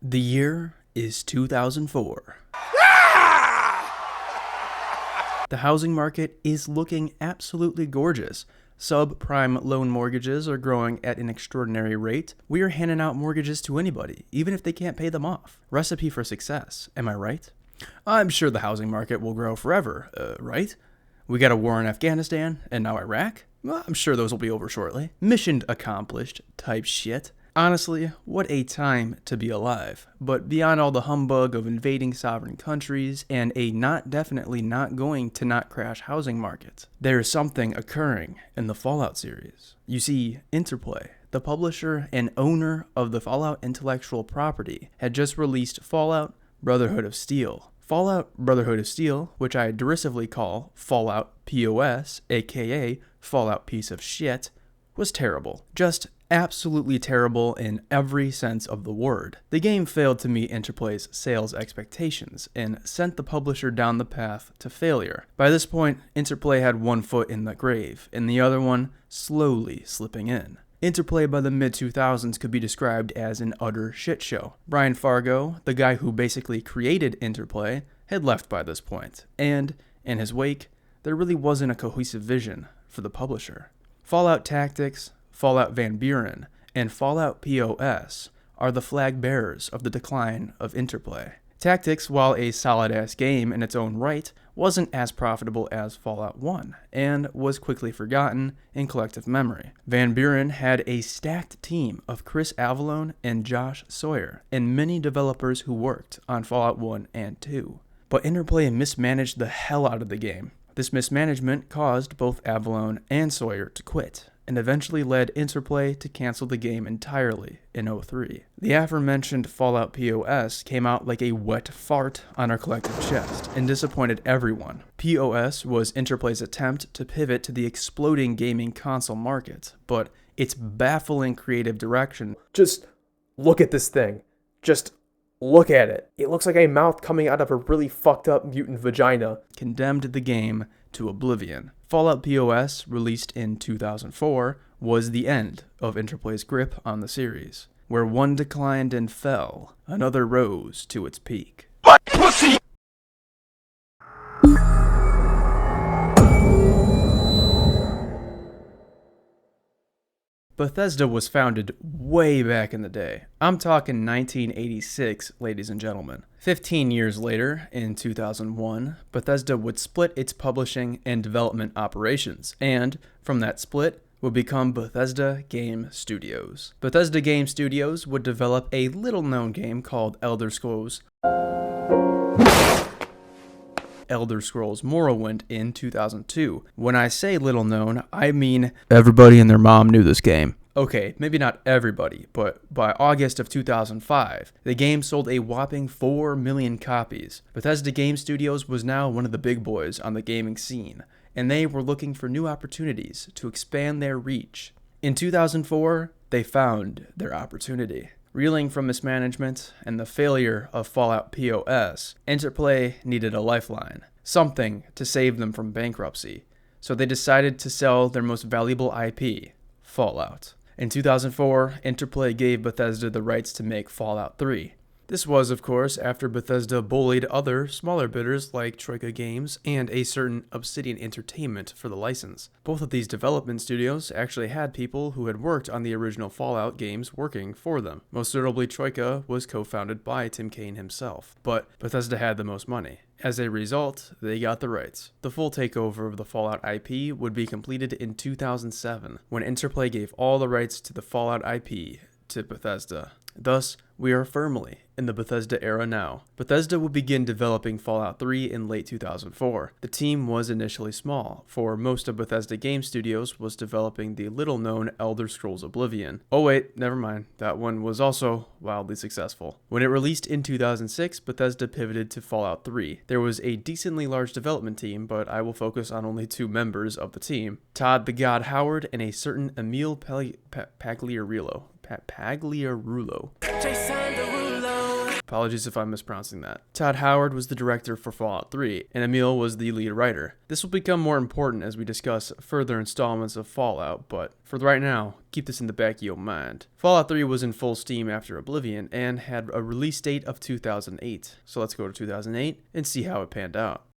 The year is 2004. The housing market is looking absolutely gorgeous. Subprime loan mortgages are growing at an extraordinary rate. We are handing out mortgages to anybody, even if they can't pay them off. Recipe for success, am I right? I'm sure the housing market will grow forever, right? We got a war in Afghanistan, and now Iraq? Well, I'm sure those will be over shortly. Mission accomplished type shit. Honestly, what a time to be alive. But beyond all the humbug of invading sovereign countries and a not definitely not going to not crash housing market, there is something occurring in the Fallout series. You see, Interplay, the publisher and owner of the Fallout intellectual property, had just released Fallout Brotherhood of Steel. Fallout Brotherhood of Steel, which I derisively call Fallout POS, aka Fallout Piece of Shit, was terrible. Just absolutely terrible in every sense of the word. The game failed to meet Interplay's sales expectations and sent the publisher down the path to failure. By this point, Interplay had one foot in the grave, and the other one slowly slipping in. Interplay by the mid-2000s could be described as an utter shit show. Brian Fargo, the guy who basically created Interplay, had left by this point, and, in his wake, there really wasn't a cohesive vision for the publisher. Fallout Tactics, Fallout Van Buren, and Fallout POS are the flag bearers of the decline of Interplay. Tactics, while a solid-ass game in its own right, wasn't as profitable as Fallout 1, and was quickly forgotten in collective memory. Van Buren had a stacked team of Chris Avallone and Josh Sawyer, and many developers who worked on Fallout 1 and 2. But Interplay mismanaged the hell out of the game. This mismanagement caused both Avallone and Sawyer to quit, and eventually led Interplay to cancel the game entirely in 2003. The aforementioned Fallout POS came out like a wet fart on our collective chest and disappointed everyone. POS was Interplay's attempt to pivot to the exploding gaming console market, but its baffling creative direction. Just look at this thing. Just look at it. It looks like a mouth coming out of a really fucked up mutant vagina. Condemned the game to oblivion. Fallout POS, released in 2004, was the end of Interplay's grip on the series. Where one declined and fell, another rose to its peak. What pussy? Bethesda was founded way back in the day. I'm talking 1986, ladies and gentlemen. 15 years later, in 2001, Bethesda would split its publishing and development operations, and from that split would become Bethesda Game Studios. Bethesda Game Studios would develop a little-known game called Elder Scrolls Morrowind in 2002. When I say little known, I mean everybody and their mom knew this game. Okay, maybe not everybody, but by August of 2005, the game sold a whopping 4 million copies. Bethesda Game Studios was now one of the big boys on the gaming scene, and they were looking for new opportunities to expand their reach. In 2004, they found their opportunity. Reeling from mismanagement and the failure of Fallout POS, Interplay needed a lifeline, something to save them from bankruptcy, so they decided to sell their most valuable IP, Fallout. In 2004, Interplay gave Bethesda the rights to make Fallout 3. This was, of course, after Bethesda bullied other, smaller bidders like Troika Games and a certain Obsidian Entertainment for the license. Both of these development studios actually had people who had worked on the original Fallout games working for them. Most notably, Troika was co-founded by Tim Cain himself, but Bethesda had the most money. As a result, they got the rights. The full takeover of the Fallout IP would be completed in 2007, when Interplay gave all the rights to the Fallout IP to Bethesda. Thus, we are firmly in the Bethesda era now. Bethesda would begin developing Fallout 3 in late 2004. The team was initially small, for most of Bethesda Game Studios was developing the little-known Elder Scrolls Oblivion. Oh wait, never mind, that one was also wildly successful. When it released in 2006, Bethesda pivoted to Fallout 3. There was a decently large development team, but I will focus on only 2 members of the team, Todd the God Howard and a certain Emil Pagliarulo. Apologies if I'm mispronouncing that. Todd Howard was the director for Fallout 3, and Emil was the lead writer. This will become more important as we discuss further installments of Fallout, but for right now, keep this in the back of your mind. Fallout 3 was in full steam after Oblivion and had a release date of 2008. So let's go to 2008 and see how it panned out.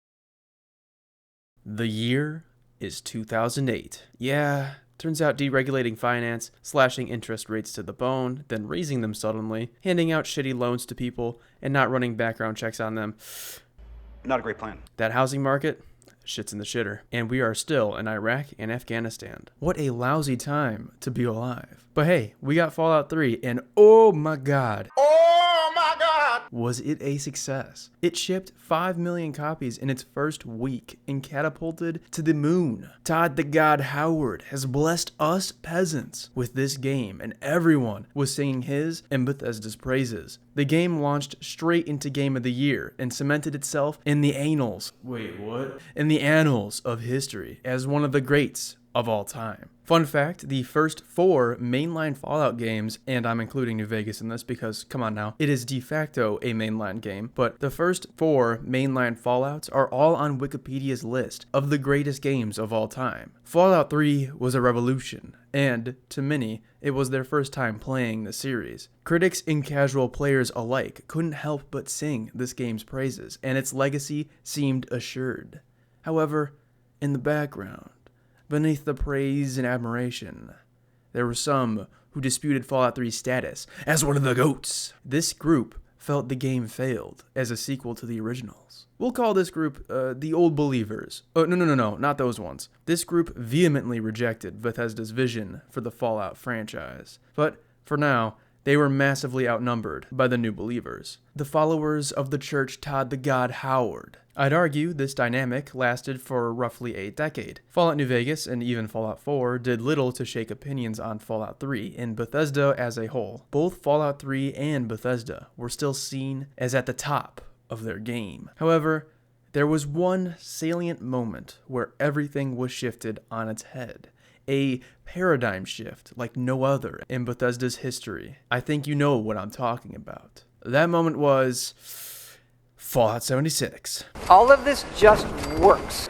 The year is 2008. Yeah, turns out deregulating finance, slashing interest rates to the bone, then raising them suddenly, handing out shitty loans to people, and not running background checks on them. Not a great plan. That housing market, shit's in the shitter. And we are still in Iraq and Afghanistan. What a lousy time to be alive. But hey, we got Fallout 3, and oh my god. Oh my god! Was it a success? It shipped 5 million copies in its first week and catapulted to the moon. Todd the God Howard has blessed us peasants with this game, and everyone was singing his and Bethesda's praises. The game launched straight into Game of the Year and cemented itself in the annals. Wait, what? In the annals of history as one of the greats of all time. Fun fact, the first 4 mainline Fallout games, and I'm including New Vegas in this because, come on now, it is de facto a mainline game, but the first 4 mainline Fallouts are all on Wikipedia's list of the greatest games of all time. Fallout 3 was a revolution, and, to many, it was their first time playing the series. Critics and casual players alike couldn't help but sing this game's praises, and its legacy seemed assured. However, in the background, beneath the praise and admiration, there were some who disputed Fallout 3's status as one of the GOATs. This group felt the game failed as a sequel to the originals. We'll call this group the Old Believers. Oh, no, not those ones. This group vehemently rejected Bethesda's vision for the Fallout franchise. But for now, they were massively outnumbered by the New Believers, the followers of the church Todd the God Howard. I'd argue this dynamic lasted for roughly a decade. Fallout New Vegas and even Fallout 4 did little to shake opinions on Fallout 3 and Bethesda as a whole. Both Fallout 3 and Bethesda were still seen as at the top of their game. However, there was one salient moment where everything was shifted on its head. A paradigm shift like no other in Bethesda's history. I think you know what I'm talking about. That moment was Fallout 76. All of this just works.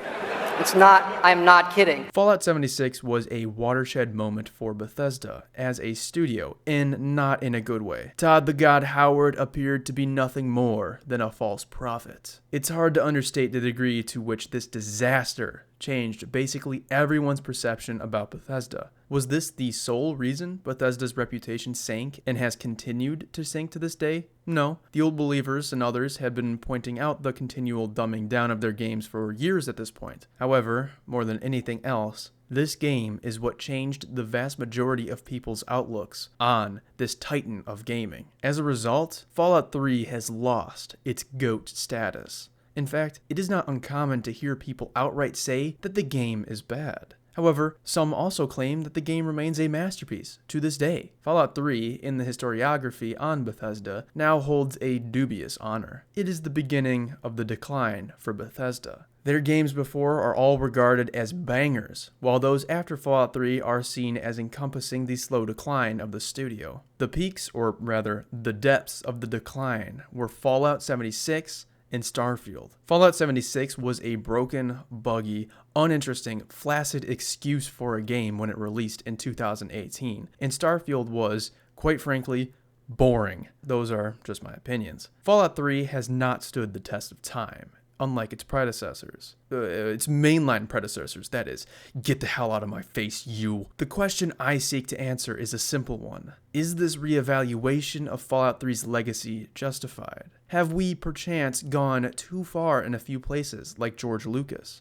I'm not kidding. Fallout 76 was a watershed moment for Bethesda as a studio, and not in a good way. Todd the God Howard appeared to be nothing more than a false prophet. It's hard to understate the degree to which this disaster changed basically everyone's perception about Bethesda. Was this the sole reason Bethesda's reputation sank and has continued to sink to this day? No. The Old Believers and others had been pointing out the continual dumbing down of their games for years at this point. However, more than anything else, this game is what changed the vast majority of people's outlooks on this titan of gaming. As a result, Fallout 3 has lost its GOAT status. In fact, it is not uncommon to hear people outright say that the game is bad. However, some also claim that the game remains a masterpiece to this day. Fallout 3, in the historiography on Bethesda, now holds a dubious honor. It is the beginning of the decline for Bethesda. Their games before are all regarded as bangers, while those after Fallout 3 are seen as encompassing the slow decline of the studio. The peaks, or rather, the depths of the decline, were Fallout 76, and Starfield. Fallout 76 was a broken, buggy, uninteresting, flaccid excuse for a game when it released in 2018, and Starfield was, quite frankly, boring. Those are just my opinions. Fallout 3 has not stood the test of time, unlike its predecessors. Its mainline predecessors, that is. Get the hell out of my face, you. The question I seek to answer is a simple one. Is this reevaluation of Fallout 3's legacy justified? Have we, perchance, gone too far in a few places, like George Lucas?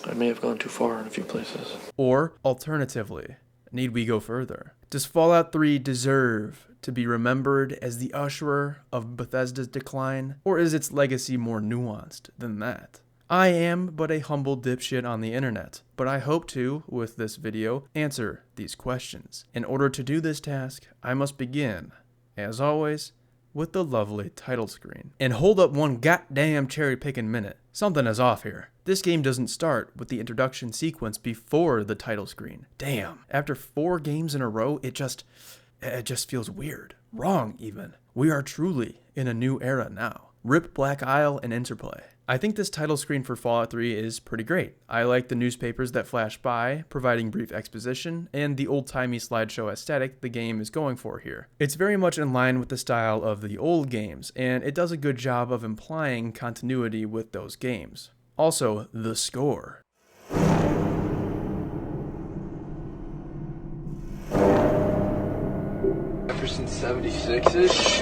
I may have gone too far in a few places. Or, alternatively, need we go further? Does Fallout 3 deserve to be remembered as the usherer of Bethesda's decline, or is its legacy more nuanced than that? I am but a humble dipshit on the internet, but I hope to, with this video, answer these questions. In order to do this task, I must begin, as always, with the lovely title screen. And hold up one goddamn cherry-picking minute. Something is off here. This game doesn't start with the introduction sequence before the title screen. Damn. After 4 games in a row, it just feels weird. Wrong, even. We are truly in a new era now. Rip Black Isle and Interplay. I think this title screen for Fallout 3 is pretty great. I like the newspapers that flash by, providing brief exposition, and the old-timey slideshow aesthetic the game is going for here. It's very much in line with the style of the old games, and it does a good job of implying continuity with those games. Also, the score. Jefferson 76-ish?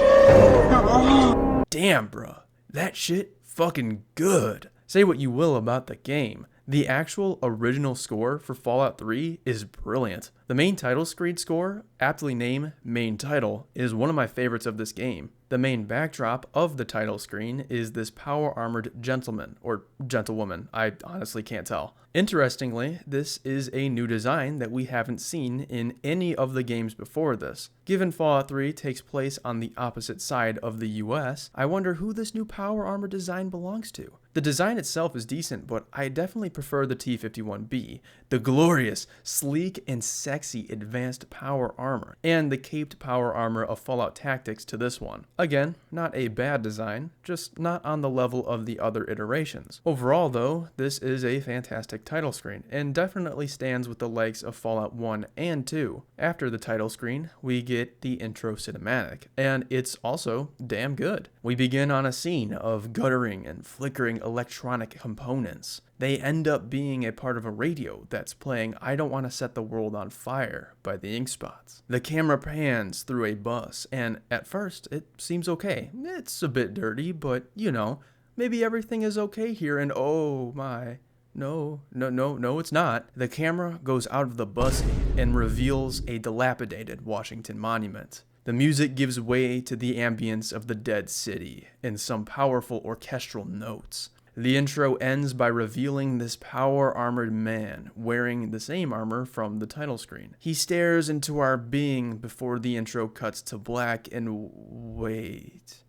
Damn, bruh. That shit fucking good. Say what you will about the game. The actual original score for Fallout 3 is brilliant. The main title screen score, aptly named Main Title, is one of my favorites of this game. The main backdrop of the title screen is this power-armored gentleman, or gentlewoman, I honestly can't tell. Interestingly, this is a new design that we haven't seen in any of the games before this. Given Fallout 3 takes place on the opposite side of the US, I wonder who this new power armor design belongs to. The design itself is decent, but I definitely prefer the T-51B, the glorious, sleek, and sexy advanced power armor, and the caped power armor of Fallout Tactics to this one. Again, not a bad design, just not on the level of the other iterations. Overall though, this is a fantastic title screen, and definitely stands with the likes of Fallout 1 and 2. After the title screen, we get the intro cinematic, and it's also damn good. We begin on a scene of guttering and flickering electronic components. They end up being a part of a radio that's playing I Don't Want to Set the World on Fire by the Ink Spots. The camera pans through a bus, and at first it seems okay. It's a bit dirty, but you know, maybe everything is okay here, and oh my, no, it's not. The camera goes out of the bus and reveals a dilapidated Washington monument. The music gives way to the ambience of the dead city and some powerful orchestral notes. The intro ends by revealing this power-armored man wearing the same armor from the title screen. He stares into our being before the intro cuts to black, and wait,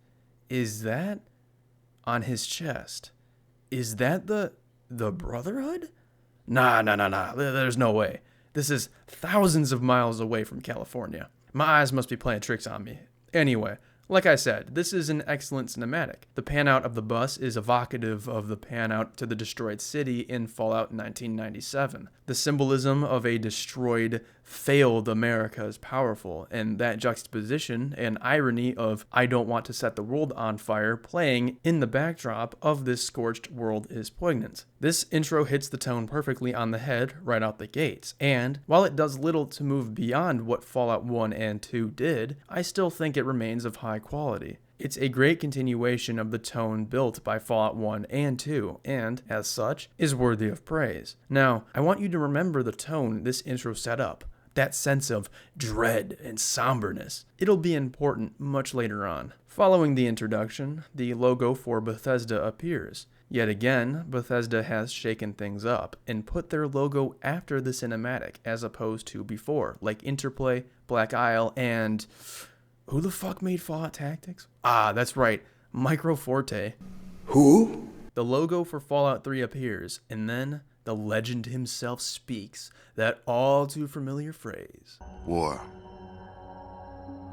is that on his chest? Is that the Brotherhood? Nah, there's no way. This is thousands of miles away from California. My eyes must be playing tricks on me. Anyway, like I said, this is an excellent cinematic. The pan out of the bus is evocative of the pan out to the destroyed city in Fallout 1997. The symbolism of a destroyed, failed America is powerful, and that juxtaposition and irony of I don't want to set the world on fire playing in the backdrop of this scorched world is poignant. This intro hits the tone perfectly on the head right out the gates, and while it does little to move beyond what Fallout 1 and 2 did, I still think it remains of high quality. It's a great continuation of the tone built by Fallout 1 and 2, and, as such, is worthy of praise. Now, I want you to remember the tone this intro set up, that sense of dread and somberness. It'll be important much later on. Following the introduction, the logo for Bethesda appears. Yet again, Bethesda has shaken things up and put their logo after the cinematic as opposed to before, like Interplay, Black Isle, and who the fuck made Fallout Tactics? Ah, that's right, Microforte. Who? The logo for Fallout 3 appears, and then the legend himself speaks, that all too familiar phrase. War.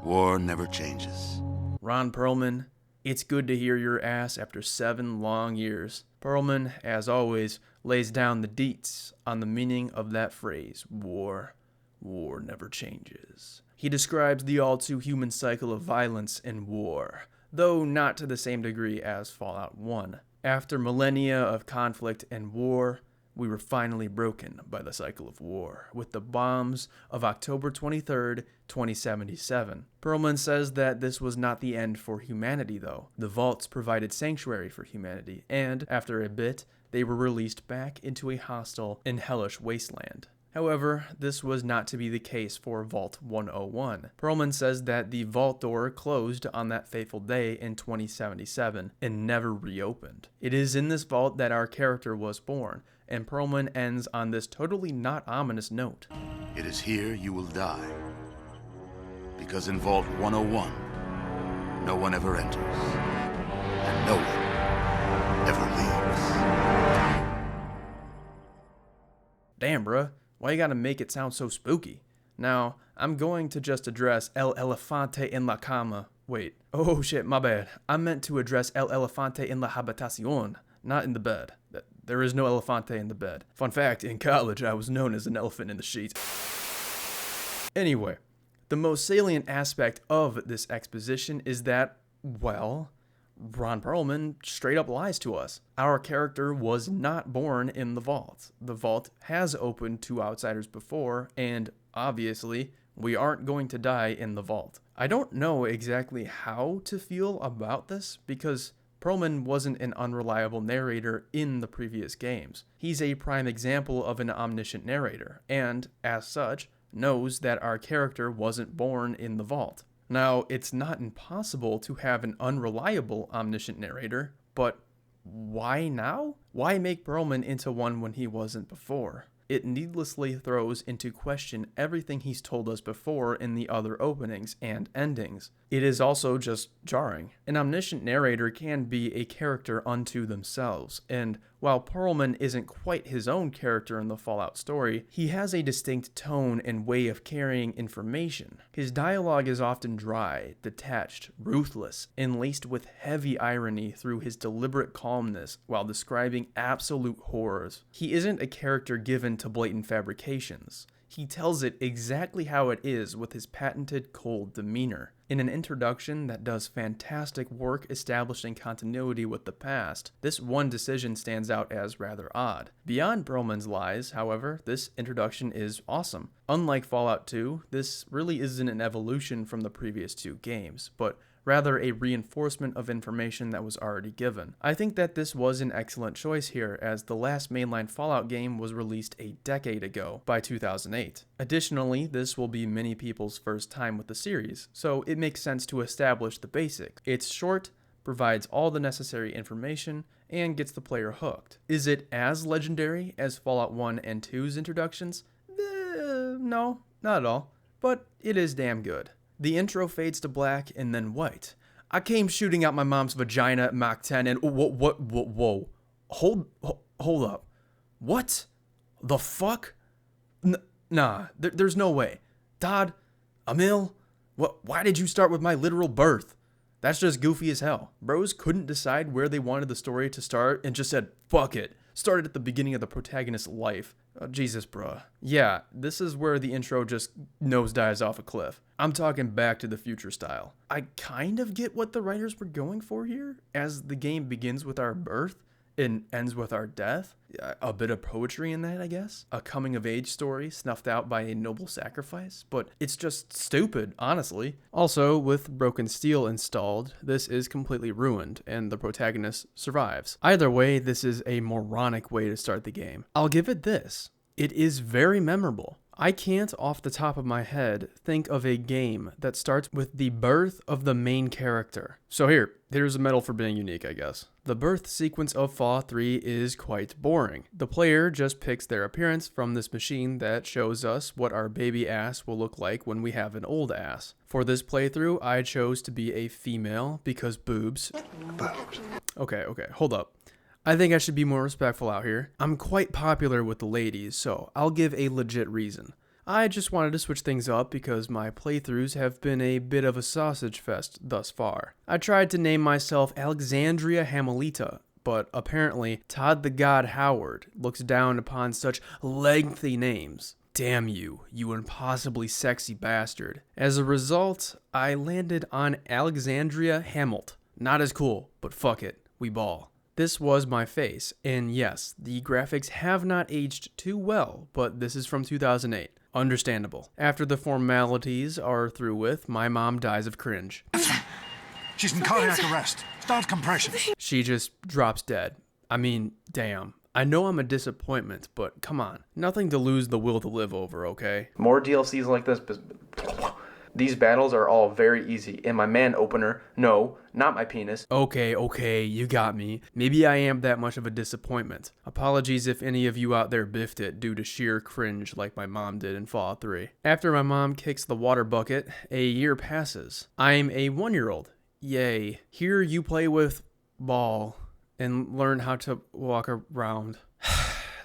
War never changes. Ron Perlman, it's good to hear your ass after 7 long years. Perlman, as always, lays down the deets on the meaning of that phrase, war. War never changes. He describes the all-too-human cycle of violence and war, though not to the same degree as Fallout 1. After millennia of conflict and war, we were finally broken by the cycle of war, with the bombs of October 23rd, 2077. Perlman says that this was not the end for humanity, though. The vaults provided sanctuary for humanity, and, after a bit, they were released back into a hostile and hellish wasteland. However, this was not to be the case for Vault 101. Perlman says that the vault door closed on that fateful day in 2077 and never reopened. It is in this vault that our character was born, and Perlman ends on this totally not ominous note. It is here you will die. Because in Vault 101, no one ever enters, and no one ever leaves. Damn, bruh. Why you gotta make it sound so spooky? Now, I'm going to just address El Elefante en la Cama wait. Oh shit, my bad. I meant to address El Elefante en la habitación, not in the bed. There is no elefante in the bed. Fun fact, in college I was known as an elephant in the sheet. Anyway, the most salient aspect of this exposition is that, well, Ron Perlman straight up lies to us. Our character was not born in the vault. The vault has opened to outsiders before, and obviously, we aren't going to die in the vault. I don't know exactly how to feel about this, because Perlman wasn't an unreliable narrator in the previous games. He's a prime example of an omniscient narrator, and, as such, knows that our character wasn't born in the vault. Now, it's not impossible to have an unreliable omniscient narrator, but why now? Why make Perlman into one when he wasn't before? It needlessly throws into question everything he's told us before in the other openings and endings. It is also just jarring. An omniscient narrator can be a character unto themselves, and while Perlman isn't quite his own character in the Fallout story, he has a distinct tone and way of carrying information. His dialogue is often dry, detached, ruthless, and laced with heavy irony through his deliberate calmness while describing absolute horrors. He isn't a character given to blatant fabrications. He tells it exactly how it is with his patented cold demeanor. In an introduction that does fantastic work establishing continuity with the past, this one decision stands out as rather odd. Beyond Perlman's lies, however, this introduction is awesome. Unlike Fallout 2, this really isn't an evolution from the previous two games, but rather a reinforcement of information that was already given. I think that this was an excellent choice here, as the last mainline Fallout game was released a decade ago, by 2008. Additionally, this will be many people's first time with the series, so it makes sense to establish the basics. It's short, provides all the necessary information, and gets the player hooked. Is it as legendary as Fallout 1 and 2's introductions? No, not at all, but it is damn good. The intro fades to black and then white. I came shooting out my mom's vagina at Mach 10 and whoa. Hold up. What the fuck? Nah, there's no way. Todd, Emil, why did you start with my literal birth? That's just goofy as hell. Bros couldn't decide where they wanted the story to start and just said, fuck it. Started at the beginning of the protagonist's life. Jesus, bruh. Yeah, this is where the intro just nosedives off a cliff. I'm talking Back to the Future style. I kind of get what the writers were going for here, as the game begins with our birth and ends with our death. A bit of poetry in that, I guess. A coming-of-age story snuffed out by a noble sacrifice, but it's just stupid, honestly. Also, with broken steel installed, this is completely ruined, and the protagonist survives. Either way, this is a moronic way to start the game. I'll give it this. It is very memorable. I can't, off the top of my head, think of a game that starts with the birth of the main character. So here's a medal for being unique, I guess. The birth sequence of Fallout 3 is quite boring. The player just picks their appearance from this machine that shows us what our baby ass will look like when we have an old ass. For this playthrough, I chose to be a female because boobs. Okay, hold up. I think I should be more respectful out here. I'm quite popular with the ladies, so I'll give a legit reason. I just wanted to switch things up because my playthroughs have been a bit of a sausage fest thus far. I tried to name myself Alexandria Hamelita, but apparently Todd the God Howard looks down upon such lengthy names. Damn you, you impossibly sexy bastard. As a result, I landed on Alexandria Hamelt. Not as cool, but fuck it, we ball. This was my face, and yes, the graphics have not aged too well, but this is from 2008. Understandable. After the formalities are through with, my mom dies of cringe. She's in cardiac arrest. Start compression. She just drops dead. I mean, damn. I know I'm a disappointment, but come on. Nothing to lose the will to live over, okay? More DLCs like this. These battles are all very easy. And my man opener, no, not my penis. Okay, you got me. Maybe I am that much of a disappointment. Apologies if any of you out there biffed it due to sheer cringe like my mom did in Fallout 3. After my mom kicks the water bucket, a year passes. I'm a 1-year-old. Yay. Here you play with ball and learn how to walk around.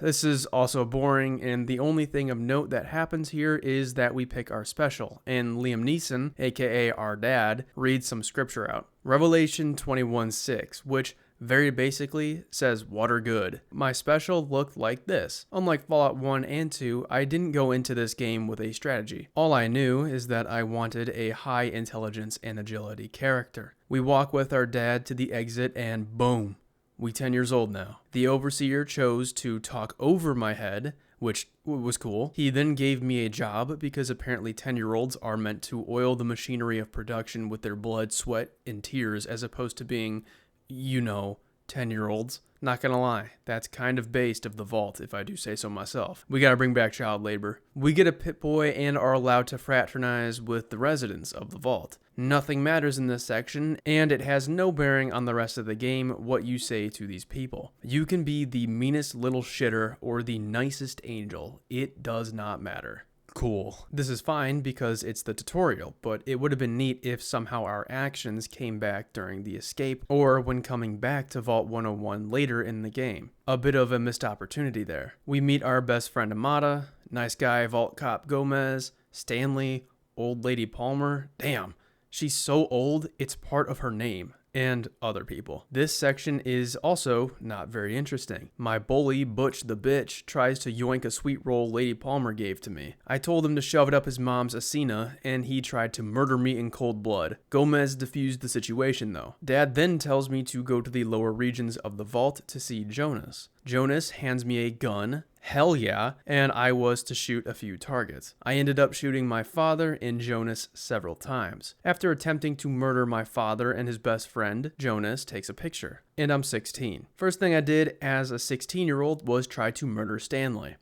This is also boring, and the only thing of note that happens here is that we pick our special, and Liam Neeson, aka our dad, reads some scripture out. Revelation 21:6, which very basically says water good. My special looked like this. Unlike Fallout 1 and 2, I didn't go into this game with a strategy. All I knew is that I wanted a high intelligence and agility character. We walk with our dad to the exit and boom, we 10 years old now. The overseer chose to talk over my head, which was cool. He then gave me a job because apparently 10-year-olds are meant to oil the machinery of production with their blood, sweat, and tears as opposed to being, 10-year-olds. Not gonna lie, that's kind of based of the vault, if I do say so myself. We gotta bring back child labor. We get a Pip-Boy and are allowed to fraternize with the residents of the vault. Nothing matters in this section, and it has no bearing on the rest of the game what you say to these people. You can be the meanest little shitter or the nicest angel. It does not matter. Cool. This is fine because it's the tutorial, but it would have been neat if somehow our actions came back during the escape or when coming back to Vault 101 later in the game. A bit of a missed opportunity there. We meet our best friend Amata, nice guy Vault Cop Gomez, Stanley, old lady Palmer. Damn, she's so old it's part of her name. And other people. This section is also not very interesting. My bully, Butch the Bitch, tries to yoink a sweet roll Lady Palmer gave to me. I told him to shove it up his mom's Asina, and he tried to murder me in cold blood. Gomez diffused the situation though. Dad then tells me to go to the lower regions of the vault to see Jonas. Jonas hands me a gun, hell yeah, and I was to shoot a few targets. I ended up shooting my father and Jonas several times. After attempting to murder my father and his best friend, Jonas takes a picture. And I'm 16. First thing I did as a 16-year-old was try to murder Stanley.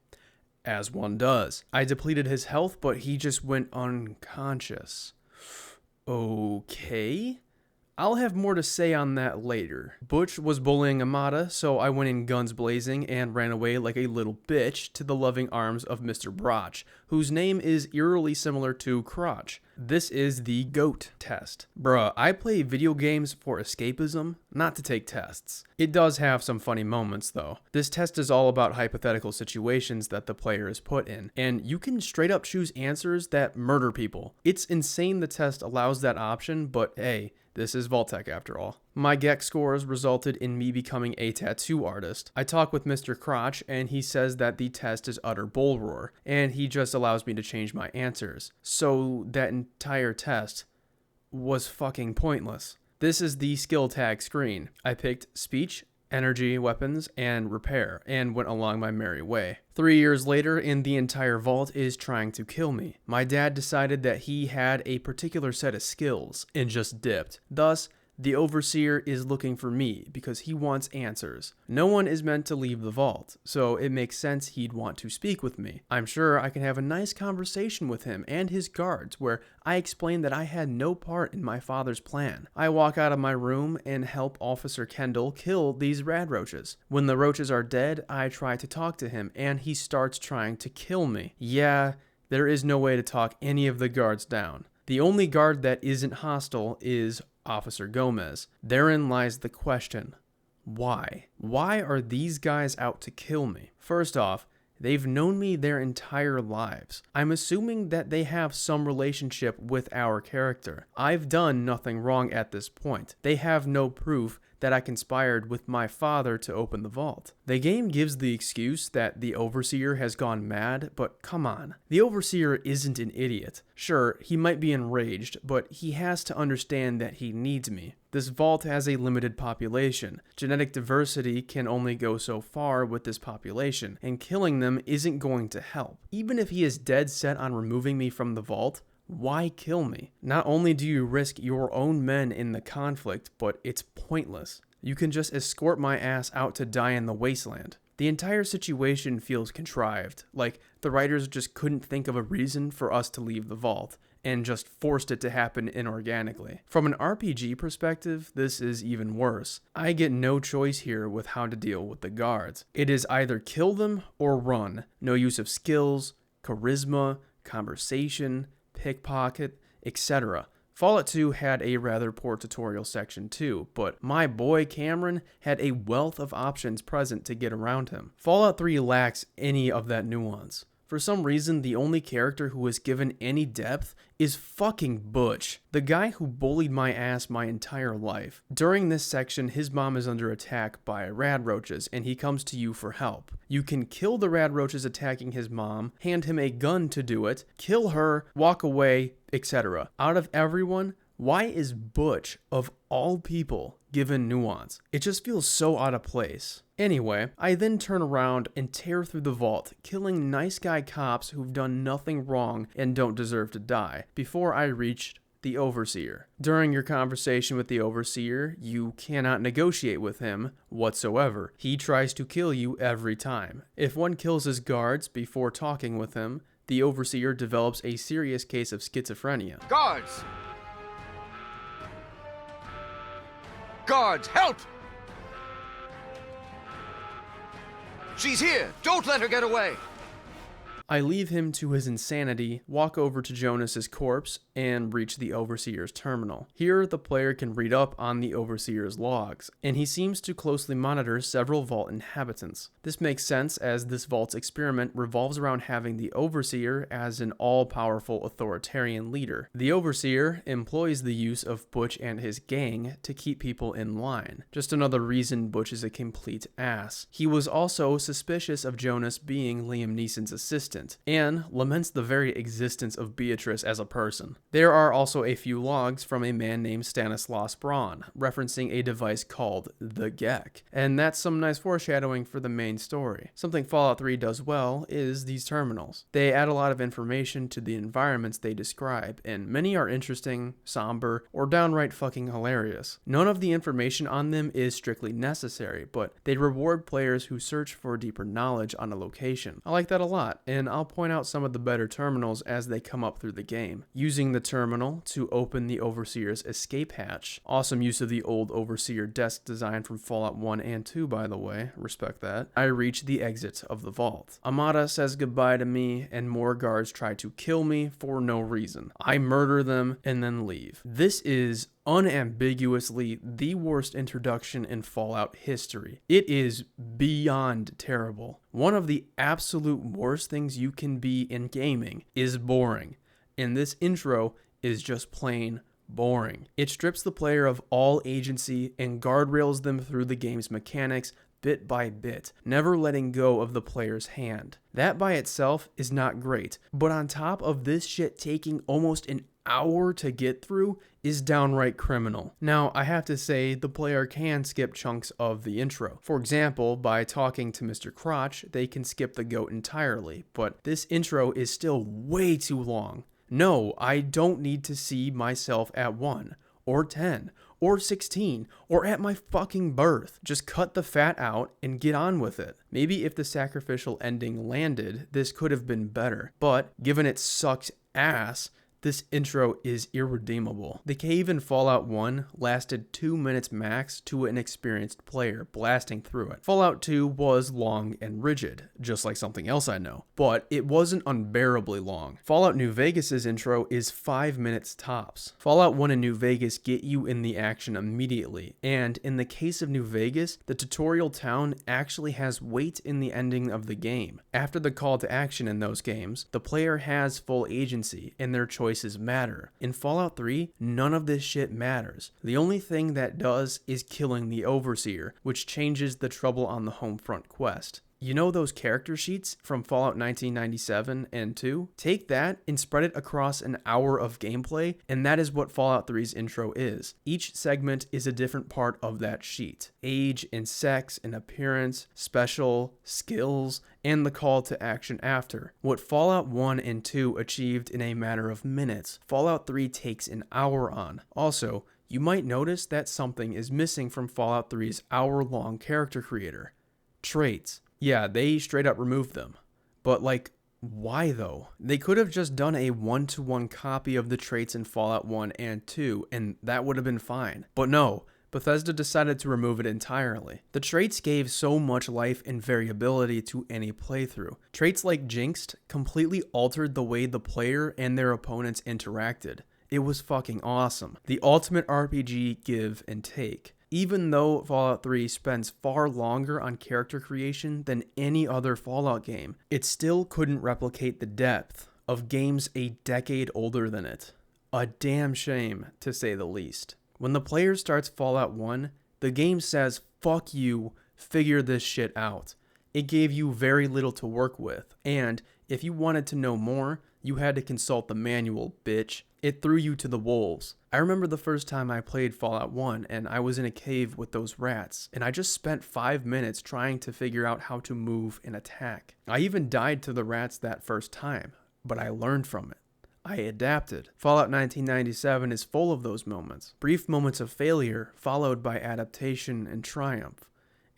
As one does. I depleted his health, but he just went unconscious. Okay. I'll have more to say on that later. Butch was bullying Amata, so I went in guns blazing and ran away like a little bitch to the loving arms of Mr. Brotch, whose name is eerily similar to Crotch. This is the GOAT test. Bruh, I play video games for escapism, not to take tests. It does have some funny moments though. This test is all about hypothetical situations that the player is put in, and you can straight up choose answers that murder people. It's insane the test allows that option, but hey, this is Vault-Tec after all. My Gex scores resulted in me becoming a tattoo artist. I talk with Mr. Crotch and he says that the test is utter bull roar, and he just allows me to change my answers. So that entire test was fucking pointless. This is the skill tag screen. I picked speech, energy, weapons, and repair, and went along my merry way. 3 years later, and the entire vault is trying to kill me. My dad decided that he had a particular set of skills, and just dipped. Thus, the overseer is looking for me because he wants answers. No one is meant to leave the vault, so it makes sense he'd want to speak with me. I'm sure I can have a nice conversation with him and his guards where I explain that I had no part in my father's plan. I walk out of my room and help Officer Kendall kill these rad roaches. When the roaches are dead, I try to talk to him and he starts trying to kill me. Yeah, there is no way to talk any of the guards down. The only guard that isn't hostile is Officer Gomez. Therein lies the question. Why? Why are these guys out to kill me? First off, they've known me their entire lives. I'm assuming that they have some relationship with our character. I've done nothing wrong at this point. They have no proof that I conspired with my father to open the vault. The game gives the excuse that the Overseer has gone mad, but come on. The Overseer isn't an idiot. Sure, he might be enraged, but he has to understand that he needs me. This vault has a limited population. Genetic diversity can only go so far with this population, and killing them isn't going to help. Even if he is dead set on removing me from the vault, why kill me? Not only do you risk your own men in the conflict, but it's pointless. You can just escort my ass out to die in the Wasteland. The entire situation feels contrived, like the writers just couldn't think of a reason for us to leave the vault, and just forced it to happen inorganically. From an RPG perspective, this is even worse. I get no choice here with how to deal with the guards. It is either kill them or run. No use of skills, charisma, conversation, pickpocket, etc. Fallout 2 had a rather poor tutorial section too, but my boy Cameron had a wealth of options present to get around him. Fallout 3 lacks any of that nuance. For some reason, the only character who is given any depth is fucking Butch, the guy who bullied my ass my entire life. During this section, his mom is under attack by radroaches, and he comes to you for help. You can kill the radroaches attacking his mom, hand him a gun to do it, kill her, walk away, etc. Out of everyone, why is Butch, of all people, given nuance? It just feels so out of place. Anyway, I then turn around and tear through the vault, killing nice guy cops who've done nothing wrong and don't deserve to die, before I reached the Overseer. During your conversation with the Overseer, you cannot negotiate with him whatsoever. He tries to kill you every time. If one kills his guards before talking with him, the Overseer develops a serious case of schizophrenia. Guards! Guards, help! She's here! Don't let her get away! I leave him to his insanity, walk over to Jonas's corpse, and reach the Overseer's terminal. Here, the player can read up on the Overseer's logs, and he seems to closely monitor several vault inhabitants. This makes sense as this vault's experiment revolves around having the Overseer as an all-powerful authoritarian leader. The Overseer employs the use of Butch and his gang to keep people in line. Just another reason Butch is a complete ass. He was also suspicious of Jonas being Liam Neeson's assistant, and laments the very existence of Beatrice as a person. There are also a few logs from a man named Stanislaus Braun, referencing a device called the Gek, and that's some nice foreshadowing for the main story. Something Fallout 3 does well is these terminals. They add a lot of information to the environments they describe, and many are interesting, somber, or downright fucking hilarious. None of the information on them is strictly necessary, but they reward players who search for deeper knowledge on a location. I like that a lot, and I'll point out some of the better terminals as they come up through the game. Using the terminal to open the Overseer's escape hatch. Awesome use of the old Overseer desk design from Fallout 1 and 2, by the way. Respect that. I reach the exit of the vault. Amata says goodbye to me, and more guards try to kill me for no reason. I murder them and then leave. This is unambiguously the worst introduction in Fallout history. It is beyond terrible. One of the absolute worst things you can be in gaming is boring, and this intro is just plain boring. It strips the player of all agency and guardrails them through the game's mechanics bit by bit, never letting go of the player's hand. That by itself is not great, but on top of this shit taking almost an hour to get through is downright criminal. Now, I have to say, the player can skip chunks of the intro. For example, by talking to Mr. Crotch, they can skip the goat entirely, but this intro is still way too long. No, I don't need to see myself at 1, or 10, or 16, or at my fucking birth. Just cut the fat out and get on with it. Maybe if the sacrificial ending landed, this could have been better, but given it sucks ass, this intro is irredeemable. The cave in Fallout 1 lasted 2 minutes max to an experienced player blasting through it. Fallout 2 was long and rigid, just like something else I know, but it wasn't unbearably long. Fallout New Vegas's intro is 5 minutes tops. Fallout 1 and New Vegas get you in the action immediately, and in the case of New Vegas, the tutorial town actually has weight in the ending of the game. After the call to action in those games, the player has full agency, and their choices matter. In Fallout 3, none of this shit matters. The only thing that does is killing the Overseer, which changes the Trouble on the Homefront quest. You know those character sheets from Fallout 1997 and 2? Take that and spread it across an hour of gameplay, and that is what Fallout 3's intro is. Each segment is a different part of that sheet. Age and sex and appearance, special, skills, and the call to action after. What Fallout 1 and 2 achieved in a matter of minutes, Fallout 3 takes an hour on. Also, you might notice that something is missing from Fallout 3's hour-long character creator. Traits. Yeah, they straight up removed them. But like, why though? They could have just done a one-to-one copy of the traits in Fallout 1 and 2, and that would have been fine. But no, Bethesda decided to remove it entirely. The traits gave so much life and variability to any playthrough. Traits like Jinxed completely altered the way the player and their opponents interacted. It was fucking awesome. The ultimate RPG give and take. Even though Fallout 3 spends far longer on character creation than any other Fallout game, it still couldn't replicate the depth of games a decade older than it. A damn shame, to say the least. When the player starts Fallout 1, the game says, fuck you, figure this shit out. It gave you very little to work with, and if you wanted to know more, you had to consult the manual, bitch. It threw you to the wolves. I remember the first time I played Fallout 1 and I was in a cave with those rats, and I just spent 5 minutes trying to figure out how to move and attack. I even died to the rats that first time, but I learned from it. I adapted. Fallout 1997 is full of those moments. Brief moments of failure followed by adaptation and triumph.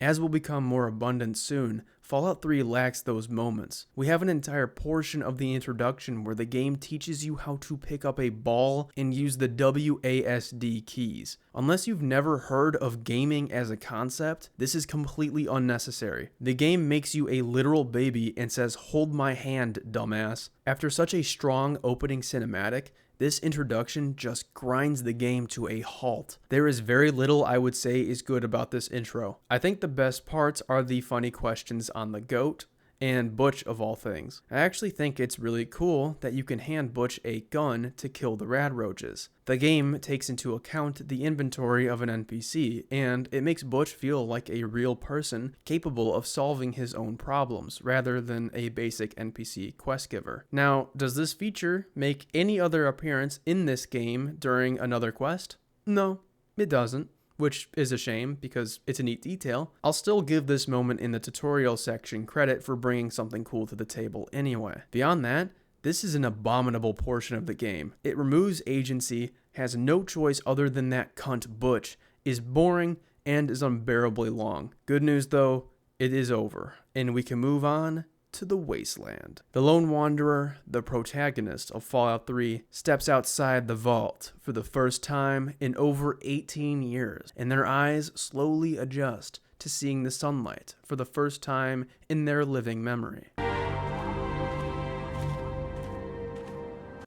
As will become more abundant soon, Fallout 3 lacks those moments. We have an entire portion of the introduction where the game teaches you how to pick up a ball and use the WASD keys. Unless you've never heard of gaming as a concept, this is completely unnecessary. The game makes you a literal baby and says, "Hold my hand, dumbass." After such a strong opening cinematic, this introduction just grinds the game to a halt. There is very little I would say is good about this intro. I think the best parts are the funny questions on the goat, and Butch of all things. I actually think it's really cool that you can hand Butch a gun to kill the rad roaches. The game takes into account the inventory of an NPC, and it makes Butch feel like a real person capable of solving his own problems, rather than a basic NPC quest giver. Now, does this feature make any other appearance in this game during another quest? No, it doesn't. Which is a shame because it's a neat detail. I'll still give this moment in the tutorial section credit for bringing something cool to the table anyway. Beyond that, this is an abominable portion of the game. It removes agency, has no choice other than that cunt Butch, is boring, and is unbearably long. Good news though, it is over, and we can move on to the Wasteland. The lone wanderer, the protagonist of Fallout 3, steps outside the vault for the first time in over 18 years, and their eyes slowly adjust to seeing the sunlight for the first time in their living memory.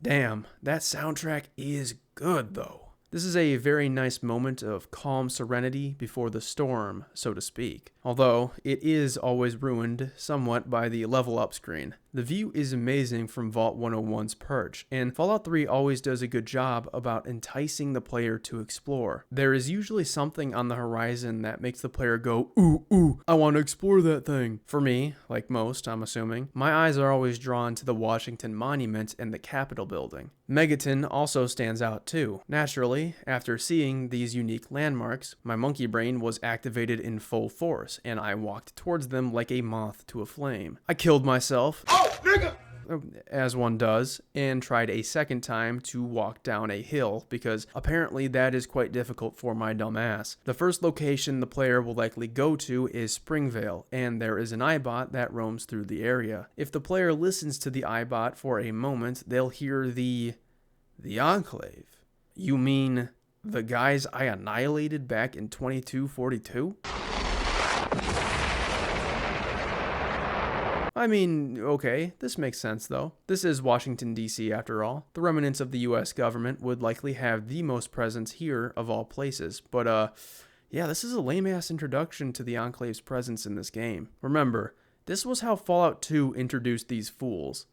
Damn, that soundtrack is good though. This is a very nice moment of calm serenity before the storm, so to speak. Although, it is always ruined somewhat by the level up screen. The view is amazing from Vault 101's perch, and Fallout 3 always does a good job about enticing the player to explore. There is usually something on the horizon that makes the player go, ooh, ooh, I want to explore that thing. For me, like most, I'm assuming, my eyes are always drawn to the Washington Monument and the Capitol building. Megaton also stands out too. Naturally, after seeing these unique landmarks, my monkey brain was activated in full force, and I walked towards them like a moth to a flame. I killed myself, as one does, and tried a second time to walk down a hill, because apparently that is quite difficult for my dumb ass. The first location the player will likely go to is Springvale, and there is an Eyebot that roams through the area. If the player listens to the Eyebot for a moment, they'll hear the Enclave. You mean the guys I annihilated back in 2242? I mean, okay, this makes sense though. This is Washington, D.C. after all. The remnants of the US government would likely have the most presence here of all places, but yeah, this is a lame-ass introduction to the Enclave's presence in this game. Remember, this was how Fallout 2 introduced these fools.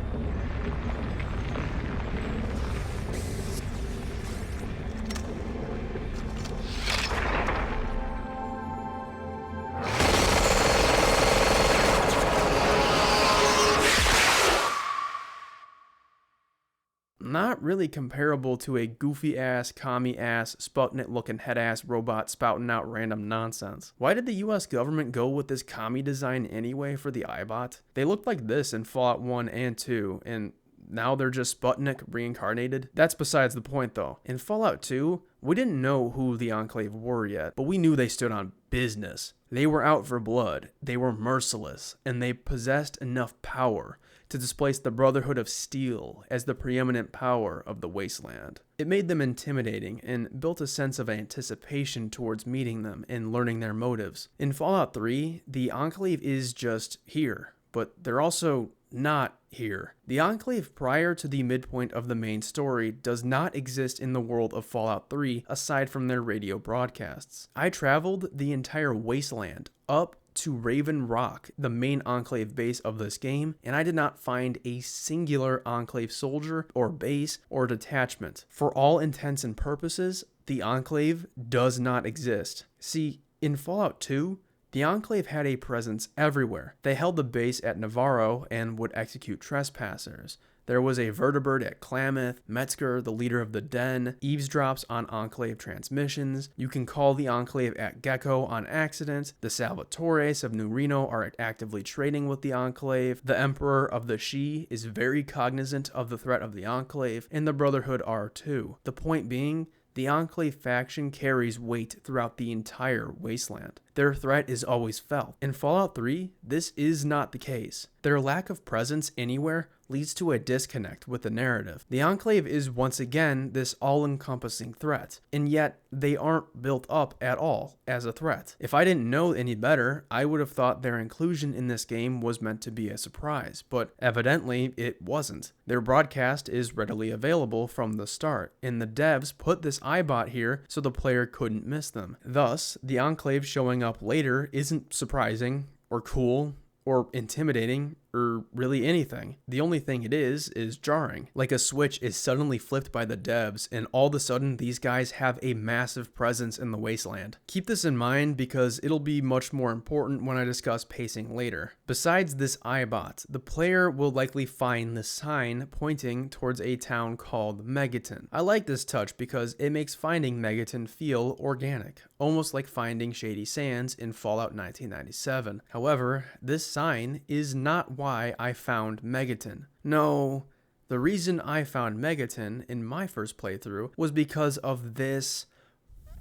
Not really comparable to a goofy-ass, commie-ass, Sputnik-looking head-ass robot spouting out random nonsense. Why did the US government go with this commie design anyway for the Eyebot? They looked like this in Fallout 1 and 2, and now they're just Sputnik reincarnated? That's besides the point though. In Fallout 2, we didn't know who the Enclave were yet, but we knew they stood on business. They were out for blood, they were merciless, and they possessed enough power to displace the Brotherhood of Steel as the preeminent power of the Wasteland. It made them intimidating and built a sense of anticipation towards meeting them and learning their motives. In Fallout 3, the Enclave is just here, but they're also not here. The Enclave prior to the midpoint of the main story does not exist in the world of Fallout 3 aside from their radio broadcasts. I traveled the entire Wasteland up to Raven Rock, the main Enclave base of this game, and I did not find a singular Enclave soldier or base or detachment. For all intents and purposes, the Enclave does not exist. See, in Fallout 2, the Enclave had a presence everywhere. They held the base at Navarro and would execute trespassers. There was a vertibird at Klamath, Metzger, the leader of the Den, eavesdrops on Enclave transmissions. You can call the Enclave at Gecko on accident. The Salvatores of New Reno are actively trading with the Enclave. The Emperor of the Shi is very cognizant of the threat of the Enclave, and the Brotherhood are too. The point being, the Enclave faction carries weight throughout the entire Wasteland. Their threat is always felt. In Fallout 3, this is not the case. Their lack of presence anywhere leads to a disconnect with the narrative. The Enclave is once again this all-encompassing threat, and yet they aren't built up at all as a threat. If I didn't know any better, I would have thought their inclusion in this game was meant to be a surprise, but evidently it wasn't. Their broadcast is readily available from the start, and the devs put this iBot here so the player couldn't miss them. Thus, the Enclave showing up later isn't surprising or cool or intimidating or really anything. The only thing it is jarring. Like a switch is suddenly flipped by the devs and all of a sudden these guys have a massive presence in the Wasteland. Keep this in mind because it'll be much more important when I discuss pacing later. Besides this iBot, the player will likely find the sign pointing towards a town called Megaton. I like this touch because it makes finding Megaton feel organic, almost like finding Shady Sands in Fallout 1997. However, this sign is not why I found Megaton. No, the reason I found Megaton in my first playthrough was because of this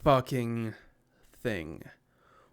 fucking thing.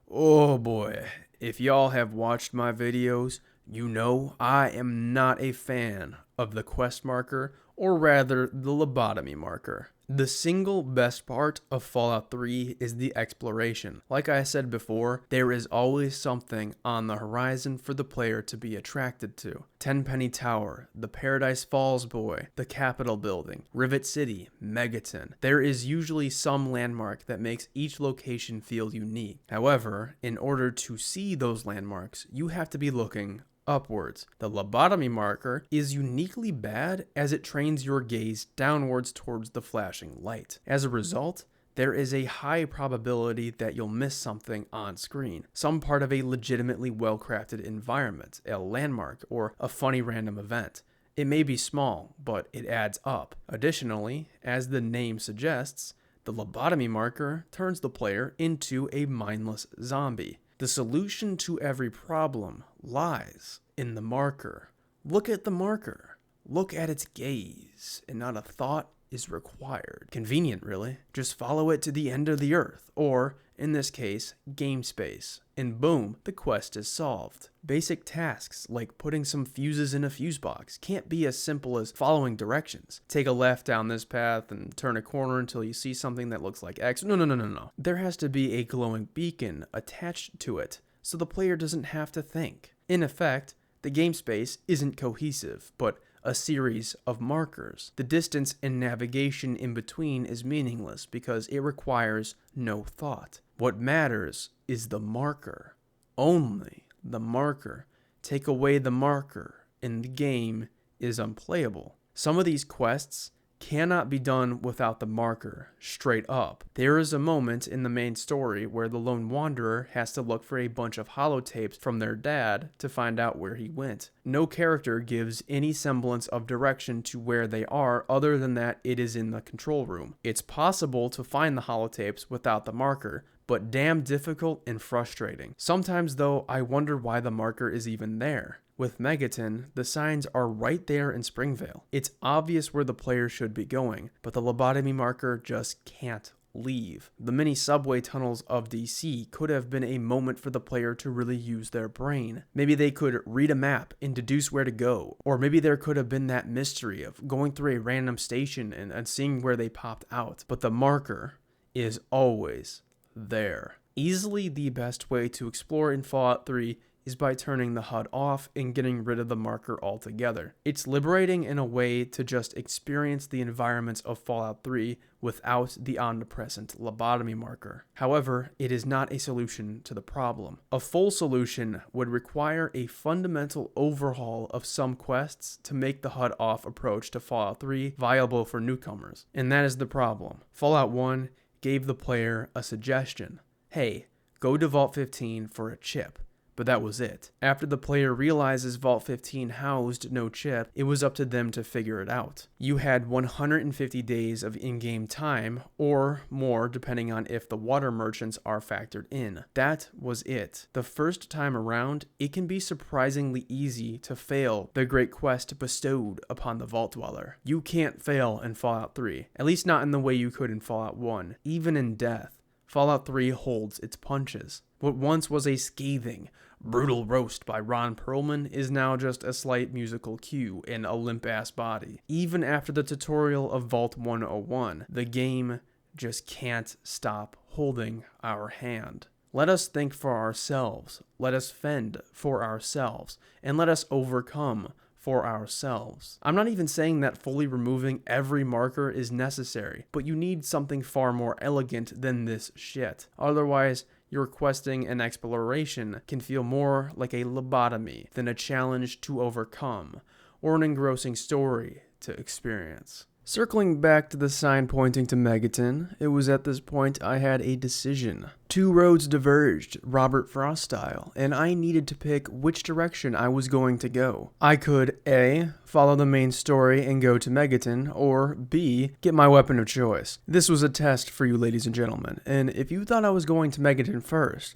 Oh boy, if y'all have watched my videos, you know I am not a fan of the quest marker, or rather the lobotomy marker. The single best part of Fallout 3 is the exploration. Like I said before, there is always something on the horizon for the player to be attracted to. Tenpenny Tower, the Paradise Falls Boy, the Capitol Building, Rivet City, Megaton. There is usually some landmark that makes each location feel unique. However, in order to see those landmarks, you have to be looking upwards. The lobotomy marker is uniquely bad as it trains your gaze downwards towards the flashing light. As a result, there is a high probability that you'll miss something on screen, some part of a legitimately well-crafted environment, a landmark, or a funny random event. It may be small, but it adds up. Additionally, as the name suggests, the lobotomy marker turns the player into a mindless zombie. The solution to every problem lies in the marker. Look at the marker. Look at its gaze, and not a thought is required. Convenient, really. Just follow it to the end of the earth, or, in this case, game space, and boom, the quest is solved. Basic tasks like putting some fuses in a fuse box can't be as simple as following directions. Take a left down this path and turn a corner until you see something that looks like X. No. There has to be a glowing beacon attached to it, so the player doesn't have to think. In effect, the game space isn't cohesive, but a series of markers. The distance and navigation in between is meaningless because it requires no thought. What matters is the marker. Only the marker. Take away the marker, and the game is unplayable. Some of these quests cannot be done without the marker, straight up. There is a moment in the main story where the lone wanderer has to look for a bunch of holotapes from their dad to find out where he went. No character gives any semblance of direction to where they are other than that it is in the control room. It's possible to find the holotapes without the marker, but damn difficult and frustrating. Sometimes though, I wonder why the marker is even there. With Megaton, the signs are right there in Springvale. It's obvious where the player should be going, but the lobotomy marker just can't leave. The many subway tunnels of DC could have been a moment for the player to really use their brain. Maybe they could read a map and deduce where to go, or maybe there could have been that mystery of going through a random station and seeing where they popped out. But the marker is always there. Easily the best way to explore in Fallout 3 is by turning the HUD off and getting rid of the marker altogether. It's liberating in a way to just experience the environments of Fallout 3 without the omnipresent Lobotomy Marker. However, it is not a solution to the problem. A full solution would require a fundamental overhaul of some quests to make the HUD off approach to Fallout 3 viable for newcomers. And that is the problem. Fallout 1 gave the player a suggestion. Hey, go to Vault 15 for a chip. But that was it. After the player realizes Vault 15 housed no chip, it was up to them to figure it out. You had 150 days of in-game time, or more depending on if the water merchants are factored in. That was it. The first time around, it can be surprisingly easy to fail the great quest bestowed upon the Vault Dweller. You can't fail in Fallout 3, at least not in the way you could in Fallout 1. Even in death, Fallout 3 holds its punches. What once was a scathing, brutal roast by Ron Perlman is now just a slight musical cue in a limp-ass body. Even after the tutorial of Vault 101, the game just can't stop holding our hand. Let us think for ourselves, let us fend for ourselves, and let us overcome for ourselves. I'm not even saying that fully removing every marker is necessary, but you need something far more elegant than this shit. Otherwise, your questing and exploration can feel more like a lobotomy than a challenge to overcome, or an engrossing story to experience. Circling back to the sign pointing to Megaton, it was at this point I had a decision. Two roads diverged, Robert Frost style, and I needed to pick which direction I was going to go. I could A, follow the main story and go to Megaton, or B, get my weapon of choice. This was a test for you ladies and gentlemen, and if you thought I was going to Megaton first,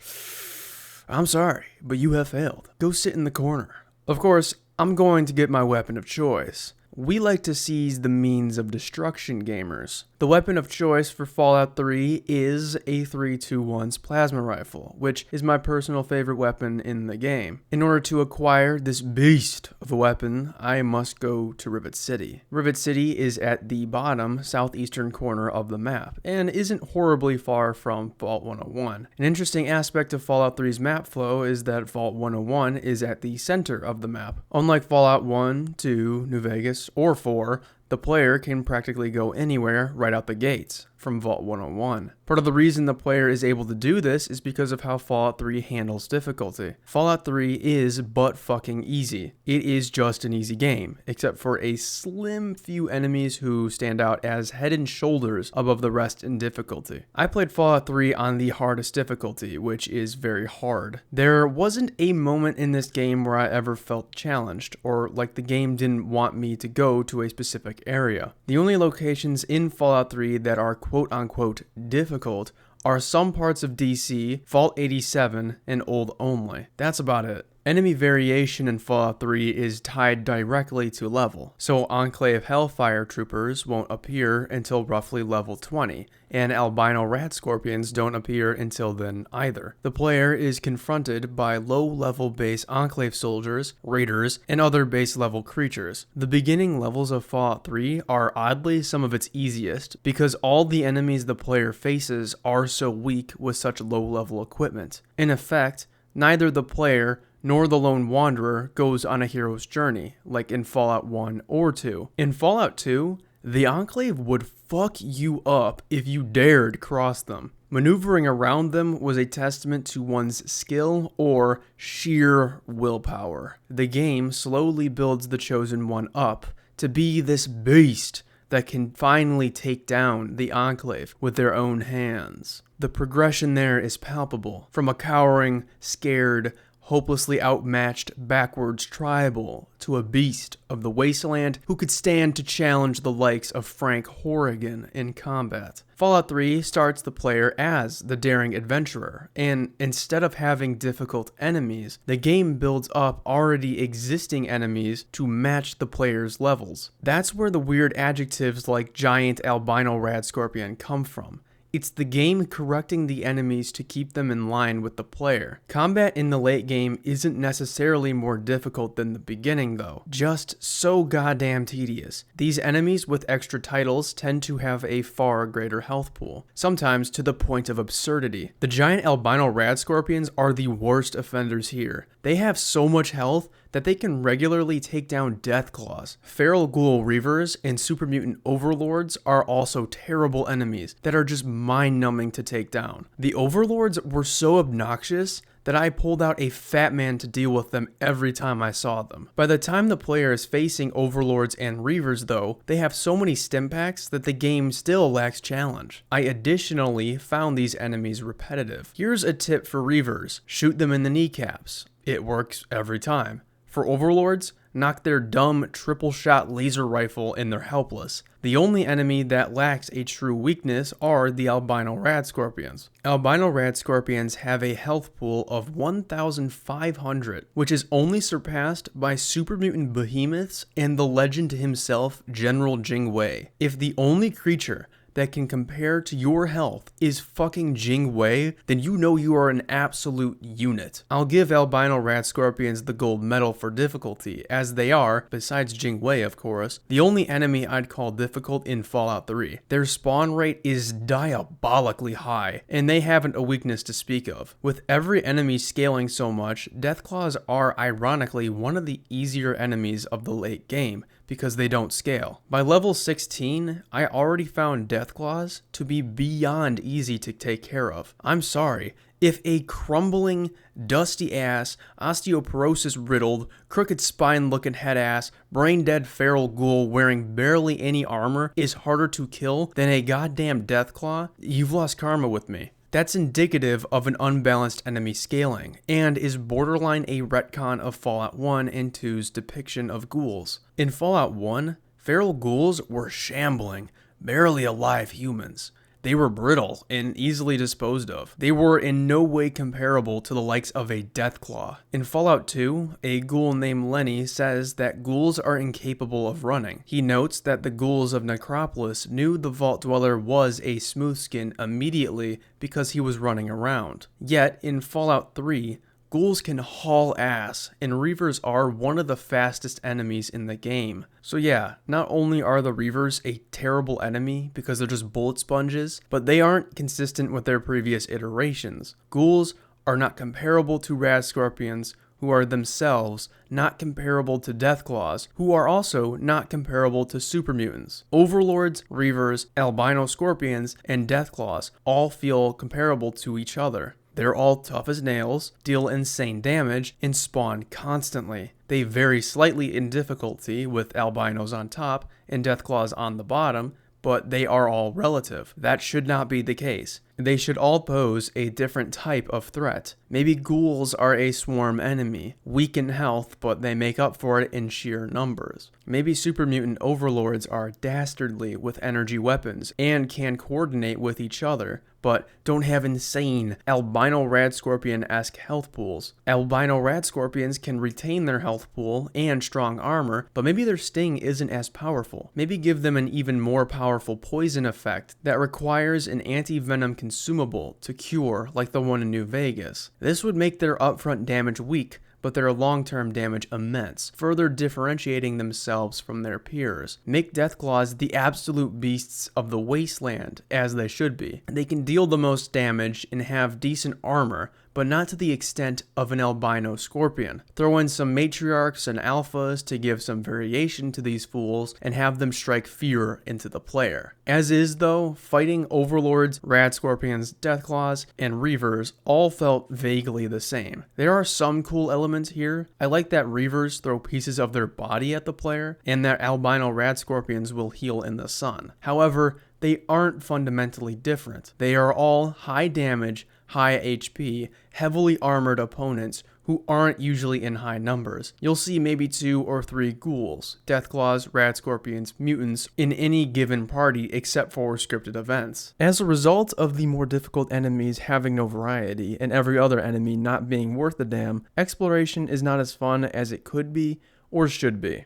I'm sorry, but you have failed. Go sit in the corner. Of course, I'm going to get my weapon of choice. We like to seize the means of destruction, gamers. The weapon of choice for Fallout 3 is a 321's plasma rifle, which is my personal favorite weapon in the game. In order to acquire this beast of a weapon, I must go to Rivet City. Rivet City is at the bottom southeastern corner of the map, and isn't horribly far from Vault 101. An interesting aspect of Fallout 3's map flow is that Vault 101 is at the center of the map. Unlike Fallout 1, 2, New Vegas, or 4, the player can practically go anywhere right out the gates from Vault 101. Part of the reason the player is able to do this is because of how Fallout 3 handles difficulty. Fallout 3 is butt fucking easy. It is just an easy game, except for a slim few enemies who stand out as head and shoulders above the rest in difficulty. I played Fallout 3 on the hardest difficulty, which is very hard. There wasn't a moment in this game where I ever felt challenged, or like the game didn't want me to go to a specific area. The only locations in Fallout 3 that are quote-unquote difficult are some parts of DC, Vault 87, and Old Only. That's about it. Enemy variation in Fallout 3 is tied directly to level, so Enclave Hellfire Troopers won't appear until roughly level 20, and albino rat scorpions don't appear until then either. The player is confronted by low-level base Enclave soldiers, raiders, and other base-level creatures. The beginning levels of Fallout 3 are oddly some of its easiest, because all the enemies the player faces are so weak with such low-level equipment. In effect, neither the player nor the lone wanderer goes on a hero's journey, like in Fallout 1 or 2. In Fallout 2, the Enclave would fuck you up if you dared cross them. Maneuvering around them was a testament to one's skill or sheer willpower. The game slowly builds the Chosen One up to be this beast that can finally take down the Enclave with their own hands. The progression there is palpable, from a cowering, scared, hopelessly outmatched backwards tribal to a beast of the Wasteland who could stand to challenge the likes of Frank Horrigan in combat. Fallout 3 starts the player as the daring adventurer, and instead of having difficult enemies, the game builds up already existing enemies to match the player's levels. That's where the weird adjectives like giant albino rad scorpion come from. It's the game correcting the enemies to keep them in line with the player. Combat in the late game isn't necessarily more difficult than the beginning though, just so goddamn tedious. These enemies with extra titles tend to have a far greater health pool, sometimes to the point of absurdity. The giant albino rad scorpions are the worst offenders here. They have so much health that they can regularly take down Deathclaws. Feral Ghoul Reavers and Super Mutant Overlords are also terrible enemies that are just mind-numbing to take down. The Overlords were so obnoxious that I pulled out a fat man to deal with them every time I saw them. By the time the player is facing Overlords and Reavers though, they have so many stim packs that the game still lacks challenge. I additionally found these enemies repetitive. Here's a tip for Reavers: shoot them in the kneecaps. It works every time. For Overlords, knock their dumb triple shot laser rifle and they're helpless. The only enemy that lacks a true weakness are the albino rad scorpions. Albino rad scorpions have a health pool of 1,500, which is only surpassed by super mutant behemoths and the legend himself, General Jing Wei. If the only creature that can compare to your health is fucking Jing Wei, then you know you are an absolute unit. I'll give albino rat scorpions the gold medal for difficulty, as they are, besides Jing Wei of course, the only enemy I'd call difficult in Fallout 3. Their spawn rate is diabolically high, and they haven't a weakness to speak of. With every enemy scaling so much, Deathclaws are ironically one of the easier enemies of the late game, because they don't scale. By level 16, I already found Deathclaws to be beyond easy to take care of. I'm sorry, if a crumbling, dusty ass, osteoporosis riddled, crooked spine looking head ass, brain dead feral ghoul wearing barely any armor is harder to kill than a goddamn Deathclaw, you've lost karma with me. That's indicative of an unbalanced enemy scaling, and is borderline a retcon of Fallout 1 and 2's depiction of ghouls. In Fallout 1, feral ghouls were shambling, barely alive humans. They were brittle and easily disposed of. They were in no way comparable to the likes of a Deathclaw. In Fallout 2, a ghoul named Lenny says that ghouls are incapable of running. He notes that the ghouls of Necropolis knew the Vault Dweller was a smoothskin immediately because he was running around. Yet, in Fallout 3, ghouls can haul ass, and Reavers are one of the fastest enemies in the game. So yeah, not only are the Reavers a terrible enemy because they're just bullet sponges, but they aren't consistent with their previous iterations. Ghouls are not comparable to Rad Scorpions, who are themselves not comparable to Deathclaws, who are also not comparable to Super Mutants. Overlords, Reavers, Albino Scorpions, and Deathclaws all feel comparable to each other. They're all tough as nails, deal insane damage, and spawn constantly. They vary slightly in difficulty, with albinos on top and Deathclaws on the bottom, but they are all relative. That should not be the case. They should all pose a different type of threat. Maybe ghouls are a swarm enemy, weak in health, but they make up for it in sheer numbers. Maybe super mutant overlords are dastardly with energy weapons and can coordinate with each other, but don't have insane albino rad scorpion-esque health pools. Albino rad scorpions can retain their health pool and strong armor, but maybe their sting isn't as powerful. Maybe give them an even more powerful poison effect that requires an anti-venom consumable to cure, like the one in New Vegas. This would make their upfront damage weak, but their long-term damage immense, further differentiating themselves from their peers. Make Deathclaws the absolute beasts of the Wasteland, as they should be. They can deal the most damage and have decent armor, but not to the extent of an albino scorpion. Throw in some matriarchs and alphas to give some variation to these fools and have them strike fear into the player. As is though, fighting overlords, rad scorpions, deathclaws, and reavers all felt vaguely the same. There are some cool elements here. I like that reavers throw pieces of their body at the player, and that albino rad scorpions will heal in the sun. However, they aren't fundamentally different. They are all high damage, high HP, heavily armored opponents who aren't usually in high numbers. You'll see maybe 2 or 3 ghouls, deathclaws, rad scorpions, mutants in any given party except for scripted events. As a result of the more difficult enemies having no variety and every other enemy not being worth a damn, exploration is not as fun as it could be or should be.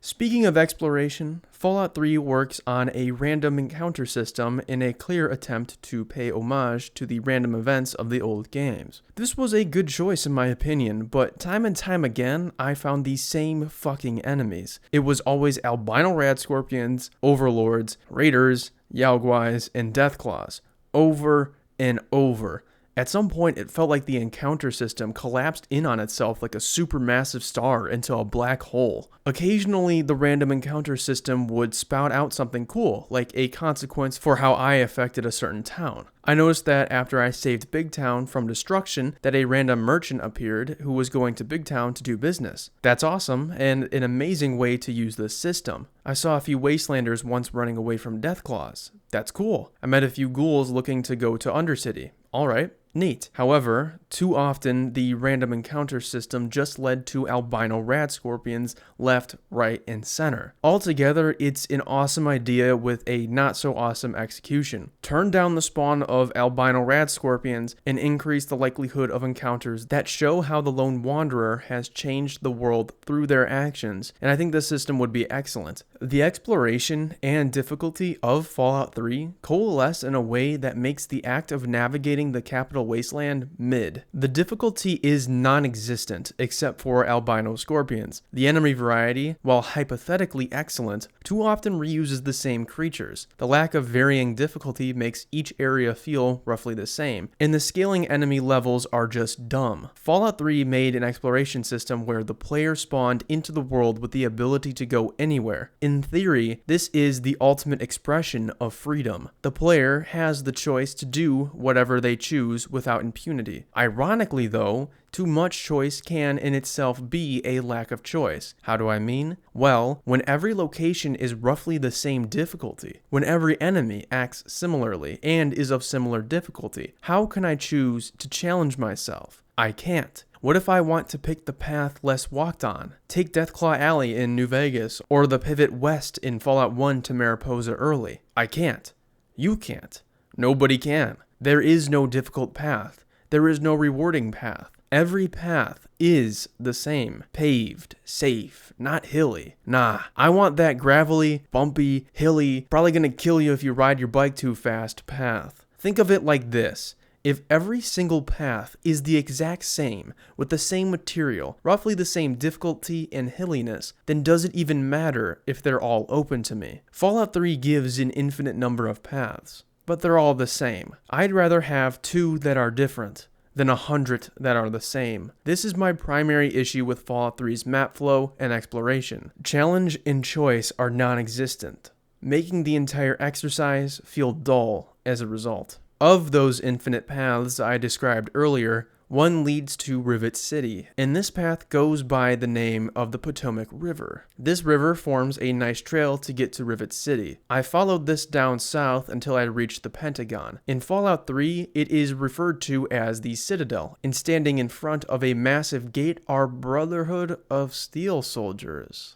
Speaking of exploration, Fallout 3 works on a random encounter system in a clear attempt to pay homage to the random events of the old games. This was a good choice in my opinion, but time and time again, I found the same fucking enemies. It was always albino rad scorpions, overlords, raiders, yaoguais, and deathclaws. Over and over. At some point, it felt like the encounter system collapsed in on itself like a supermassive star into a black hole. Occasionally, the random encounter system would spout out something cool, like a consequence for how I affected a certain town. I noticed that after I saved Big Town from destruction, that a random merchant appeared who was going to Big Town to do business. That's awesome, and an amazing way to use this system. I saw a few Wastelanders once running away from Deathclaws. That's cool. I met a few ghouls looking to go to Undercity. Alright. Neat. However, too often the random encounter system just led to albino rad scorpions left, right, and center. Altogether, it's an awesome idea with a not so awesome execution. Turn down the spawn of albino rad scorpions and increase the likelihood of encounters that show how the lone wanderer has changed the world through their actions, and I think this system would be excellent. The exploration and difficulty of Fallout 3 coalesce in a way that makes the act of navigating the capital wasteland mid. The difficulty is non-existent except for albino scorpions. The enemy variety, while hypothetically excellent, too often reuses the same creatures. The lack of varying difficulty makes each area feel roughly the same, and the scaling enemy levels are just dumb. Fallout 3 made an exploration system where the player spawned into the world with the ability to go anywhere. In theory, this is the ultimate expression of freedom. The player has the choice to do whatever they choose without impunity. Ironically though, too much choice can in itself be a lack of choice. How do I mean? Well, when every location is roughly the same difficulty, when every enemy acts similarly and is of similar difficulty, how can I choose to challenge myself? I can't. What if I want to pick the path less walked on? Take Deathclaw Alley in New Vegas, or the pivot west in Fallout 1 to Mariposa early. I can't. You can't. Nobody can. There is no difficult path. There is no rewarding path. Every path is the same. Paved, safe, not hilly. Nah, I want that gravelly, bumpy, hilly, probably gonna kill you if you ride your bike too fast path. Think of it like this. If every single path is the exact same, with the same material, roughly the same difficulty and hilliness, then does it even matter if they're all open to me? Fallout 3 gives an infinite number of paths, but they're all the same. I'd rather have 2 that are different than 100 that are the same. This is my primary issue with Fallout 3's map flow and exploration. Challenge and choice are non-existent, making the entire exercise feel dull as a result. Of those infinite paths I described earlier, one leads to Rivet City, and this path goes by the name of the Potomac River. This river forms a nice trail to get to Rivet City. I followed this down south until I reached the Pentagon. In Fallout 3, it is referred to as the Citadel, and standing in front of a massive gate are Brotherhood of Steel soldiers.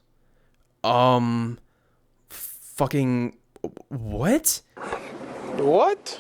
Fucking... what? What?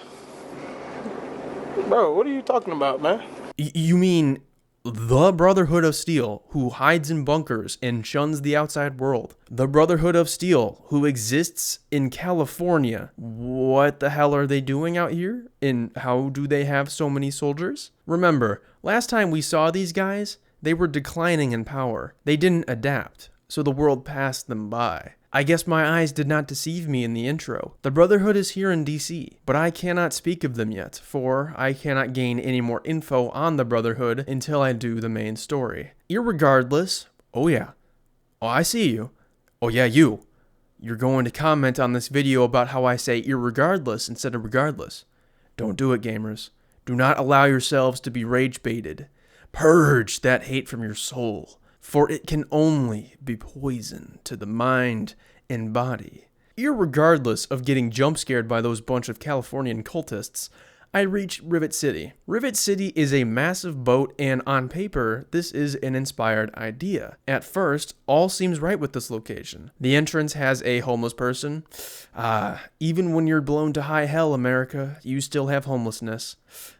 Bro, what are you talking about, man? You mean the Brotherhood of Steel, who hides in bunkers and shuns the outside world? The Brotherhood of Steel, who exists in California. What the hell are they doing out here? And how do they have so many soldiers? Remember, last time we saw these guys, they were declining in power. They didn't adapt, so the world passed them by. I guess my eyes did not deceive me in the intro. The Brotherhood is here in DC, but I cannot speak of them yet, for I cannot gain any more info on the Brotherhood until I do the main story. Irregardless, oh yeah, oh I see you, oh yeah you, you're going to comment on this video about how I say irregardless instead of regardless. Don't do it, gamers. Do not allow yourselves to be rage baited. Purge that hate from your soul, for it can only be poison to the mind and body. Irregardless of getting jump scared by those bunch of Californian cultists, I reach Rivet City. Rivet City is a massive boat, and on paper, this is an inspired idea. At first, all seems right with this location. The entrance has a homeless person. Even when you're blown to high hell, America, you still have homelessness.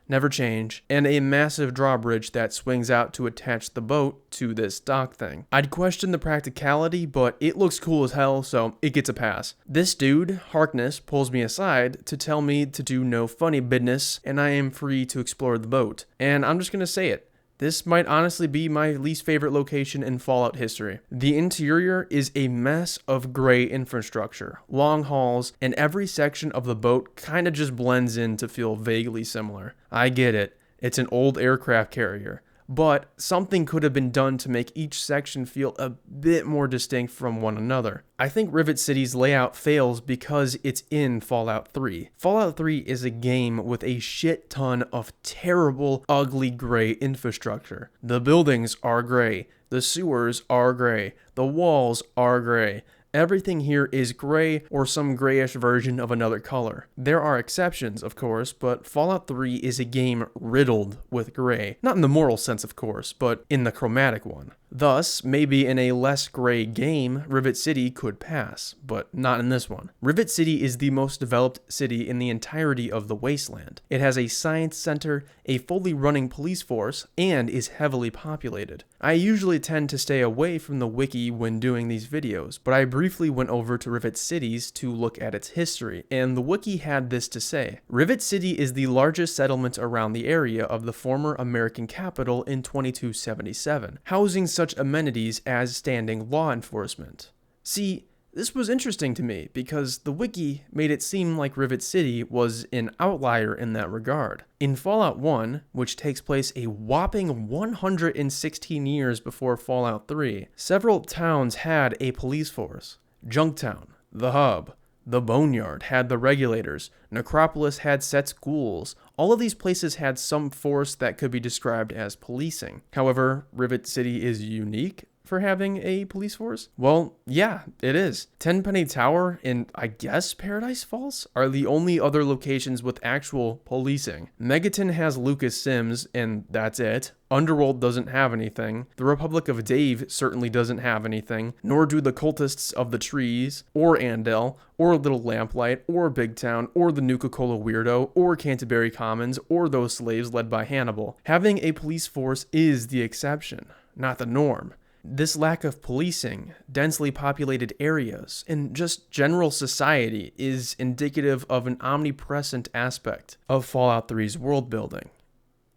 never change, and a massive drawbridge that swings out to attach the boat to this dock thing. I'd question the practicality, but it looks cool as hell, so it gets a pass. This dude, Harkness, pulls me aside to tell me to do no funny business, and I am free to explore the boat. And I'm just gonna say it. This might honestly be my least favorite location in Fallout history. The interior is a mess of gray infrastructure, long halls, and every section of the boat kinda just blends in to feel vaguely similar. I get it, it's an old aircraft carrier, but something could have been done to make each section feel a bit more distinct from one another. I think Rivet City's layout fails because it's in Fallout 3. Fallout 3 is a game with a shit ton of terrible, ugly gray infrastructure. The buildings are gray, the sewers are gray, the walls are gray. Everything here is gray or some grayish version of another color. There are exceptions, of course, but Fallout 3 is a game riddled with gray. Not in the moral sense, of course, but in the chromatic one. Thus, maybe in a less gray game, Rivet City could pass, but not in this one. Rivet City is the most developed city in the entirety of the Wasteland. It has a science center, a fully running police force, and is heavily populated. I usually tend to stay away from the wiki when doing these videos, but I briefly went over to Rivet Cities to look at its history, and the wiki had this to say. Rivet City is the largest settlement around the area of the former American capital in 2277, housing such amenities as standing law enforcement. See, this was interesting to me because the wiki made it seem like Rivet City was an outlier in that regard. In Fallout 1, which takes place a whopping 116 years before Fallout 3, several towns had a police force. Junktown, the Hub, the Boneyard had the Regulators, Necropolis had set schools. All of these places had some force that could be described as policing. However, Rivet City is unique for having a police force? Well, yeah, it is. Tenpenny Tower and I guess Paradise Falls are the only other locations with actual policing. Megaton has Lucas Sims, and that's it. Underworld doesn't have anything. The Republic of Dave certainly doesn't have anything, nor do the Cultists of the Trees, or Andel, or Little Lamplight, or Big Town, or the Nuka-Cola Weirdo, or Cantebury Commons, or those slaves led by Hannibal. Having a police force is the exception, not the norm. This lack of policing, densely populated areas, and just general society is indicative of an omnipresent aspect of Fallout 3's world building.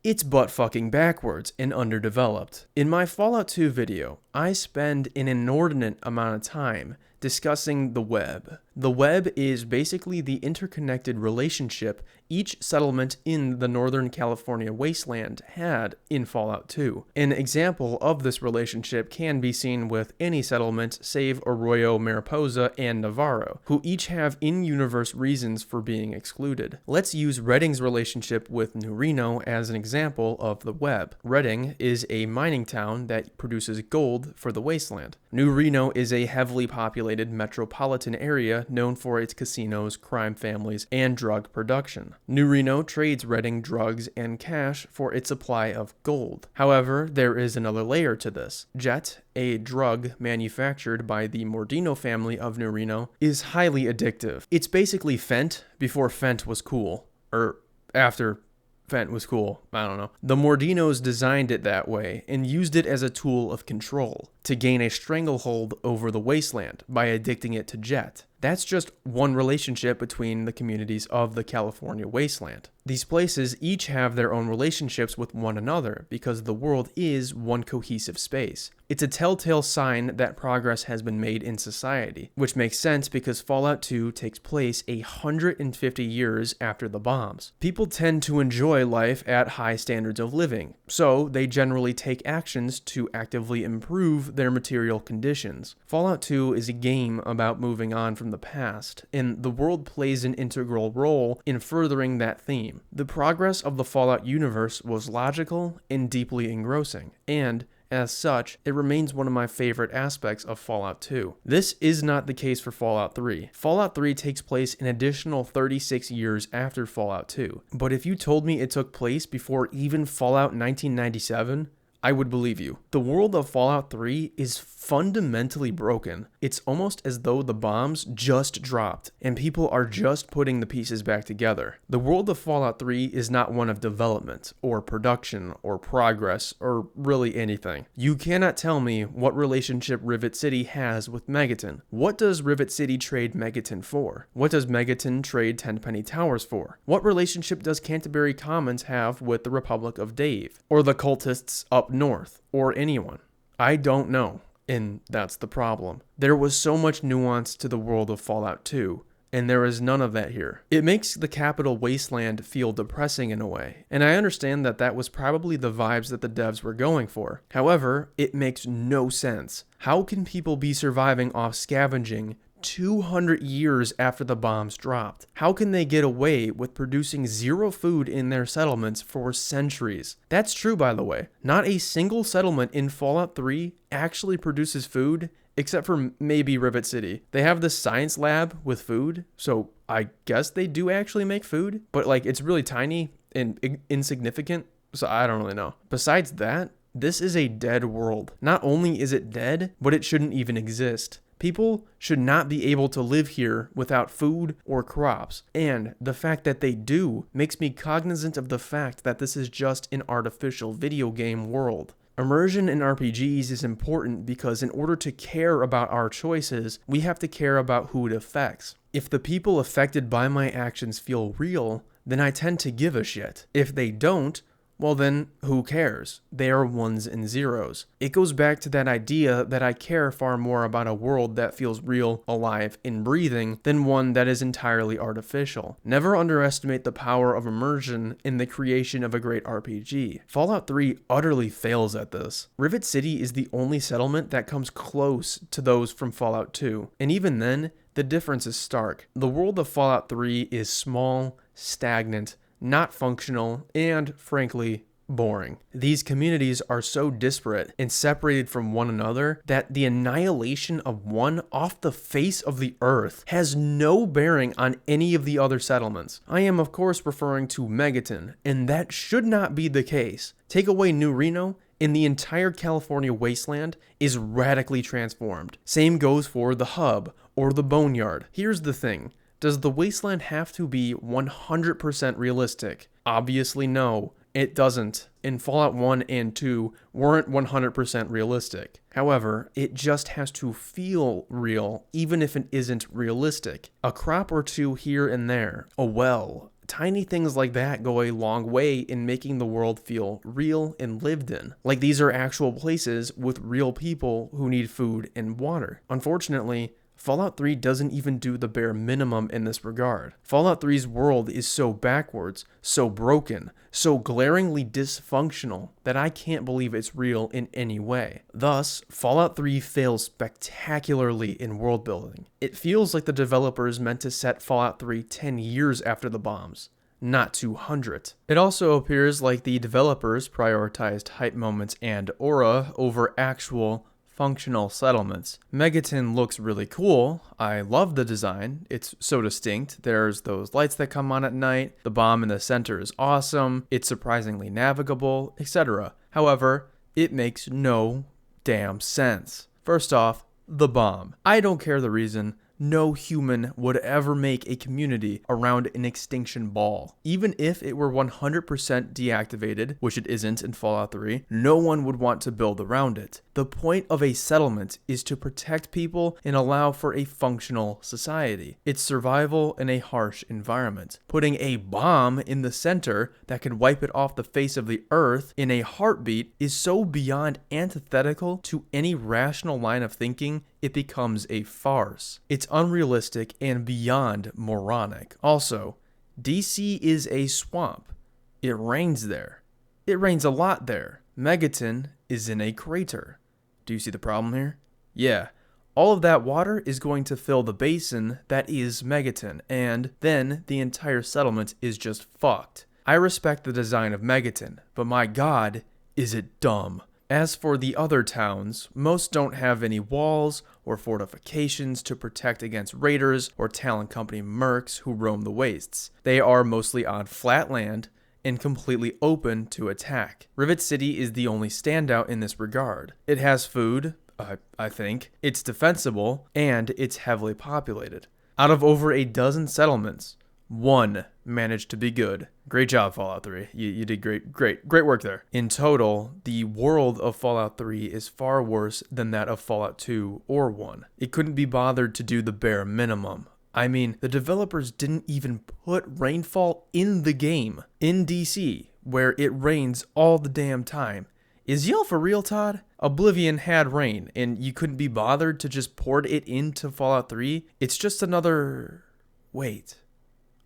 It's butt fucking backwards and underdeveloped. In my Fallout 2 video, I spend an inordinate amount of time discussing the web. The web is basically the interconnected relationship each settlement in the Northern California wasteland had in Fallout 2. An example of this relationship can be seen with any settlement save Arroyo, Mariposa, and Navarro, who each have in-universe reasons for being excluded. Let's use Redding's relationship with New Reno as an example of the web. Redding is a mining town that produces gold for the wasteland. New Reno is a heavily populated metropolitan area known for its casinos, crime families, and drug production. New Reno trades Redding drugs and cash for its supply of gold. However, there is another layer to this. Jet, a drug manufactured by the Mordino family of New Reno, is highly addictive. It's basically Fent before Fent was cool. Or after Fent was cool. I don't know. The Mordinos designed it that way and used it as a tool of control to gain a stranglehold over the wasteland by addicting it to Jet. That's just one relationship between the communities of the California wasteland. These places each have their own relationships with one another because the world is one cohesive space. It's a telltale sign that progress has been made in society, which makes sense because Fallout 2 takes place 150 years after the bombs. People tend to enjoy life at high standards of living, so they generally take actions to actively improve their material conditions. Fallout 2 is a game about moving on from the past, and the world plays an integral role in furthering that theme. The progress of the Fallout universe was logical and deeply engrossing, and as such, it remains one of my favorite aspects of Fallout 2. This is not the case for Fallout 3. Fallout 3 takes place an additional 36 years after Fallout 2, but if you told me it took place before even Fallout 1997, I would believe you. The world of Fallout 3 is fundamentally broken. It's almost as though the bombs just dropped and people are just putting the pieces back together. The world of Fallout 3 is not one of development or production or progress or really anything. You cannot tell me what relationship Rivet City has with Megaton. What does Rivet City trade Megaton for? What does Megaton trade Tenpenny Towers for? What relationship does Cantebury Commons have with the Republic of Dave? Or the cultists up north? Or anyone? I don't know. And that's the problem. There was so much nuance to the world of Fallout 2, and there is none of that here. It makes the capital Wasteland feel depressing in a way, and I understand that that was probably the vibes that the devs were going for. However, it makes no sense. How can people be surviving off scavenging 200 years after the bombs dropped? How can they get away with producing zero food in their settlements for centuries? That's true, by the way. Not a single settlement in Fallout 3 actually produces food, except for maybe Rivet City. They have this science lab with food, so I guess they do actually make food, but like it's really tiny and insignificant, so I don't really know. Besides that, this is a dead world. Not only is it dead, but it shouldn't even exist. People should not be able to live here without food or crops, and the fact that they do makes me cognizant of the fact that this is just an artificial video game world. Immersion in RPGs is important because in order to care about our choices, we have to care about who it affects. If the people affected by my actions feel real, then I tend to give a shit. If they don't, well then, who cares? They are ones and zeros. It goes back to that idea that I care far more about a world that feels real, alive, and breathing than one that is entirely artificial. Never underestimate the power of immersion in the creation of a great RPG. Fallout 3 utterly fails at this. Rivet City is the only settlement that comes close to those from Fallout 2, and even then, the difference is stark. The world of Fallout 3 is small, stagnant, not functional, and, frankly, boring. These communities are so disparate and separated from one another that the annihilation of one off the face of the earth has no bearing on any of the other settlements. I am, of course, referring to Megaton, and that should not be the case. Take away New Reno, and the entire California wasteland is radically transformed. Same goes for the hub or the boneyard. Here's the thing. Does the wasteland have to be 100% realistic? Obviously no, it doesn't. And Fallout 1 and 2 weren't 100% realistic. However, it just has to feel real, even if it isn't realistic. A crop or two here and there, a well, tiny things like that go a long way in making the world feel real and lived in. Like these are actual places with real people who need food and water. Unfortunately, Fallout 3 doesn't even do the bare minimum in this regard. Fallout 3's world is so backwards, so broken, so glaringly dysfunctional that I can't believe it's real in any way. Thus, Fallout 3 fails spectacularly in world building. It feels like the developers meant to set Fallout 3 10 years after the bombs, not 200. It also appears like the developers prioritized hype moments and aura over actual functional settlements. Megaton looks really cool. I love the design. It's so distinct. There's those lights that come on at night. The bomb in the center is awesome. It's surprisingly navigable, etc. However, it makes no damn sense. First off, the bomb. I don't care the reason. No human would ever make a community around an extinction ball. Even if it were 100% deactivated, which it isn't in Fallout 3, no one would want to build around it. The point of a settlement is to protect people and allow for a functional society. It's survival in a harsh environment. Putting a bomb in the center that can wipe it off the face of the earth in a heartbeat is so beyond antithetical to any rational line of thinking, it becomes a farce. It's unrealistic and beyond moronic. Also, DC is a swamp. It rains there. It rains a lot there. Megaton is in a crater. Do you see the problem here? Yeah. All of that water is going to fill the basin that is Megaton, and then the entire settlement is just fucked. I respect the design of Megaton, but my god, is it dumb. As for the other towns, most don't have any walls or fortifications to protect against raiders or Talon Company mercs who roam the wastes. They are mostly on flat land, and completely open to attack. Rivet City is the only standout in this regard. It has food, I think, it's defensible, and it's heavily populated. Out of over a dozen settlements, one managed to be good. Great job, Fallout 3. You did great work there. In total, the world of Fallout 3 is far worse than that of Fallout 2 or 1. It couldn't be bothered to do the bare minimum. I mean, the developers didn't even put rainfall in the game. In DC, where it rains all the damn time. Is y'all for real, Todd? Oblivion had rain, and you couldn't be bothered to just port it into Fallout 3? It's just another... Wait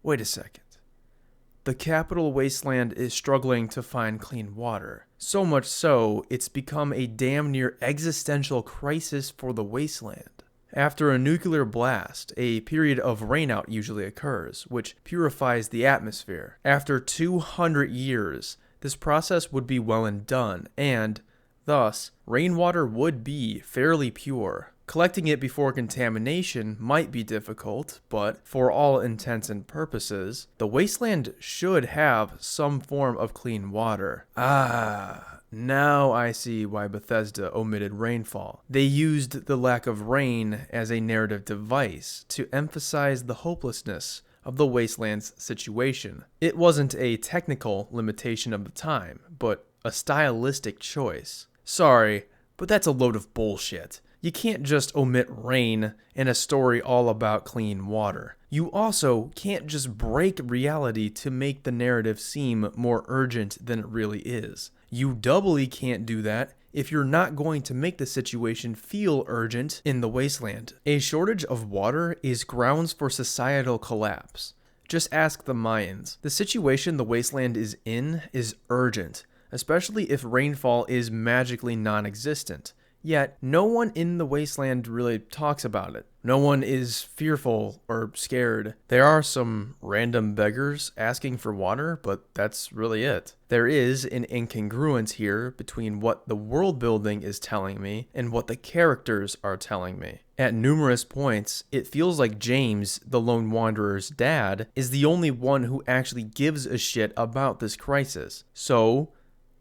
a second. The capital Wasteland is struggling to find clean water. So much so, it's become a damn near existential crisis for the Wasteland. After a nuclear blast, a period of rainout usually occurs, which purifies the atmosphere. After 200 years, this process would be well and done, and, thus, rainwater would be fairly pure. Collecting it before contamination might be difficult, but for all intents and purposes, the Wasteland should have some form of clean water. Now I see why Bethesda omitted rainfall. They used the lack of rain as a narrative device to emphasize the hopelessness of the Wasteland's situation. It wasn't a technical limitation of the time, but a stylistic choice. Sorry, but that's a load of bullshit. You can't just omit rain in a story all about clean water. You also can't just break reality to make the narrative seem more urgent than it really is. You doubly can't do that if you're not going to make the situation feel urgent in the Wasteland. A shortage of water is grounds for societal collapse. Just ask the Mayans. The situation the Wasteland is in is urgent, especially if rainfall is magically non-existent. Yet, no one in the Wasteland really talks about it. No one is fearful or scared. There are some random beggars asking for water, but that's really it. There is an incongruence here between what the world building is telling me and what the characters are telling me. At numerous points, it feels like James, the lone wanderer's dad, is the only one who actually gives a shit about this crisis. So,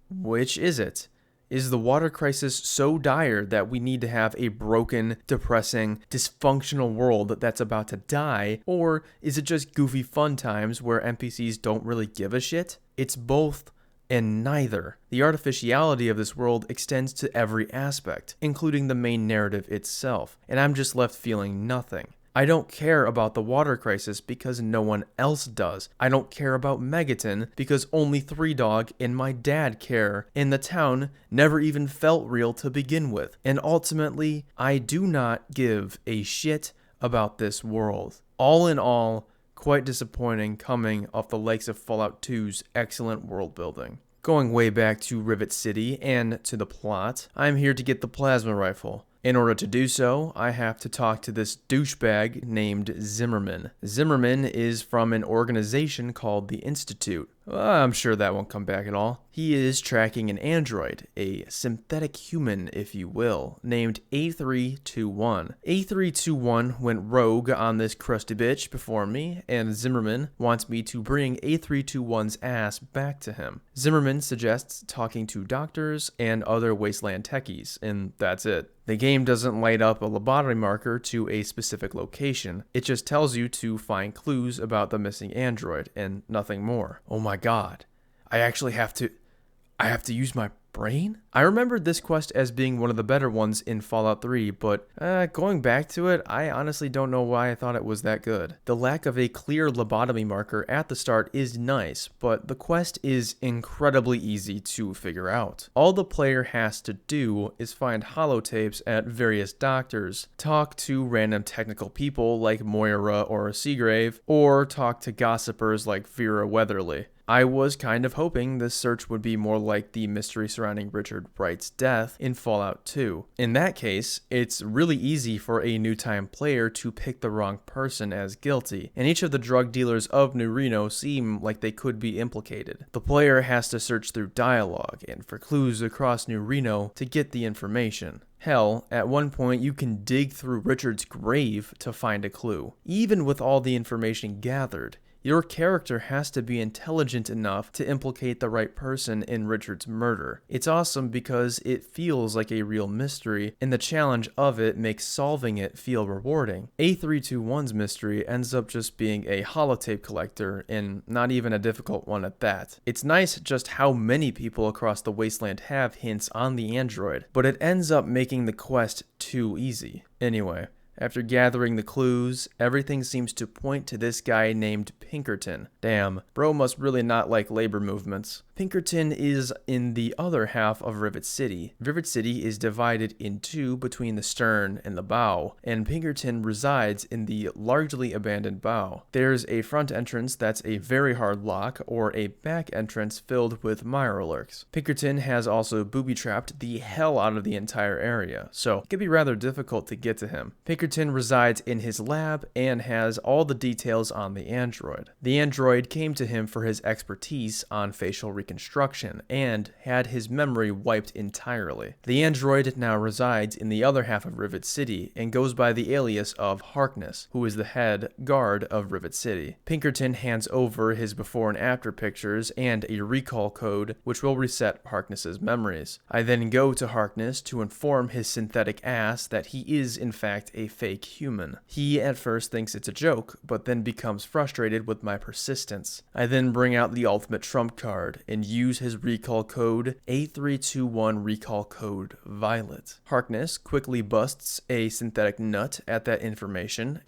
which is it? Is the water crisis so dire that we need to have a broken, depressing, dysfunctional world that's about to die? Or is it just goofy fun times where NPCs don't really give a shit? It's both and neither. The artificiality of this world extends to every aspect, including the main narrative itself, and I'm just left feeling nothing. I don't care about the water crisis because no one else does. I don't care about Megaton because only 3Dog and my dad care, and the town never even felt real to begin with. And ultimately, I do not give a shit about this world. All in all, quite disappointing coming off the likes of Fallout 2's excellent world building. Going way back to Rivet City and to the plot, I'm here to get the plasma rifle. In order to do so, I have to talk to this douchebag named Zimmerman. Zimmerman is from an organization called the Institute. I'm sure that won't come back at all. He is tracking an android, a synthetic human, if you will, named A321. A321 went rogue on this crusty bitch before me, and Zimmerman wants me to bring A321's ass back to him. Zimmerman suggests talking to doctors and other Wasteland techies, and that's it. The game doesn't light up a lobotomy marker to a specific location. It just tells you to find clues about the missing android, and nothing more. Oh my god. I have to use my brain? I remembered this quest as being one of the better ones in Fallout 3, but going back to it, I honestly don't know why I thought it was that good. The lack of a clear lobotomy marker at the start is nice, but the quest is incredibly easy to figure out. All the player has to do is find holotapes at various doctors, talk to random technical people like Moira or Seagrave, or talk to gossipers like Vera Weatherly. I was kind of hoping this search would be more like the mystery surrounding Richard Wright's death in Fallout 2. In that case, it's really easy for a new-time player to pick the wrong person as guilty, and each of the drug dealers of New Reno seem like they could be implicated. The player has to search through dialogue and for clues across New Reno to get the information. Hell, at one point you can dig through Richard's grave to find a clue. Even with all the information gathered, Your character has to be intelligent enough to implicate the right person in Richard's murder. It's awesome because it feels like a real mystery, and the challenge of it makes solving it feel rewarding. A321's mystery ends up just being a holotape collector, and not even a difficult one at that. It's nice just how many people across the Wasteland have hints on the android, but it ends up making the quest too easy. Anyway, after gathering the clues, everything seems to point to this guy named Pinkerton. Damn, bro must really not like labor movements. Pinkerton is in the other half of Rivet City. Rivet City is divided in two between the stern and the bow, and Pinkerton resides in the largely abandoned bow. There's a front entrance that's a very hard lock, or a back entrance filled with mirelurks. Pinkerton has also booby-trapped the hell out of the entire area, so it can be rather difficult to get to him. Pinkerton resides in his lab and has all the details on the android. The android came to him for his expertise on facial reconstruction and had his memory wiped entirely. The android now resides in the other half of Rivet City and goes by the alias of Harkness, who is the head guard of Rivet City. Pinkerton hands over his before and after pictures and a recall code which will reset Harkness's memories. I then go to Harkness to inform his synthetic ass that he is in fact a fake human. He at first thinks it's a joke, but then becomes frustrated with my persistence. I then bring out the ultimate trump card and use his recall code A321 recall code Violet. Harkness quickly busts a synthetic nut at that information.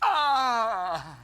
Ah!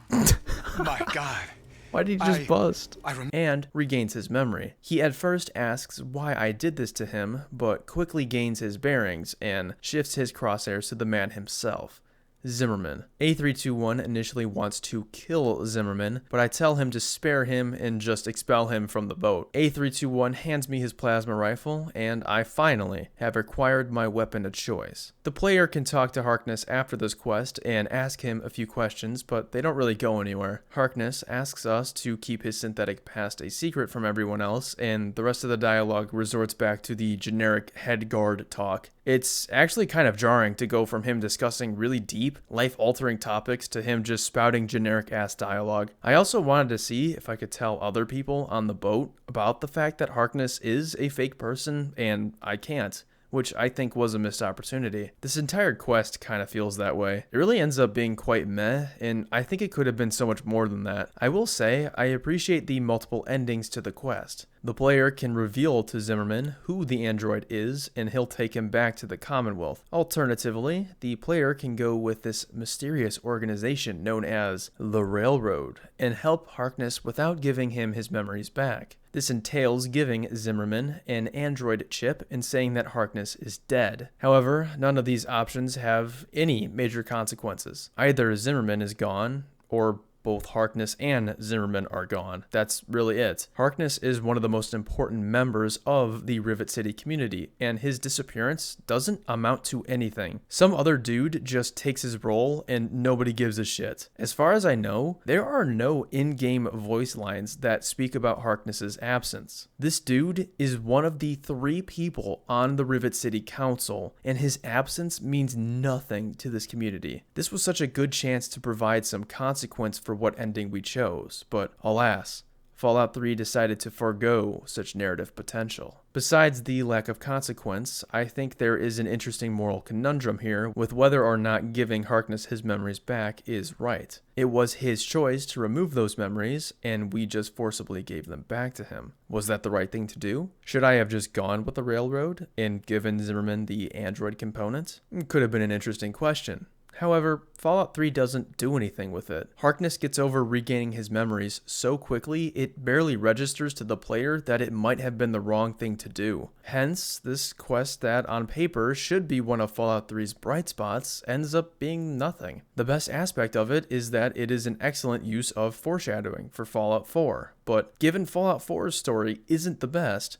My God. Why did he just bust? And regains his memory. He at first asks why I did this to him, but quickly gains his bearings and shifts his crosshairs to the man himself. Zimmerman. A321 initially wants to kill Zimmerman, but I tell him to spare him and just expel him from the boat. A321 hands me his plasma rifle, and I finally have acquired my weapon of choice. The player can talk to Harkness after this quest and ask him a few questions, but they don't really go anywhere. Harkness asks us to keep his synthetic past a secret from everyone else, and the rest of the dialogue resorts back to the generic head guard talk. It's actually kind of jarring to go from him discussing really deep, life-altering topics to him just spouting generic-ass dialogue. I also wanted to see if I could tell other people on the boat about the fact that Harkness is a fake person, and I can't, which I think was a missed opportunity. This entire quest kind of feels that way. It really ends up being quite meh, and I think it could have been so much more than that. I will say, I appreciate the multiple endings to the quest. The player can reveal to Zimmerman who the android is, and he'll take him back to the Commonwealth. Alternatively, the player can go with this mysterious organization known as the Railroad, and help Harkness without giving him his memories back. This entails giving Zimmerman an android chip and saying that Harkness is dead. However, none of these options have any major consequences. Either Zimmerman is gone, or both Harkness and Zimmerman are gone. That's really it. Harkness is one of the most important members of the Rivet City community, and his disappearance doesn't amount to anything. Some other dude just takes his role and nobody gives a shit. As far as I know, there are no in-game voice lines that speak about Harkness's absence. This dude is one of the 3 people on the Rivet City Council, and his absence means nothing to this community. This was such a good chance to provide some consequence for what ending we chose, but alas, Fallout 3 decided to forego such narrative potential. Besides the lack of consequence, I think there is an interesting moral conundrum here with whether or not giving Harkness his memories back is right. It was his choice to remove those memories, and we just forcibly gave them back to him. Was that the right thing to do? Should I have just gone with the Railroad and given Zimmerman the android component? Could have been an interesting question. However, Fallout 3 doesn't do anything with it. Harkness gets over regaining his memories so quickly it barely registers to the player that it might have been the wrong thing to do. Hence, this quest that on paper should be one of Fallout 3's bright spots ends up being nothing. The best aspect of it is that it is an excellent use of foreshadowing for Fallout 4, but given Fallout 4's story isn't the best,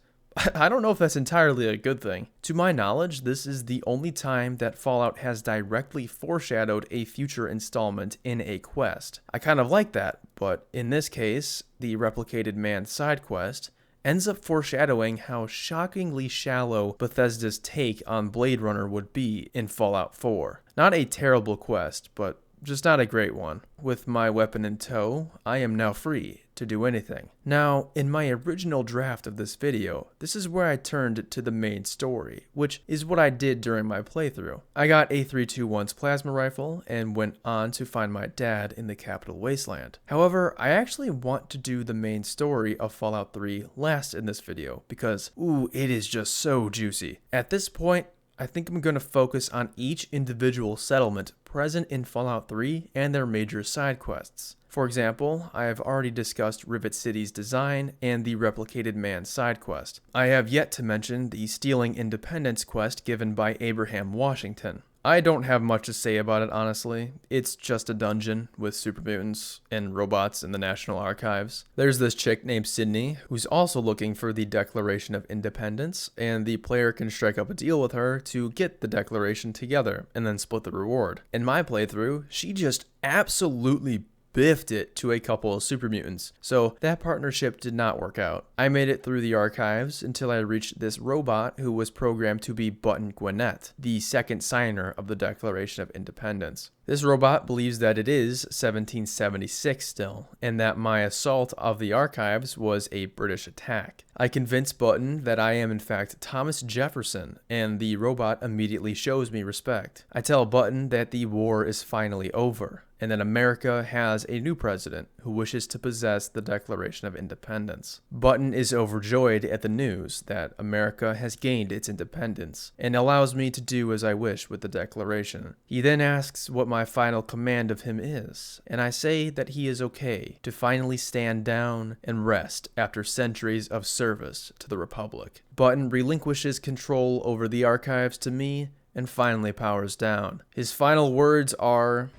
I don't know if that's entirely a good thing. To my knowledge, this is the only time that Fallout has directly foreshadowed a future installment in a quest. I kind of like that, but in this case, the Replicated Man side quest ends up foreshadowing how shockingly shallow Bethesda's take on Blade Runner would be in Fallout 4. Not a terrible quest, but just not a great one. With my weapon in tow, I am now free to do anything. Now, in my original draft of this video, this is where I turned to the main story, which is what I did during my playthrough. I got a 321's plasma rifle and went on to find my dad in the capital Wasteland. However, I actually want to do the main story of Fallout 3 last in this video because, it is just so juicy. At this point, I think I'm going to focus on each individual settlement present in Fallout 3 and their major side quests. For example, I have already discussed Rivet City's design and the Replicated Man side quest. I have yet to mention the Stealing Independence quest given by Abraham Washington. I don't have much to say about it, honestly. It's just a dungeon with super mutants and robots in the National Archives. There's this chick named Sydney who's also looking for the Declaration of Independence, and the player can strike up a deal with her to get the declaration together and then split the reward. In my playthrough, she just absolutely biffed it to a couple of super mutants, so that partnership did not work out. I made it through the archives until I reached this robot who was programmed to be Button Gwinnett, the second signer of the Declaration of Independence. This robot believes that it is 1776 still, and that my assault of the archives was a British attack. I convince Button that I am in fact Thomas Jefferson, and the robot immediately shows me respect. I tell Button that the war is finally over, and that America has a new president who wishes to possess the Declaration of Independence. Button is overjoyed at the news that America has gained its independence, and allows me to do as I wish with the Declaration. He then asks what my final command of him is, and I say that he is okay to finally stand down and rest after centuries of service to the Republic. Button relinquishes control over the archives to me and finally powers down. His final words are,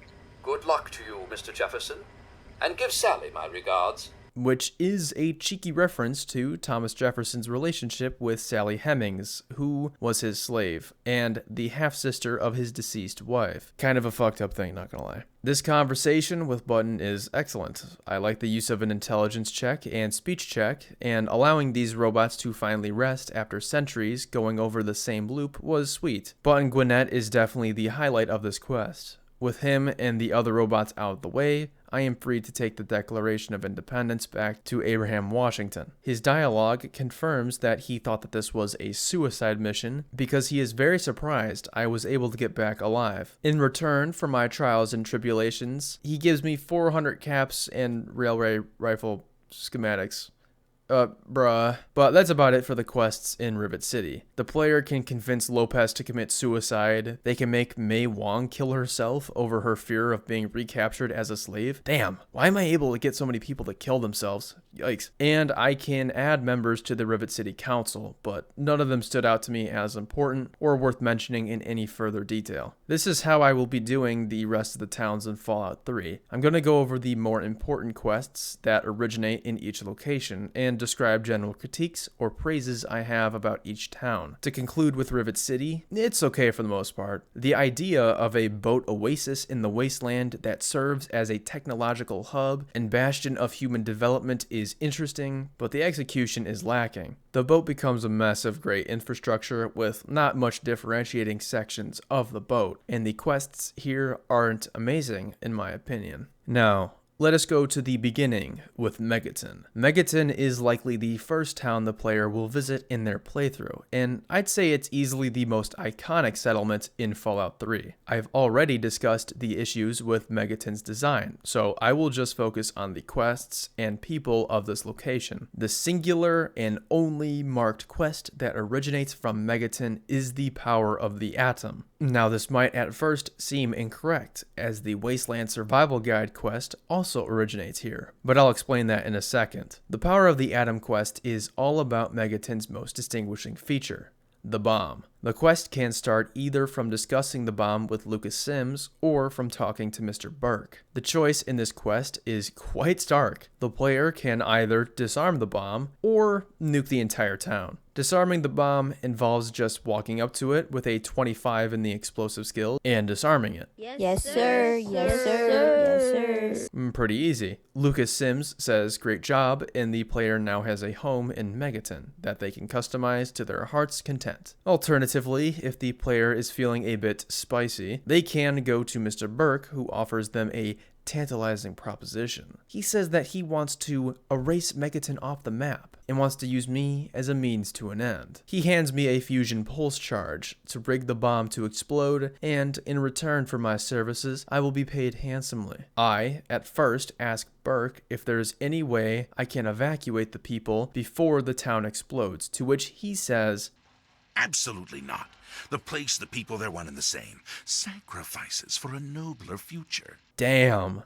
"Good luck to you, Mr. Jefferson, and give Sally my regards." Which is a cheeky reference to Thomas Jefferson's relationship with Sally Hemings, who was his slave, and the half-sister of his deceased wife. Kind of a fucked up thing, not gonna lie. This conversation with Button is excellent. I like the use of an intelligence check and speech check, and allowing these robots to finally rest after centuries going over the same loop was sweet. Button Gwinnett is definitely the highlight of this quest. With him and the other robots out of the way, I am free to take the Declaration of Independence back to Abraham Washington. His dialogue confirms that he thought that this was a suicide mission because he is very surprised I was able to get back alive. In return for my trials and tribulations, he gives me 400 caps and railway rifle schematics. Bruh. But that's about it for the quests in Rivet City. The player can convince Lopez to commit suicide. They can make Mei Wong kill herself over her fear of being recaptured as a slave. Damn, why am I able to get so many people to kill themselves? Yikes. And I can add members to the Rivet City Council, but none of them stood out to me as important or worth mentioning in any further detail. This is how I will be doing the rest of the towns in Fallout 3. I'm going to go over the more important quests that originate in each location and describe general critiques or praises I have about each town. To conclude with Rivet City, it's okay for the most part. The idea of a boat oasis in the wasteland that serves as a technological hub and bastion of human development is interesting, but the execution is lacking. The boat becomes a mess of great infrastructure with not much differentiating sections of the boat, and the quests here aren't amazing in my opinion. Now, let us go to the beginning with Megaton. Megaton is likely the first town the player will visit in their playthrough, and I'd say it's easily the most iconic settlement in Fallout 3. I've already discussed the issues with Megaton's design, so I will just focus on the quests and people of this location. The singular and only marked quest that originates from Megaton is the power of the atom. Now, this might at first seem incorrect, as the Wasteland Survival Guide quest also originates here, but I'll explain that in a second. The Power of the Atom quest is all about Megaton's most distinguishing feature, the bomb. The quest can start either from discussing the bomb with Lucas Sims or from talking to Mr. Burke. The choice in this quest is quite stark. The player can either disarm the bomb or nuke the entire town. Disarming the bomb involves just walking up to it with a 25 in the explosive skill and disarming it. Yes, sir. Yes, sir. Yes, sir. Pretty easy. Lucas Sims says great job, and the player now has a home in Megaton that they can customize to their heart's content. Alternatively, Alternatively, if the player is feeling a bit spicy, they can go to Mr. Burke, who offers them a tantalizing proposition. He says that he wants to erase Megaton off the map and wants to use me as a means to an end. He hands me a fusion pulse charge to rig the bomb to explode, and in return for my services, I will be paid handsomely. I, at first, ask Burke if there's any way I can evacuate the people before the town explodes, to which he says, Absolutely not. The place, the people, they're one and the same. Sacrifices for a nobler future. damn.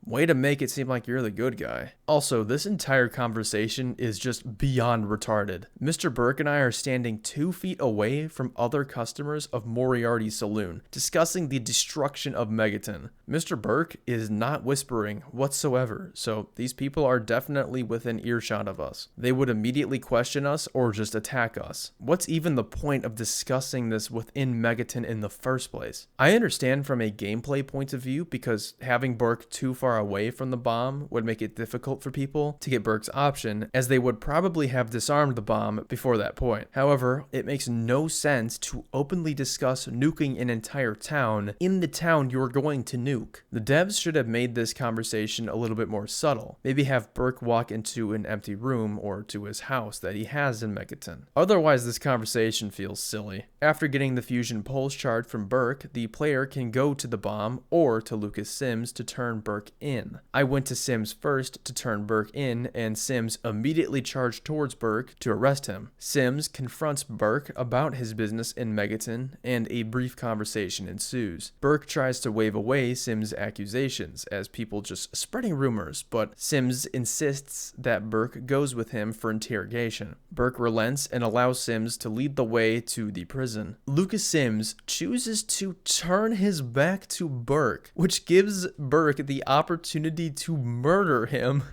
Way to make it seem like you're the good guy. Also, this entire conversation is just beyond retarded. Mr. Burke and I are standing 2 feet away from other customers of Moriarty's saloon, discussing the destruction of Megaton. Mr. Burke is not whispering whatsoever, so these people are definitely within earshot of us. They would immediately question us or just attack us. What's even the point of discussing this within Megaton in the first place? I understand from a gameplay point of view, because having Burke too far away from the bomb would make it difficult for people to get Burke's option, as they would probably have disarmed the bomb before that point. However, it makes no sense to openly discuss nuking an entire town in the town you're going to nuke. The devs should have made this conversation a little bit more subtle. Maybe have Burke walk into an empty room or to his house that he has in Megaton. Otherwise, this conversation feels silly. After getting the fusion pulse charge from Burke, the player can go to the bomb or to Lucas Sims to turn Burke in. I went to Sims first to turn Burke in, and Sims immediately charged towards Burke to arrest him. Sims confronts Burke about his business in Megaton, and a brief conversation ensues. Burke tries to wave away Sims' accusations as people just spreading rumors, but Sims insists that Burke goes with him for interrogation. Burke relents and allows Sims to lead the way to the prison. Lucas Sims chooses to turn his back to Burke, which gives Burke the opportunity to murder him.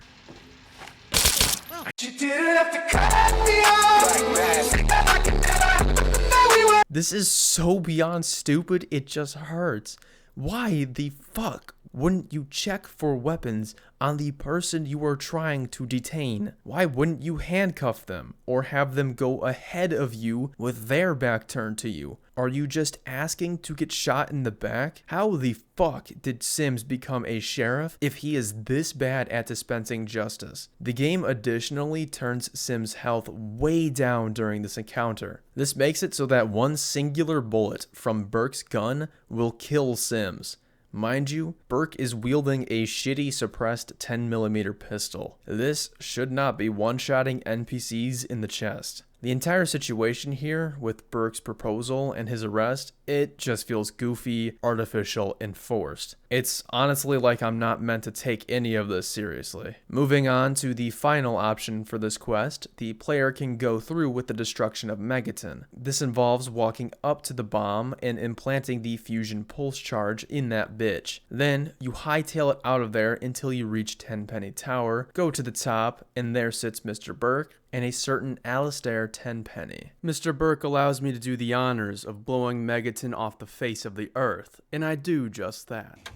This is so beyond stupid, it just hurts. Why the fuck wouldn't you check for weapons on the person you are trying to detain? Why wouldn't you handcuff them or have them go ahead of you with their back turned to you? Are you just asking to get shot in the back? How the fuck did Sims become a sheriff if he is this bad at dispensing justice? The game additionally turns Sims' health way down during this encounter. This makes it so that one singular bullet from Burke's gun will kill Sims. Mind you, Burke is wielding a shitty suppressed 10mm pistol. This should not be one-shotting NPCs in the chest. The entire situation here, with Burke's proposal and his arrest, it just feels goofy, artificial, and forced. It's honestly like I'm not meant to take any of this seriously. Moving on to the final option for this quest, the player can go through with the destruction of Megaton. This involves walking up to the bomb and implanting the fusion pulse charge in that bitch. Then, you hightail it out of there until you reach Tenpenny Tower, go to the top, and there sits Mr. Burke and a certain Alistair Tenpenny. Mr. Burke allows me to do the honors of blowing Megaton off the face of the earth, and I do just that.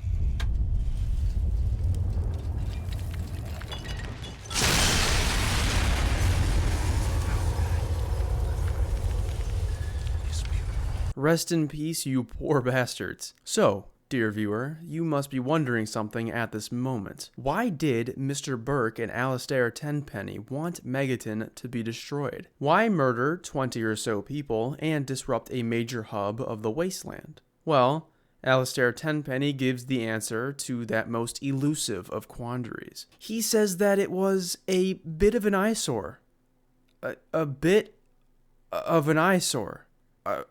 Rest in peace, you poor bastards. So, dear viewer, you must be wondering something at this moment. Why did Mr. Burke and Alistair Tenpenny want Megaton to be destroyed? Why murder 20 or so people and disrupt a major hub of the Wasteland? Well, Alistair Tenpenny gives the answer to that most elusive of quandaries. He says that it was a bit of an eyesore. A bit of an eyesore.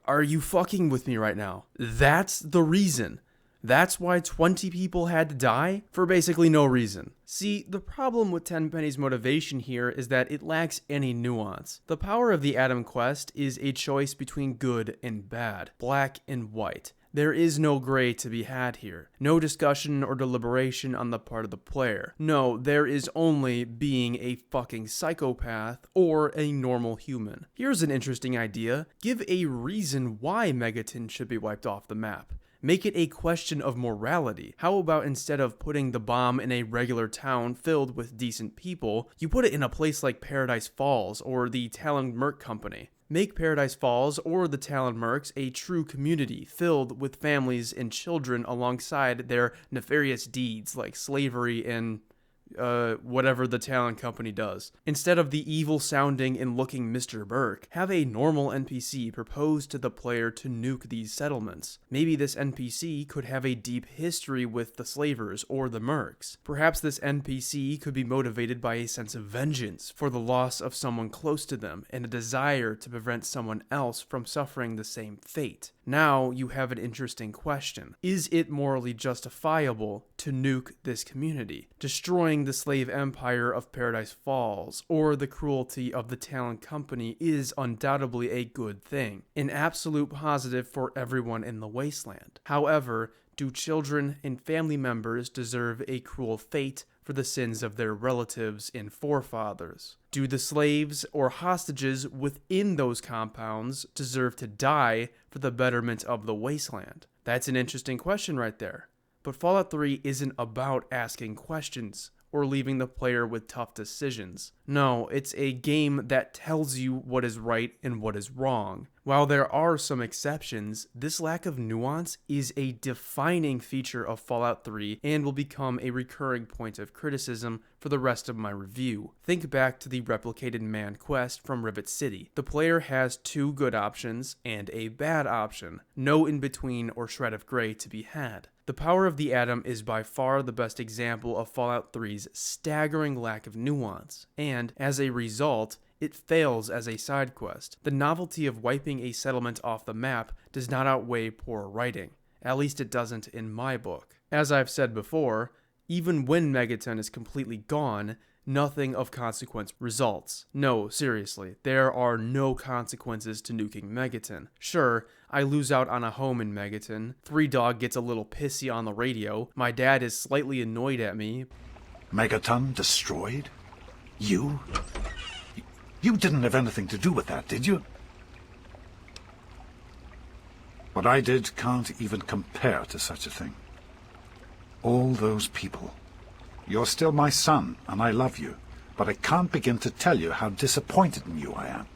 Are you fucking with me right now? That's the reason. That's why 20 people had to die? For basically no reason. See, the problem with Tenpenny's motivation here is that it lacks any nuance. The power of the Adam quest is a choice between good and bad, black and white. There is no gray to be had here. No discussion or deliberation on the part of the player. No, there is only being a fucking psychopath or a normal human. Here's an interesting idea. Give a reason why Megaton should be wiped off the map. Make it a question of morality. How about instead of putting the bomb in a regular town filled with decent people, you put it in a place like Paradise Falls or the Talon Merc Company? Make Paradise Falls or the Talon Mercs a true community filled with families and children alongside their nefarious deeds like slavery and whatever the Talon Company does. Instead of the evil sounding and looking Mr. Burke, have a normal NPC propose to the player to nuke these settlements. Maybe this NPC could have a deep history with the slavers or the mercs. Perhaps this NPC could be motivated by a sense of vengeance for the loss of someone close to them and a desire to prevent someone else from suffering the same fate. Now you have an interesting question. Is it morally justifiable to nuke this community? Destroying the slave empire of Paradise Falls or the cruelty of the Talon Company is undoubtedly a good thing, an absolute positive for everyone in the Wasteland. However, do children and family members deserve a cruel fate for the sins of their relatives and forefathers? Do the slaves or hostages within those compounds deserve to die for the betterment of the Wasteland? That's an interesting question right there. But Fallout 3 isn't about asking questions or leaving the player with tough decisions. No, it's a game that tells you what is right and what is wrong. While there are some exceptions, this lack of nuance is a defining feature of Fallout 3 and will become a recurring point of criticism for the rest of my review. Think back to the Replicated Man quest from Rivet City. The player has two good options and a bad option, no in-between or shred of gray to be had. The Power of the Atom is by far the best example of Fallout 3's staggering lack of nuance, and, as a result, it fails as a side quest. The novelty of wiping a settlement off the map does not outweigh poor writing. At least it doesn't in my book. As I've said before, even when Megaton is completely gone, nothing of consequence results. No, seriously, there are no consequences to nuking Megaton. Sure, I lose out on a home in Megaton, 3Dog gets a little pissy on the radio, my dad is slightly annoyed at me. Megaton destroyed? You? You didn't have anything to do with that, did you? What I did can't even compare to such a thing. All those people. You're still my son, and I love you, but I can't begin to tell you how disappointed in you I am.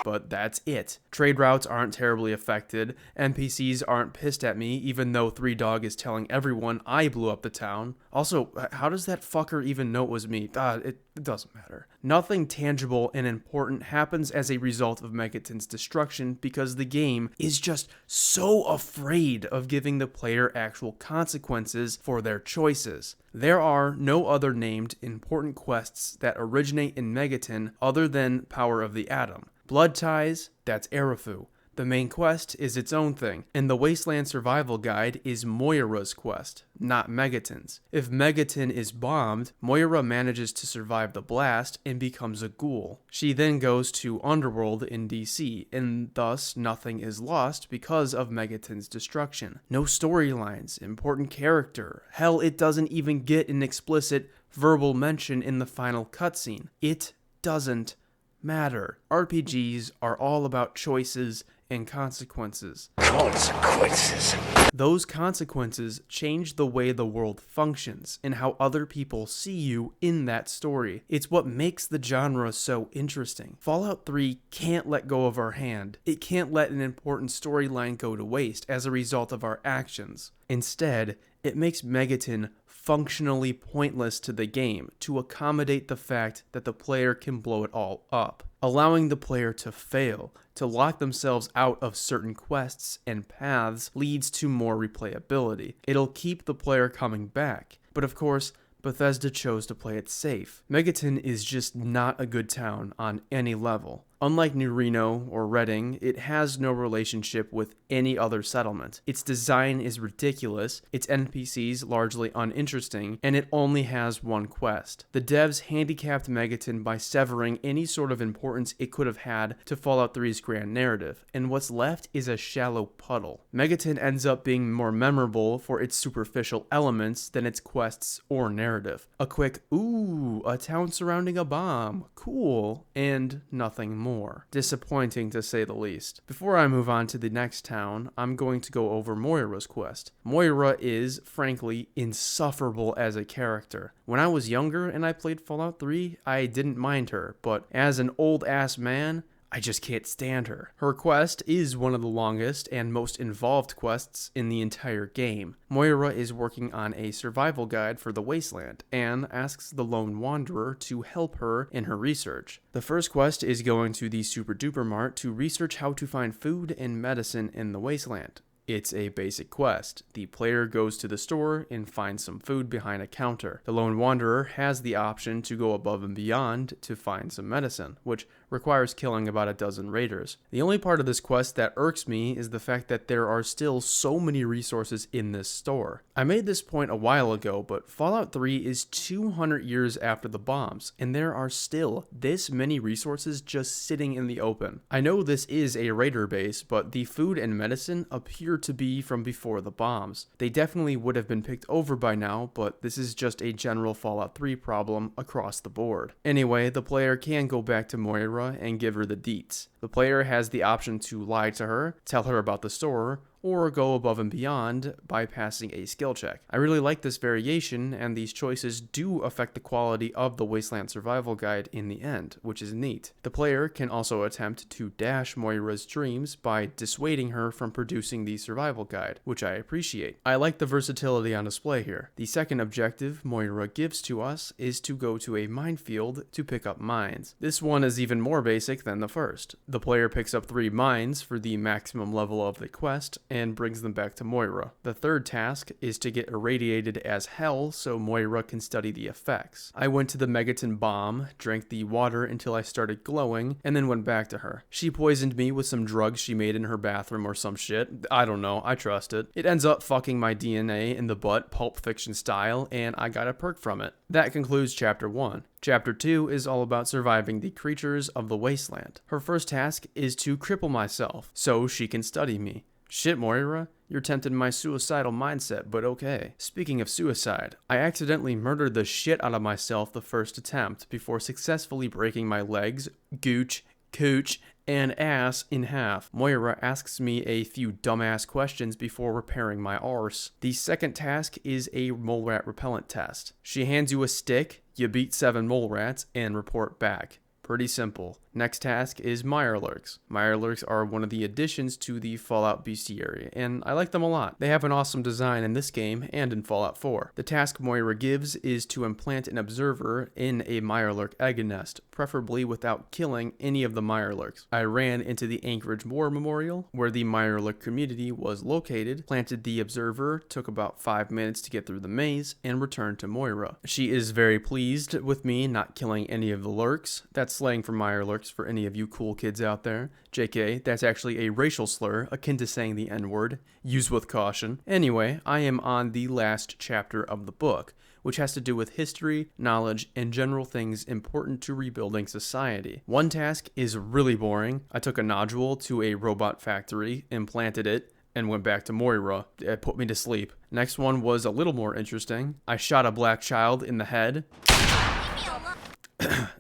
But that's it. Trade routes aren't terribly affected, NPCs aren't pissed at me even though 3Dog is telling everyone I blew up the town. Also, how does that fucker even know it was me? It doesn't matter. Nothing tangible and important happens as a result of Megaton's destruction because the game is just so afraid of giving the player actual consequences for their choices. There are no other named important quests that originate in Megaton other than Power of the Atom. Blood Ties, that's Arafu. The main quest is its own thing, and the Wasteland Survival Guide is Moira's quest, not Megaton's. If Megaton is bombed, Moira manages to survive the blast and becomes a ghoul. She then goes to Underworld in DC, and thus nothing is lost because of Megaton's destruction. No storylines, important character, hell, it doesn't even get an explicit verbal mention in the final cutscene. It doesn't matter. RPGs are all about choices and consequences. Consequences. Those consequences change the way the world functions and how other people see you in that story. It's what makes the genre so interesting. Fallout 3 can't let go of our hand. It can't let an important storyline go to waste as a result of our actions. Instead, it makes Megaton functionally pointless to the game to accommodate the fact that the player can blow it all up, allowing the player to fail, to lock themselves out of certain quests and paths leads to more replayability. It'll keep the player coming back, but of course, Bethesda chose to play it safe. Megaton is just not a good town on any level. Unlike New Reno or Redding, it has no relationship with any other settlement. Its design is ridiculous, its NPCs largely uninteresting, and it only has one quest. The devs handicapped Megaton by severing any sort of importance it could have had to Fallout 3's grand narrative, and what's left is a shallow puddle. Megaton ends up being more memorable for its superficial elements than its quests or narrative. A quick, ooh, a town surrounding a bomb, cool, and nothing more. more. Disappointing to say the least. Before I move on to the next town, I'm going to go over Moira's quest. Moira is, frankly, insufferable as a character. When I was younger and I played Fallout 3, I didn't mind her, but as an old-ass man, I just can't stand her. Her quest is one of the longest and most involved quests in the entire game. Moira is working on a survival guide for the Wasteland and asks the Lone Wanderer to help her in her research. The first quest is going to the Super Duper Mart to research how to find food and medicine in the Wasteland. It's a basic quest. The player goes to the store and finds some food behind a counter. The Lone Wanderer has the option to go above and beyond to find some medicine, which requires killing about a dozen raiders. The only part of this quest that irks me is the fact that there are still so many resources in this store. I made this point a while ago, but Fallout 3 is 200 years after the bombs, and there are still this many resources just sitting in the open. I know this is a raider base, but the food and medicine appear to be from before the bombs. They definitely would have been picked over by now, but this is just a general Fallout 3 problem across the board. Anyway, the player can go back to Moira and give her the deets. The player has the option to lie to her, tell her about the store, or go above and beyond by passing a skill check. I really like this variation, and these choices do affect the quality of the Wasteland Survival Guide in the end, which is neat. The player can also attempt to dash Moira's dreams by dissuading her from producing the survival guide, which I appreciate. I like the versatility on display here. The second objective Moira gives to us is to go to a minefield to pick up mines. This one is even more basic than the first. The player picks up 3 mines for the maximum level of the quest, and brings them back to Moira. The third task is to get irradiated as hell so Moira can study the effects. I went to the Megaton bomb, drank the water until I started glowing, and then went back to her. She poisoned me with some drugs she made in her bathroom or some shit. I don't know, I trust it. It ends up fucking my DNA in the butt, Pulp Fiction style, and I got a perk from it. That concludes Chapter 1. Chapter 2 is all about surviving the creatures of the Wasteland. Her first task is to cripple myself so she can study me. Shit, Moira, you're tempting my suicidal mindset, but okay. Speaking of suicide, I accidentally murdered the shit out of myself the first attempt before successfully breaking my legs, gooch, cooch, and ass in half. Moira asks me a few dumbass questions before repairing my arse. The second task is a mole rat repellent test. She hands you a stick, you beat 7 mole rats, and report back. Pretty simple. Next task is Mirelurks. Mirelurks are one of the additions to the Fallout bestiary, and I like them a lot. They have an awesome design in this game and in Fallout 4. The task Moira gives is to implant an observer in a Mirelurk egg nest, preferably without killing any of the Mirelurks. I ran into the Anchorage War Memorial, where the Mirelurk community was located, planted the observer, took about 5 minutes to get through the maze, and returned to Moira. She is very pleased with me not killing any of the lurks. That's slang for Mirelurks for any of you cool kids out there. JK, that's actually a racial slur akin to saying the N-word. Use with caution. Anyway, I am on the last chapter of the book, which has to do with history, knowledge, and general things important to rebuilding society. One task is really boring. I took a nodule to a robot factory, implanted it, and went back to Moira. It put me to sleep. Next one was a little more interesting. I shot a black child in the head.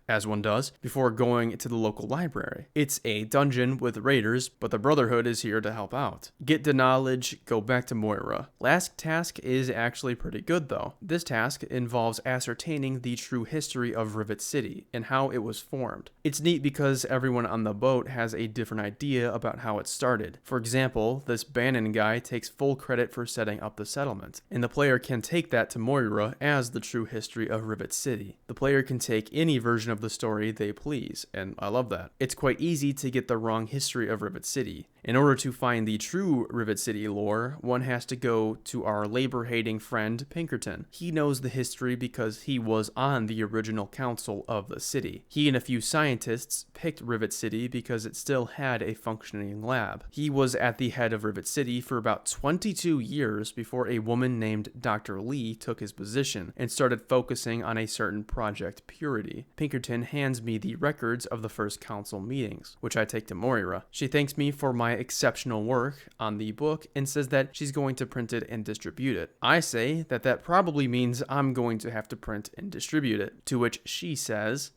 As one does, before going to the local library. It's a dungeon with raiders, but the Brotherhood is here to help out. Get the knowledge, go back to Moira. Last task is actually pretty good though. This task involves ascertaining the true history of Rivet City and how it was formed. It's neat because everyone on the boat has a different idea about how it started. For example, this Bannon guy takes full credit for setting up the settlement, and the player can take that to Moira as the true history of Rivet City. The player can take any version of the story they please, and I love that. It's quite easy to get the wrong history of Rivet City. In order to find the true Rivet City lore, one has to go to our labor-hating friend Pinkerton. He knows the history because he was on the original council of the city. He and a few scientists picked Rivet City because it still had a functioning lab. He was at the head of Rivet City for about 22 years before a woman named Dr. Lee took his position and started focusing on a certain Project Purity. Pinkerton hands me the records of the first council meetings, which I take to Moira. She thanks me for my exceptional work on the book and says that she's going to print it and distribute it. I say that that probably means I'm going to have to print and distribute it, to which she says,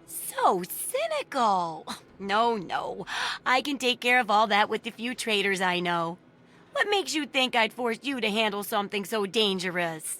So cynical. No. I can take care of all that with the few traders I know. What makes you think I'd force you to handle something so dangerous?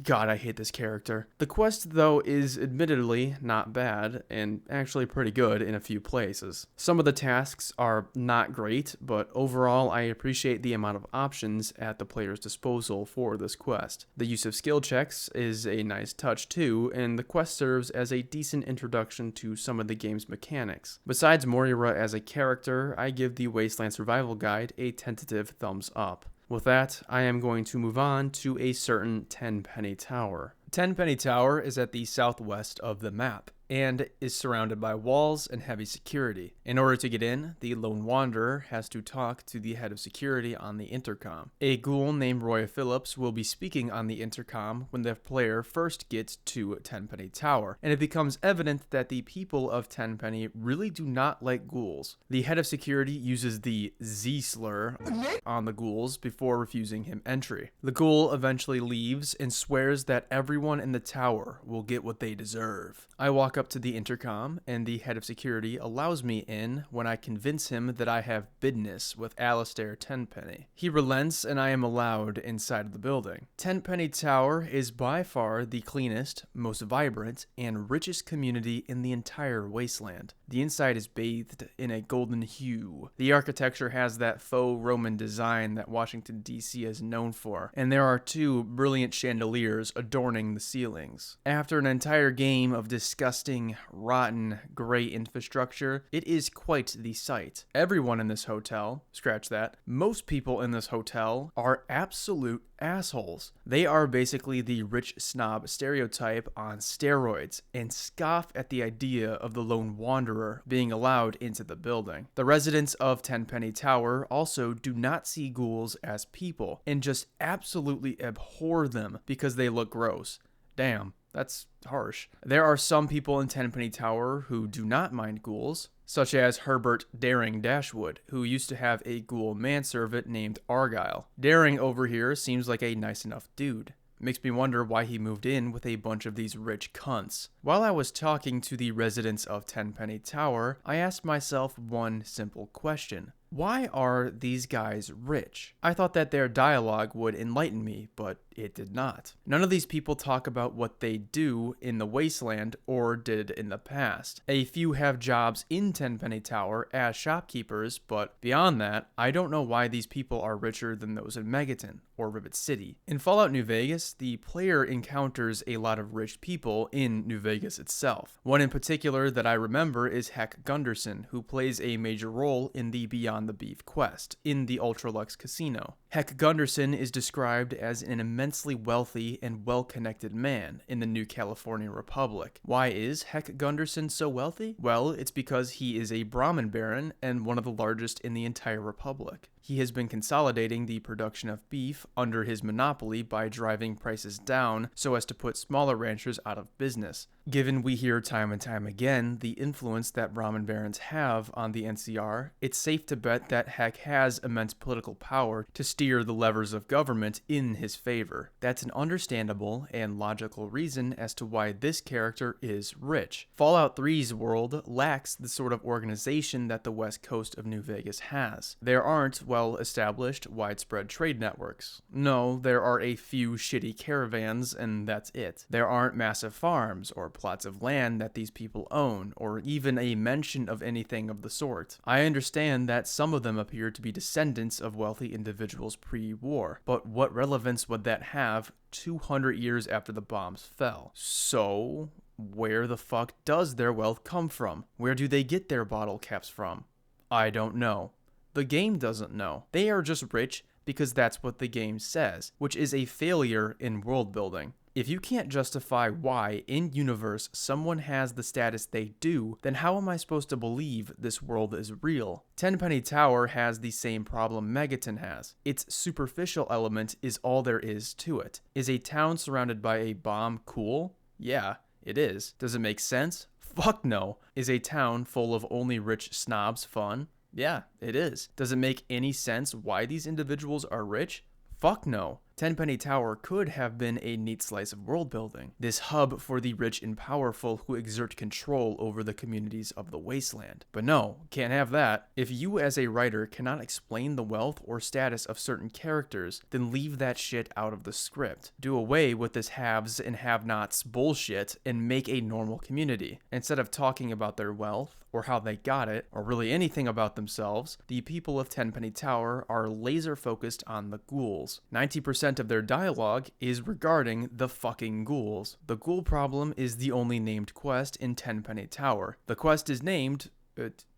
God, I hate this character. The quest, though, is admittedly not bad, and actually pretty good in a few places. Some of the tasks are not great, but overall I appreciate the amount of options at the player's disposal for this quest. The use of skill checks is a nice touch too, and the quest serves as a decent introduction to some of the game's mechanics. Besides Moira as a character, I give the Wasteland Survival Guide a tentative thumbs up. With that, I am going to move on to a certain Tenpenny Tower. Tenpenny Tower is at the southwest of the map, and is surrounded by walls and heavy security. In order to get in, the Lone Wanderer has to talk to the head of security on the intercom. A ghoul named Roy Phillips will be speaking on the intercom when the player first gets to Tenpenny Tower, and it becomes evident that the people of Tenpenny really do not like ghouls. The head of security uses the Z slur on the ghouls before refusing him entry. The ghoul eventually leaves and swears that everyone in the tower will get what they deserve. I walk up to the intercom, and the head of security allows me in when I convince him that I have business with Alistair Tenpenny. He relents, and I am allowed inside of the building. Tenpenny Tower is by far the cleanest, most vibrant, and richest community in the entire Wasteland. The inside is bathed in a golden hue. The architecture has that faux Roman design that Washington, D.C. is known for, and there are 2 brilliant chandeliers adorning the ceilings. After an entire game of disgusting, rotten, gray infrastructure, it is quite the sight. Everyone in this hotel, scratch that, most people in this hotel are absolute assholes. They are basically the rich snob stereotype on steroids and scoff at the idea of the Lone Wanderer being allowed into the building. The residents of Tenpenny Tower also do not see ghouls as people and just absolutely abhor them because they look gross. Damn, that's harsh. There are some people in Tenpenny Tower who do not mind ghouls, such as Herbert Daring Dashwood, who used to have a ghoul manservant named Argyle. Daring over here seems like a nice enough dude. Makes me wonder why he moved in with a bunch of these rich cunts. While I was talking to the residents of Tenpenny Tower, I asked myself one simple question. Why are these guys rich? I thought that their dialogue would enlighten me, but it did not. None of these people talk about what they do in the Wasteland or did in the past. A few have jobs in Tenpenny Tower as shopkeepers, but beyond that, I don't know why these people are richer than those in Megaton or Rivet City. In Fallout New Vegas, the player encounters a lot of rich people in New Vegas itself. One in particular that I remember is Heck Gunderson, who plays a major role in the Beyond the Beef quest in the Ultralux Casino. Heck Gunderson is described as an immensely wealthy and well-connected man in the New California Republic. Why is Heck Gunderson so wealthy? Well, it's because he is a Brahmin baron and one of the largest in the entire Republic. He has been consolidating the production of beef under his monopoly by driving prices down so as to put smaller ranchers out of business. Given we hear time and time again the influence that Brahmin barons have on the NCR, it's safe to bet that Heck has immense political power to steer the levers of government in his favor. That's an understandable and logical reason as to why this character is rich. Fallout 3's world lacks the sort of organization that the west coast of New Vegas has. There aren't well-established, widespread trade networks. No, there are a few shitty caravans, and that's it. There aren't massive farms or plots of land that these people own, or even a mention of anything of the sort. I understand that some of them appear to be descendants of wealthy individuals pre-war, but what relevance would that have 200 years after the bombs fell? So, where the fuck does their wealth come from? Where do they get their bottle caps from? I don't know. The game doesn't know. They are just rich because that's what the game says, which is a failure in world building. If you can't justify why in-universe someone has the status they do, then how am I supposed to believe this world is real? Tenpenny Tower has the same problem Megaton has. Its superficial element is all there is to it. Is a town surrounded by a bomb cool? Yeah, it is. Does it make sense? Fuck no. Is a town full of only rich snobs fun? Yeah, it is. Does it make any sense why these individuals are rich? Fuck no. Tenpenny Tower could have been a neat slice of world building, this hub for the rich and powerful who exert control over the communities of the Wasteland. But no, can't have that. If you as a writer cannot explain the wealth or status of certain characters, then leave that shit out of the script. Do away with this haves and have-nots bullshit and make a normal community. Instead of talking about their wealth, or how they got it, or really anything about themselves, the people of Tenpenny Tower are laser focused on the ghouls. 90% of their dialogue is regarding the fucking ghouls. The ghoul problem is the only named quest in Tenpenny Tower. The quest is named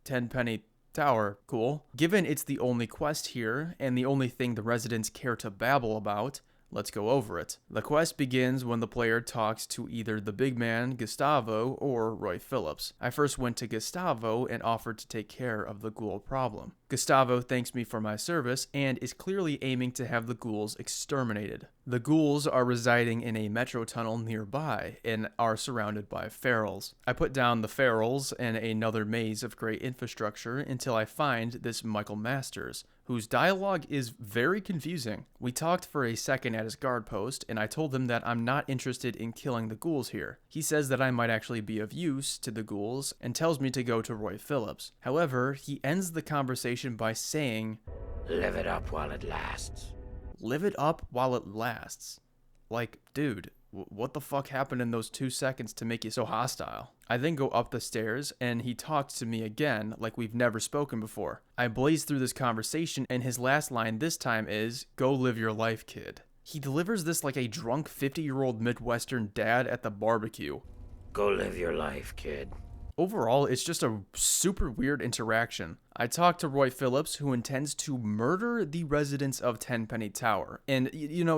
Tenpenny Tower. Cool. Given it's the only quest here, and the only thing the residents care to babble about, let's go over it. The quest begins when the player talks to either the big man, Gustavo, or Roy Phillips. I first went to Gustavo and offered to take care of the ghoul problem. Gustavo thanks me for my service and is clearly aiming to have the ghouls exterminated. The ghouls are residing in a metro tunnel nearby and are surrounded by ferals. I put down the ferals in another maze of great infrastructure until I find this Michael Masters, whose dialogue is very confusing. We talked for a second at his guard post, and I told him that I'm not interested in killing the ghouls here. He says that I might actually be of use to the ghouls and tells me to go to Roy Phillips. However, he ends the conversation by saying, "Live it up while it lasts." Live it up while it lasts. Like, dude, what the fuck happened in those 2 seconds to make you so hostile? I then go up the stairs, and he talks to me again like we've never spoken before. I blaze through this conversation, and his last line this time is, "Go live your life, kid." He delivers this like a drunk 50-year-old Midwestern dad at the barbecue. "Go live your life, kid." Overall, it's just a super weird interaction. I talked to Roy Phillips, who intends to murder the residents of Tenpenny Tower. And,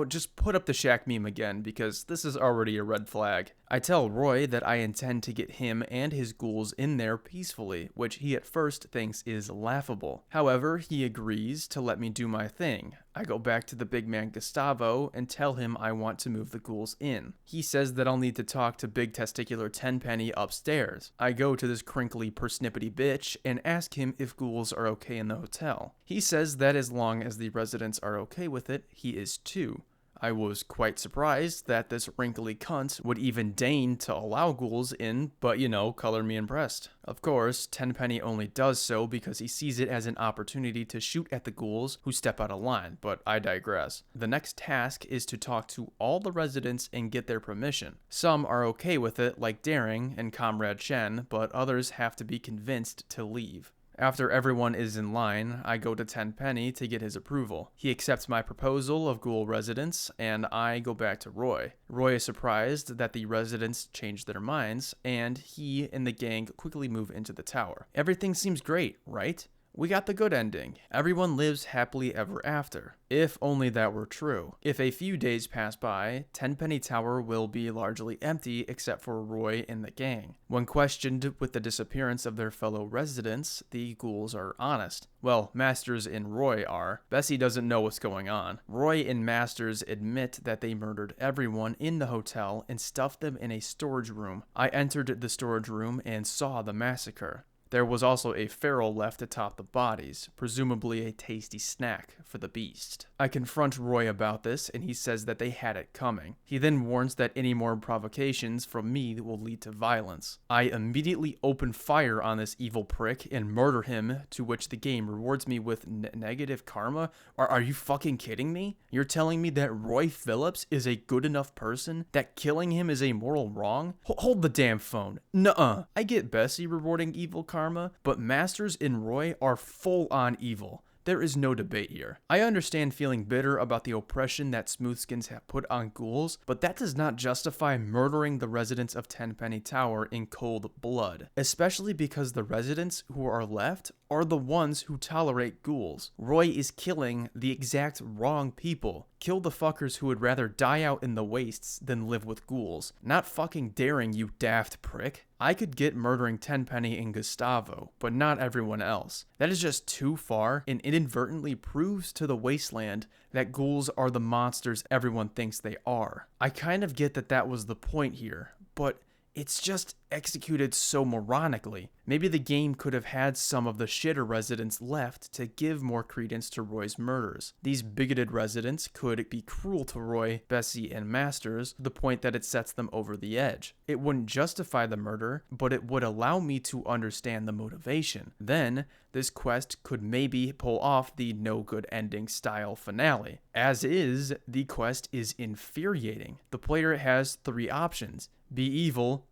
just put up the Shaq meme again, because this is already a red flag. I tell Roy that I intend to get him and his ghouls in there peacefully, which he at first thinks is laughable. However, he agrees to let me do my thing. I go back to the big man Gustavo and tell him I want to move the ghouls in. He says that I'll need to talk to big testicular Tenpenny upstairs. I go to this crinkly persnippety bitch and ask him if ghouls are okay in the hotel. He says that as long as the residents are okay with it, he is too. I was quite surprised that this wrinkly cunt would even deign to allow ghouls in, but color me impressed. Of course, Tenpenny only does so because he sees it as an opportunity to shoot at the ghouls who step out of line, but I digress. The next task is to talk to all the residents and get their permission. Some are okay with it, like Daring and Comrade Shen, but others have to be convinced to leave. After everyone is in line, I go to Tenpenny to get his approval. He accepts my proposal of ghoul residents, and I go back to Roy. Roy is surprised that the residents changed their minds, and he and the gang quickly move into the tower. Everything seems great, right? We got the good ending. Everyone lives happily ever after. If only that were true. If a few days pass by, Tenpenny Tower will be largely empty except for Roy and the gang. When questioned with the disappearance of their fellow residents, the ghouls are honest. Well, Masters and Roy are. Bessie doesn't know what's going on. Roy and Masters admit that they murdered everyone in the hotel and stuffed them in a storage room. I entered the storage room and saw the massacre. There was also a feral left atop the bodies, presumably a tasty snack for the beast. I confront Roy about this, and he says that they had it coming. He then warns that any more provocations from me will lead to violence. I immediately open fire on this evil prick and murder him, to which the game rewards me with negative karma? Are you fucking kidding me? You're telling me that Roy Phillips is a good enough person? That killing him is a moral wrong? Hold the damn phone. Nuh-uh. I get Bessie rewarding evil karma, but Masters and Roy are full-on evil. There is no debate here. I understand feeling bitter about the oppression that smoothskins have put on ghouls, but that does not justify murdering the residents of Tenpenny Tower in cold blood, especially because the residents who are left are the ones who tolerate ghouls. Roy is killing the exact wrong people. Kill the fuckers who would rather die out in the wastes than live with ghouls. Not fucking Daring, you daft prick. I could get murdering Tenpenny and Gustavo, but not everyone else. That is just too far, and inadvertently proves to the Wasteland that ghouls are the monsters everyone thinks they are. I kind of get that was the point here, but it's just executed so moronically. Maybe the game could have had some of the shitter residents left to give more credence to Roy's murders. These bigoted residents could be cruel to Roy, Bessie, and Masters to the point that it sets them over the edge. It wouldn't justify the murder, but it would allow me to understand the motivation. Then, this quest could maybe pull off the no good ending style finale. As is, the quest is infuriating. The player has 3 options: be evil,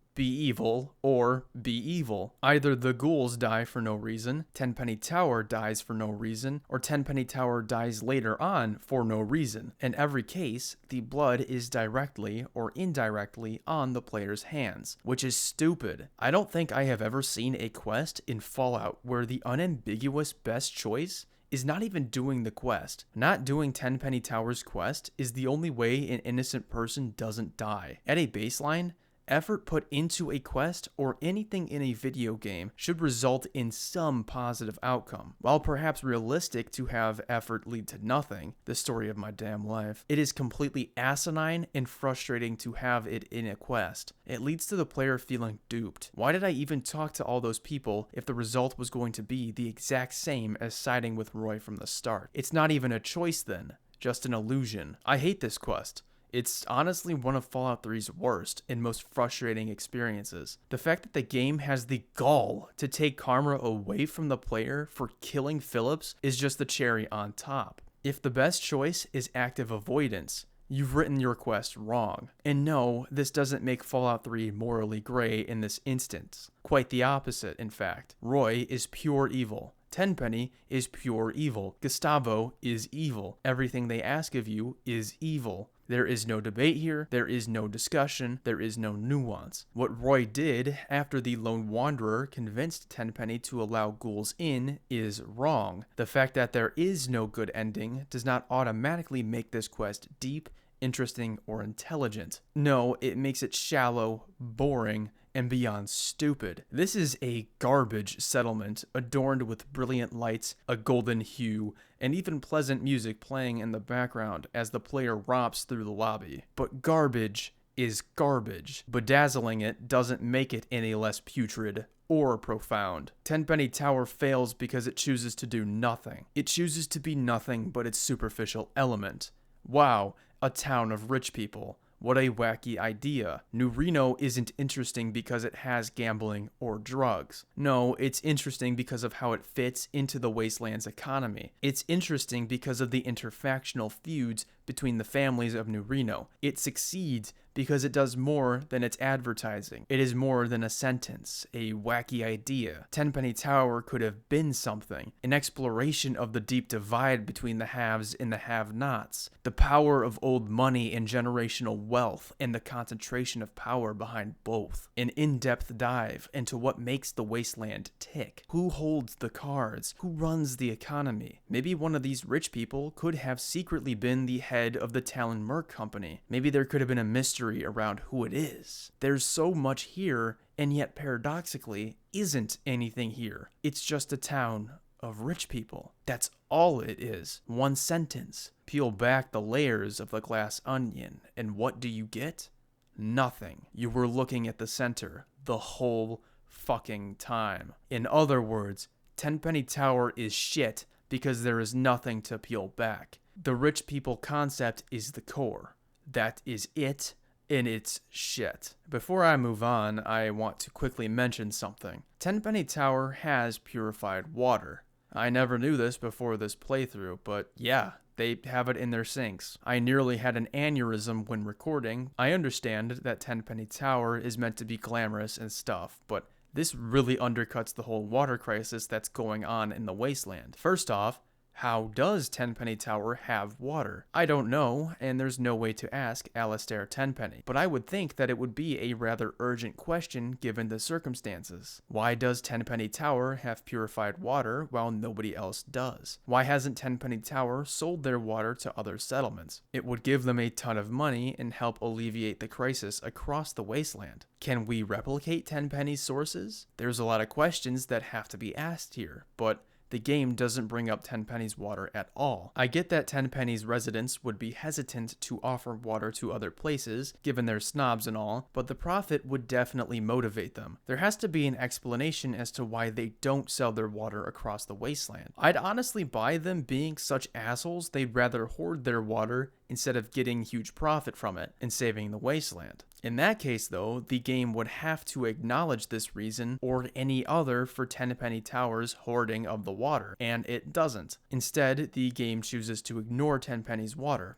or be evil. Either the ghouls die for no reason, Tenpenny Tower dies for no reason, or Tenpenny Tower dies later on for no reason. In every case, the blood is directly or indirectly on the player's hands, which is stupid. I don't think I have ever seen a quest in Fallout where the unambiguous best choice is not even doing the quest. Not doing Tenpenny Tower's quest is the only way an innocent person doesn't die. At a baseline, effort put into a quest or anything in a video game should result in some positive outcome. While perhaps realistic to have effort lead to nothing, the story of my damn life, it is completely asinine and frustrating to have it in a quest. It leads to the player feeling duped. Why did I even talk to all those people if the result was going to be the exact same as siding with Roy from the start? It's not even a choice then, just an illusion. I hate this quest. It's honestly one of Fallout 3's worst and most frustrating experiences. The fact that the game has the gall to take karma away from the player for killing Phillips is just the cherry on top. If the best choice is active avoidance, you've written your quest wrong. And no, this doesn't make Fallout 3 morally gray in this instance. Quite the opposite, in fact. Roy is pure evil. Tenpenny is pure evil. Gustavo is evil. Everything they ask of you is evil. There is no debate here, there is no discussion, there is no nuance. What Roy did after the Lone Wanderer convinced Tenpenny to allow ghouls in is wrong. The fact that there is no good ending does not automatically make this quest deep, interesting, or intelligent. No, it makes it shallow, boring, and beyond stupid. This is a garbage settlement adorned with brilliant lights, a golden hue, and even pleasant music playing in the background as the player romps through the lobby. But garbage is garbage. Bedazzling it doesn't make it any less putrid or profound. Tenpenny Tower fails because it chooses to do nothing. It chooses to be nothing but its superficial element. Wow, a town of rich people. What a wacky idea. New Reno isn't interesting because it has gambling or drugs. No, it's interesting because of how it fits into the Wasteland's economy. It's interesting because of the interfactional feuds between the families of New Reno. It succeeds because it does more than its advertising. It is more than a sentence, a wacky idea. Tenpenny Tower could have been something, an exploration of the deep divide between the haves and the have-nots, the power of old money and generational wealth, and the concentration of power behind both. An in-depth dive into what makes the Wasteland tick. Who holds the cards? Who runs the economy? Maybe one of these rich people could have secretly been the head of the Talon Merc Company. Maybe there could have been a mystery around who it is. There's so much here, and yet paradoxically isn't anything here. It's just a town of rich people. That's all it is. One sentence. Peel back the layers of the glass onion, and what do you get? Nothing. You were looking at the center the whole fucking time. In other words, Tenpenny Tower is shit because there is nothing to peel back. The rich people concept is the core. That is it, and it's shit. Before I move on, I want to quickly mention something. Tenpenny Tower has purified water. I never knew this before this playthrough, but yeah, they have it in their sinks. I nearly had an aneurysm when recording. I understand that Tenpenny Tower is meant to be glamorous and stuff, but this really undercuts the whole water crisis that's going on in the Wasteland. First off, how does Tenpenny Tower have water? I don't know, and there's no way to ask Alastair Tenpenny, but I would think that it would be a rather urgent question given the circumstances. Why does Tenpenny Tower have purified water while nobody else does? Why hasn't Tenpenny Tower sold their water to other settlements? It would give them a ton of money and help alleviate the crisis across the Wasteland. Can we replicate Tenpenny's sources? There's a lot of questions that have to be asked here, but The game doesn't bring up Tenpenny's water at all. I get that Tenpenny's residents would be hesitant to offer water to other places, given they're snobs and all, but the profit would definitely motivate them. There has to be an explanation as to why they don't sell their water across the Wasteland. I'd honestly buy them being such assholes they'd rather hoard their water instead of getting huge profit from it and saving the Wasteland. In that case, though, the game would have to acknowledge this reason or any other for Tenpenny Tower's hoarding of the water, and it doesn't. Instead, the game chooses to ignore Tenpenny's water.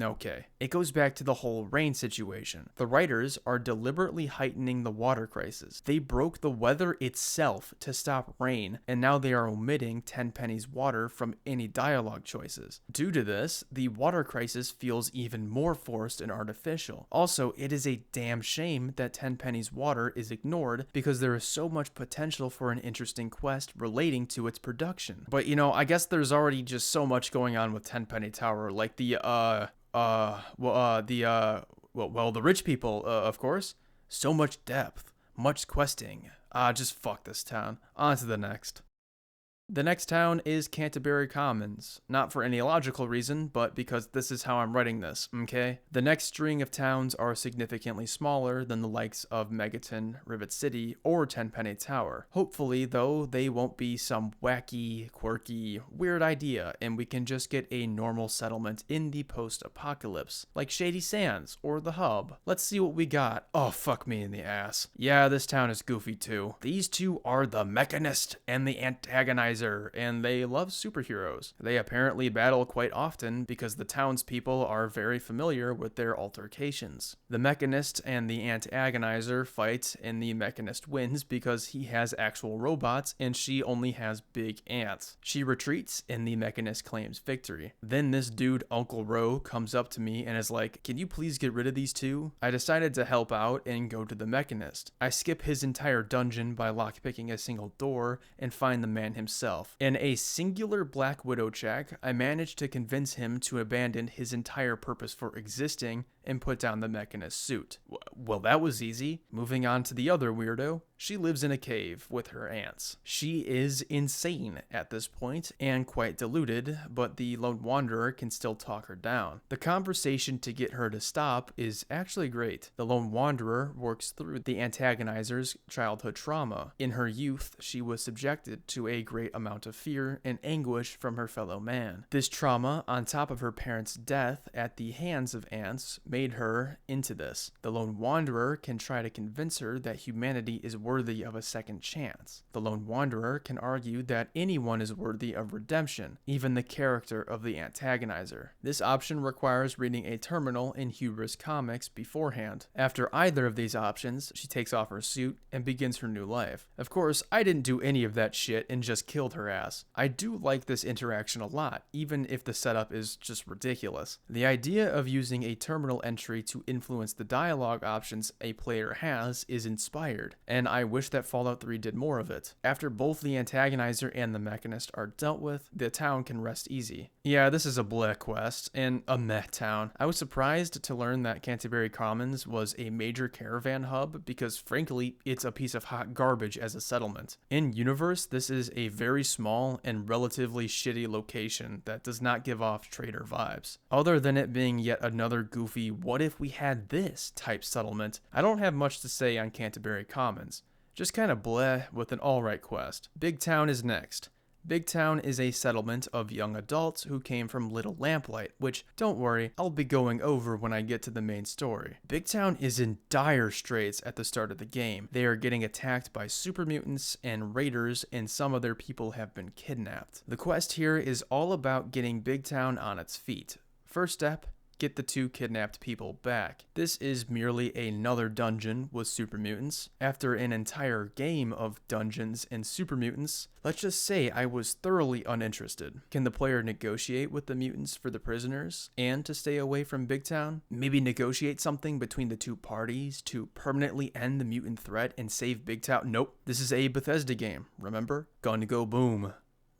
Okay. It goes back to the whole rain situation. The writers are deliberately heightening the water crisis. They broke the weather itself to stop rain, and now they are omitting Tenpenny's water from any dialogue choices. Due to this, the water crisis feels even more forced and artificial. Also, it is a damn shame that Tenpenny's water is ignored because there is so much potential for an interesting quest relating to its production. But I guess there's already just so much going on with Tenpenny Tower, like the rich people, of course. So much depth, much questing. Just fuck this town. On to the next. The next town is Cantebury Commons, not for any logical reason, but because this is how I'm writing this, okay? The next string of towns are significantly smaller than the likes of Megaton, Rivet City, or Tenpenny Tower. Hopefully, though, they won't be some wacky, quirky, weird idea, and we can just get a normal settlement in the post-apocalypse, like Shady Sands or The Hub. Let's see what we got. Oh, fuck me in the ass. Yeah, this town is goofy too. These two are the Mechanist and the Antagonizer, and they love superheroes. They apparently battle quite often because the townspeople are very familiar with their altercations. The Mechanist and the Antagonizer fight, and the Mechanist wins because he has actual robots and she only has big ants. She retreats and the Mechanist claims victory. Then this dude, Uncle Ro, comes up to me and is like, "Can you please get rid of these two?" I decided to help out and go to the Mechanist. I skip his entire dungeon by lockpicking a single door and find the man himself. In a singular Black Widow check, I managed to convince him to abandon his entire purpose for existing and put down the Mechanist suit. Well, that was easy. Moving on to the other weirdo. She lives in a cave with her ants. She is insane at this point and quite deluded, but the Lone Wanderer can still talk her down. The conversation to get her to stop is actually great. The Lone Wanderer works through the Antagonizer's childhood trauma. In her youth, she was subjected to a great amount of fear and anguish from her fellow man. This trauma, on top of her parents' death at the hands of ants, made her into this. The Lone Wanderer can try to convince her that humanity is worthy of a second chance. The Lone Wanderer can argue that anyone is worthy of redemption, even the character of the Antagonizer. This option requires reading a terminal in Hubris Comics beforehand. After either of these options, she takes off her suit and begins her new life. Of course, I didn't do any of that shit and just killed her ass. I do like this interaction a lot, even if the setup is just ridiculous. The idea of using a terminal entry to influence the dialogue options a player has is inspired, and I wish that Fallout 3 did more of it. After both the Antagonizer and the Mechanist are dealt with, the town can rest easy. Yeah, this is a bleh quest, and a meh town. I was surprised to learn that Cantebury Commons was a major caravan hub because, frankly, it's a piece of hot garbage as a settlement. In universe, this is a very small and relatively shitty location that does not give off trader vibes. Other than it being yet another goofy "what if we had this" type settlement, I don't have much to say on Cantebury Commons. Just kind of bleh with an alright quest. Big Town is next. Big Town is a settlement of young adults who came from Little Lamplight, which, don't worry, I'll be going over when I get to the main story. Big Town is in dire straits at the start of the game. They are getting attacked by super mutants and raiders, and some of their people have been kidnapped. The quest here is all about getting Big Town on its feet. First step, get the two kidnapped people back. This is merely another dungeon with super mutants. After an entire game of dungeons and super mutants, let's just say I was thoroughly uninterested. Can the player negotiate with the mutants for the prisoners and to stay away from Big Town? Maybe negotiate something between the two parties to permanently end the mutant threat and save Big Town? Nope. This is a Bethesda game, remember? Gonna go boom.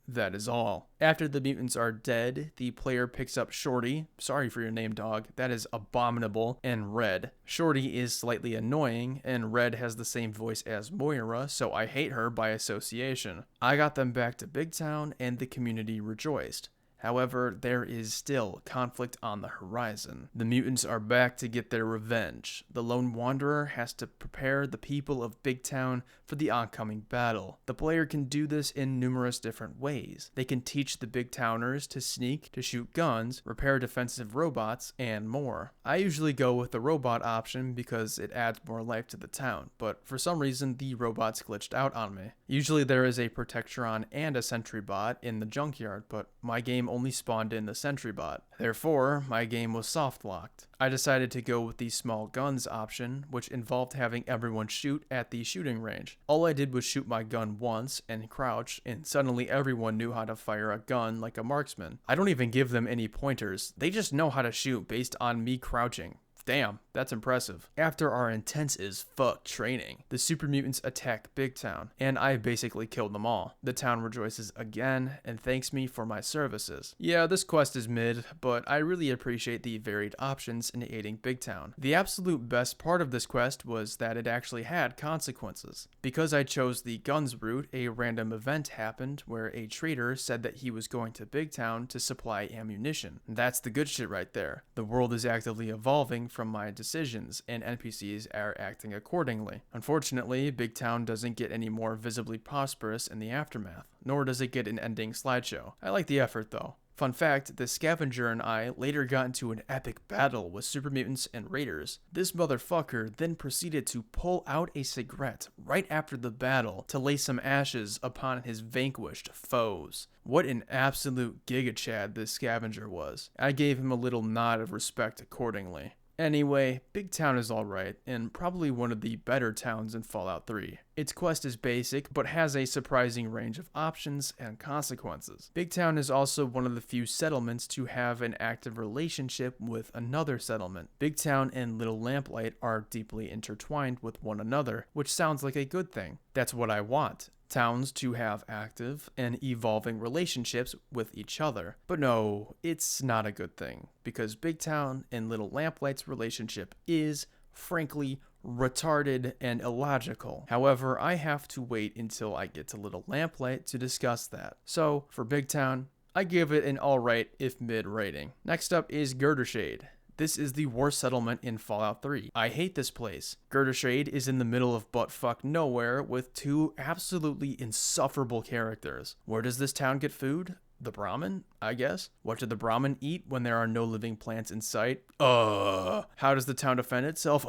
that is all. After the mutants are dead, the player picks up Shorty, sorry for your name dog, that is abominable, and Red. Shorty is slightly annoying, and Red has the same voice as Moira, so I hate her by association. I got them back to Big Town, and the community rejoiced. However, there is still conflict on the horizon. The mutants are back to get their revenge. The Lone Wanderer has to prepare the people of Big Town for the oncoming battle. The player can do this in numerous different ways. They can teach the Big Towners to sneak, to shoot guns, repair defensive robots, and more. I usually go with the robot option because it adds more life to the town, but for some reason the robots glitched out on me. Usually there is a Protectron and a Sentry bot in the junkyard, but my game only spawned in the Sentry bot. Therefore, my game was soft locked. I decided to go with the small guns option, which involved having everyone shoot at the shooting range. All I did was shoot my gun once and crouch, and suddenly everyone knew how to fire a gun like a marksman. I don't even give them any pointers, they just know how to shoot based on me crouching. Damn, that's impressive. After our intense as fuck training, the super mutants attack Big Town, and I basically killed them all. The town rejoices again and thanks me for my services. Yeah, this quest is mid, but I really appreciate the varied options in aiding Big Town. The absolute best part of this quest was that it actually had consequences. Because I chose the guns route, a random event happened where a trader said that he was going to Big Town to supply ammunition. That's the good shit right there. The world is actively evolving from my decisions, and NPCs are acting accordingly. Unfortunately, Big Town doesn't get any more visibly prosperous in the aftermath, nor does it get an ending slideshow. I like the effort though. Fun fact, the scavenger and I later got into an epic battle with super mutants and raiders. This motherfucker then proceeded to pull out a cigarette right after the battle to lay some ashes upon his vanquished foes. What an absolute gigachad this scavenger was. I gave him a little nod of respect accordingly. Anyway, Big Town is alright, and probably one of the better towns in Fallout 3. Its quest is basic, but has a surprising range of options and consequences. Big Town is also one of the few settlements to have an active relationship with another settlement. Big Town and Little Lamplight are deeply intertwined with one another, which sounds like a good thing. That's what I want. Towns to have active and evolving relationships with each other. But no, it's not a good thing, because Big Town and Little Lamplight's relationship is, frankly, retarded and illogical. However, I have to wait until I get to Little Lamplight to discuss that. So, for Big Town, I give it an alright if mid rating. Next up is Girdershade. This is the worst settlement in Fallout 3. I hate this place. Girdershade is in the middle of buttfuck nowhere with two absolutely insufferable characters. Where does this town get food? The Brahmin, I guess? What do the Brahmin eat when there are no living plants in sight? How does the town defend itself?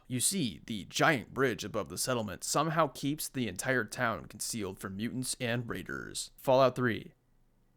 You see, the giant bridge above the settlement somehow keeps the entire town concealed from mutants and raiders. Fallout 3.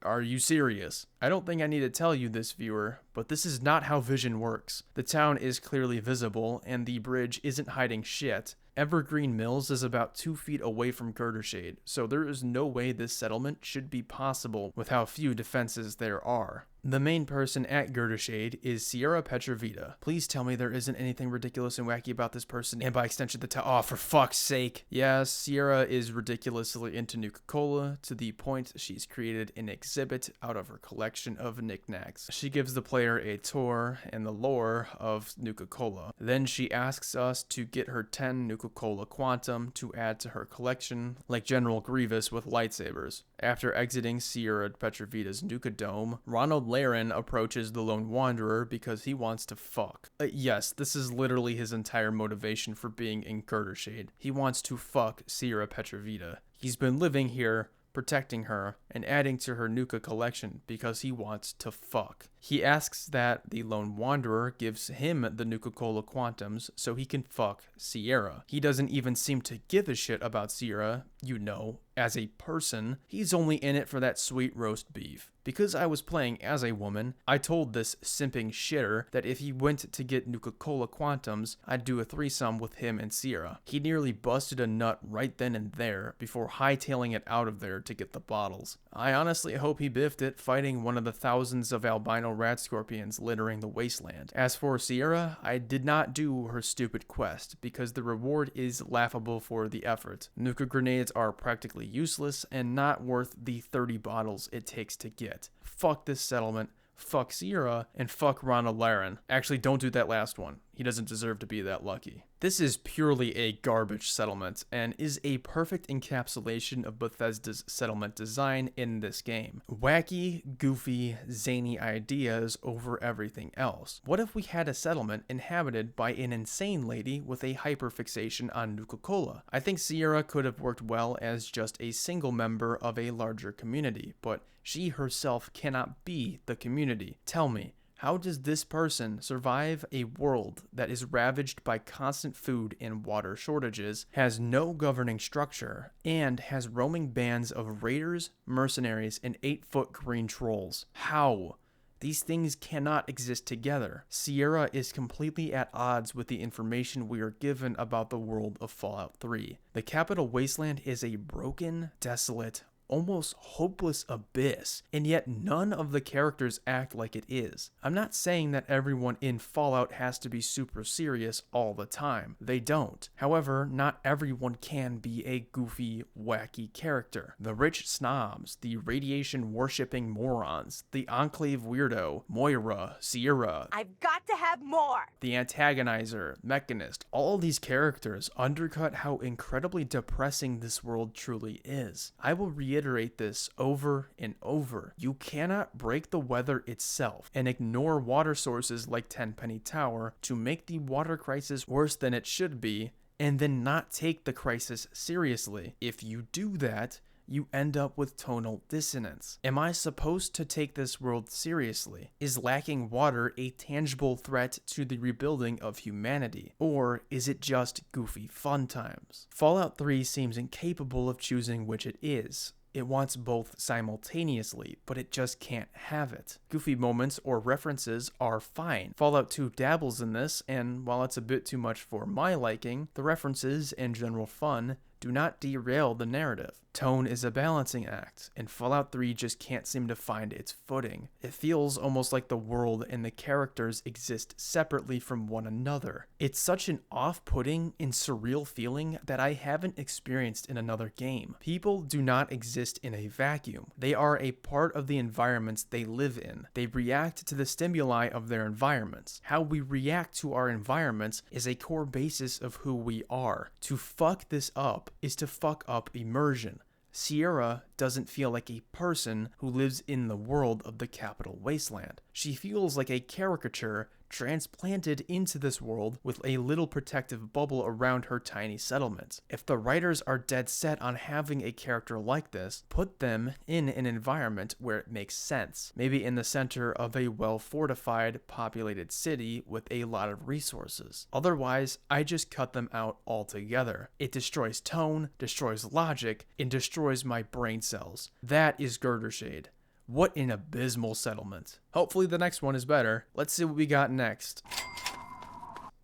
Are you serious? I don't think I need to tell you this, viewer, but this is not how vision works. The town is clearly visible, and the bridge isn't hiding shit. Evergreen Mills is about 2 feet away from Girdershade, so there is no way this settlement should be possible with how few defenses there are. The main person at Girdershade is Sierra Petrovita. Please tell me there isn't anything ridiculous and wacky about this person, and by extension the town. Oh, for fuck's sake. Yes, Sierra is ridiculously into Nuka-Cola, to the point she's created an exhibit out of her collection of knickknacks. She gives the player a tour and the lore of Nuka-Cola. Then she asks us to get her 10 Nuka-Cola Quantum to add to her collection, like General Grievous with lightsabers. After exiting Sierra Petrovita's Nuka Dome, Ronald Laren approaches the Lone Wanderer because he wants to fuck. Yes, this is literally his entire motivation for being in Girdershade. He wants to fuck Sierra Petrovita. He's been living here, protecting her, and adding to her Nuka collection because he wants to fuck. He asks that the Lone Wanderer gives him the Nuka-Cola Quantums so he can fuck Sierra. He doesn't even seem to give a shit about Sierra, you know, as a person. He's only in it for that sweet roast beef. Because I was playing as a woman, I told this simping shitter that if he went to get Nuka-Cola Quantums, I'd do a threesome with him and Sierra. He nearly busted a nut right then and there before hightailing it out of there to get the bottles. I honestly hope he biffed it fighting one of the thousands of albino rat scorpions littering the Wasteland. As for Sierra, I did not do her stupid quest because the reward is laughable for the effort. Nuka grenades are practically absolutely useless and not worth the 30 bottles it takes to get. Fuck this settlement. Fuck Sierra, and fuck Ronald Laren. Actually, don't do that last one. He doesn't deserve to be that lucky. This is purely a garbage settlement, and is a perfect encapsulation of Bethesda's settlement design in this game. Wacky, goofy, zany ideas over everything else. What if we had a settlement inhabited by an insane lady with a hyperfixation on Nuka-Cola? I think Sierra could have worked well as just a single member of a larger community, but she herself cannot be the community. Tell me, how does this person survive a world that is ravaged by constant food and water shortages, has no governing structure, and has roaming bands of raiders, mercenaries, and 8-foot green trolls? How? These things cannot exist together. Sierra is completely at odds with the information we are given about the world of Fallout 3. The capital Wasteland is a broken, desolate, almost hopeless abyss, and yet none of the characters act like it is. I'm not saying that everyone in Fallout has to be super serious all the time. They don't. However, not everyone can be a goofy, wacky character. The rich snobs, the radiation-worshipping morons, the Enclave weirdo, Moira, Sierra. I've got to have more! The antagonizer, Mechanist. All these characters undercut how incredibly depressing this world truly is. I will reiterate this over and over. You cannot break the weather itself and ignore water sources like Tenpenny Tower to make the water crisis worse than it should be, and then not take the crisis seriously. If you do that, you end up with tonal dissonance. Am I supposed to take this world seriously? Is lacking water a tangible threat to the rebuilding of humanity? Or is it just goofy fun times? Fallout 3 seems incapable of choosing which it is. It wants both simultaneously, but it just can't have it. Goofy moments or references are fine. Fallout 2 dabbles in this, and while it's a bit too much for my liking, the references and general fun do not derail the narrative. Tone is a balancing act, and Fallout 3 just can't seem to find its footing. It feels almost like the world and the characters exist separately from one another. It's such an off-putting and surreal feeling that I haven't experienced in another game. People do not exist in a vacuum. They are a part of the environments they live in. They react to the stimuli of their environments. How we react to our environments is a core basis of who we are. To fuck this up is to fuck up immersion. Sierra doesn't feel like a person who lives in the world of the capital Wasteland. She feels like a caricature transplanted into this world with a little protective bubble around her tiny settlement. If the writers are dead set on having a character like this, put them in an environment where it makes sense. Maybe in the center of a well-fortified, populated city with a lot of resources. Otherwise, I just cut them out altogether. It destroys tone, destroys logic, and destroys my brain cells. That is Girdershade. What an abysmal settlement. Hopefully the next one is better. Let's see what we got next.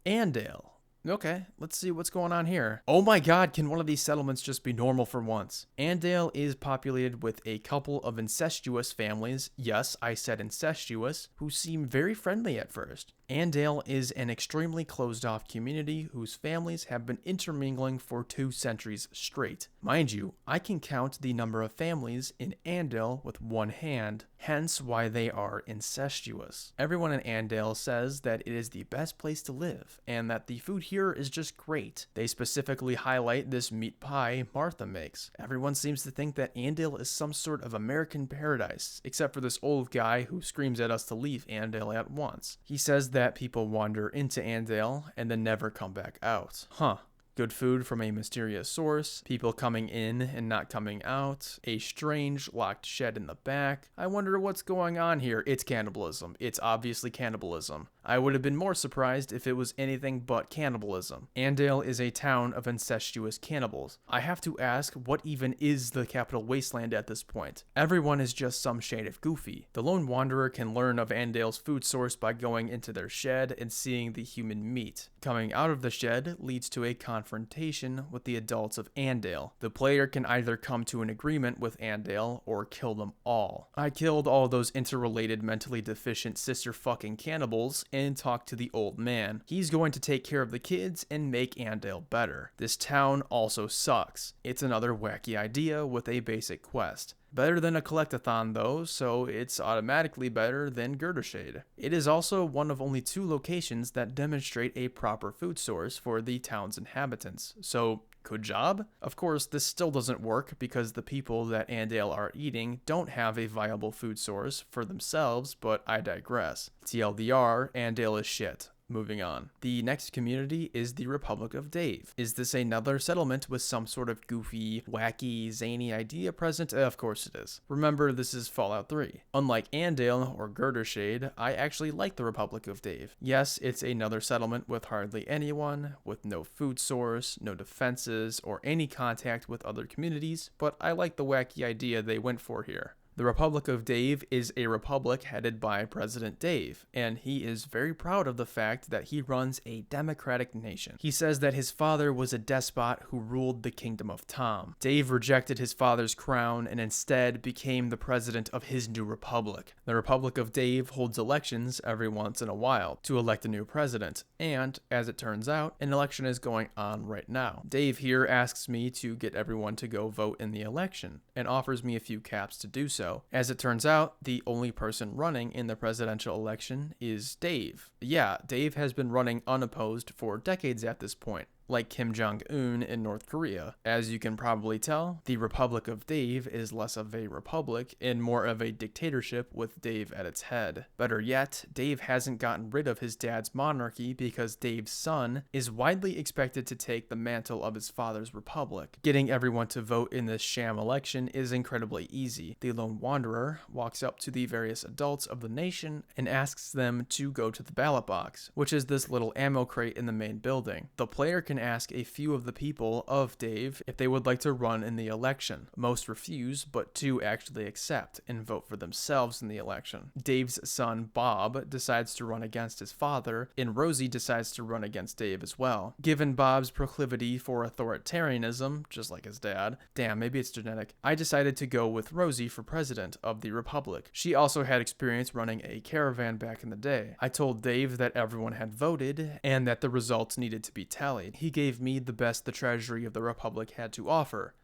Andale. Okay, let's see what's going on here. Oh my god, can one of these settlements just be normal for once? Andale is populated with a couple of incestuous families. Yes, I said incestuous, who seem very friendly at first. Andale is an extremely closed-off community whose families have been intermingling for 2 centuries straight. Mind you, I can count the number of families in Andale with one hand, hence why they are incestuous. Everyone in Andale says that it is the best place to live, and that the food here is just great. They specifically highlight this meat pie Martha makes. Everyone seems to think that Andale is some sort of American paradise, except for this old guy who screams at us to leave Andale at once. He says that people wander into Andale and then never come back out. Huh. Good food from a mysterious source, people coming in and not coming out, a strange locked shed in the back. I wonder what's going on here. It's cannibalism. It's obviously cannibalism. I would have been more surprised if it was anything but cannibalism. Andale is a town of incestuous cannibals. I have to ask, what even is the capital Wasteland at this point? Everyone is just some shade of goofy. The lone wanderer can learn of Andale's food source by going into their shed and seeing the human meat. Coming out of the shed leads to a confrontation with the adults of Andale. The player can either come to an agreement with Andale or kill them all. I killed all those interrelated mentally deficient sister fucking cannibals and talked to the old man. He's going to take care of the kids and make Andale better. This town also sucks. It's another wacky idea with a basic quest. Better than a collectathon though, so it's automatically better than Girdershade. It is also one of only 2 locations that demonstrate a proper food source for the town's inhabitants, so good job? Of course, this still doesn't work because the people that Andale are eating don't have a viable food source for themselves, but I digress. TLDR, Andale is shit. Moving on. The next community is the Republic of Dave. Is this another settlement with some sort of goofy, wacky, zany idea present? Of course it is. Remember, this is Fallout 3. Unlike Andale or Girdershade, I actually like the Republic of Dave. Yes, it's another settlement with hardly anyone, with no food source, no defenses, or any contact with other communities, but I like the wacky idea they went for here. The Republic of Dave is a republic headed by President Dave, and he is very proud of the fact that he runs a democratic nation. He says that his father was a despot who ruled the Kingdom of Tom. Dave rejected his father's crown and instead became the president of his new republic. The Republic of Dave holds elections every once in a while to elect a new president, and, as it turns out, an election is going on right now. Dave here asks me to get everyone to go vote in the election, and offers me a few caps to do so. As it turns out, the only person running in the presidential election is Dave. Yeah, Dave has been running unopposed for decades at this point, like Kim Jong-un in North Korea. As you can probably tell, the Republic of Dave is less of a republic and more of a dictatorship with Dave at its head. Better yet, Dave hasn't gotten rid of his dad's monarchy because Dave's son is widely expected to take the mantle of his father's republic. Getting everyone to vote in this sham election is incredibly easy. The lone wanderer walks up to the various adults of the nation and asks them to go to the ballot box, which is this little ammo crate in the main building. The player can ask a few of the people of Dave if they would like to run in the election. Most refuse, but 2 actually accept and vote for themselves in the election. Dave's son, Bob, decides to run against his father, and Rosie decides to run against Dave as well. Given Bob's proclivity for authoritarianism, just like his dad, damn, maybe it's genetic, I decided to go with Rosie for president of the Republic. She also had experience running a caravan back in the day. I told Dave that everyone had voted, and that the results needed to be tallied. He gave me the best the treasury of the Republic had to offer.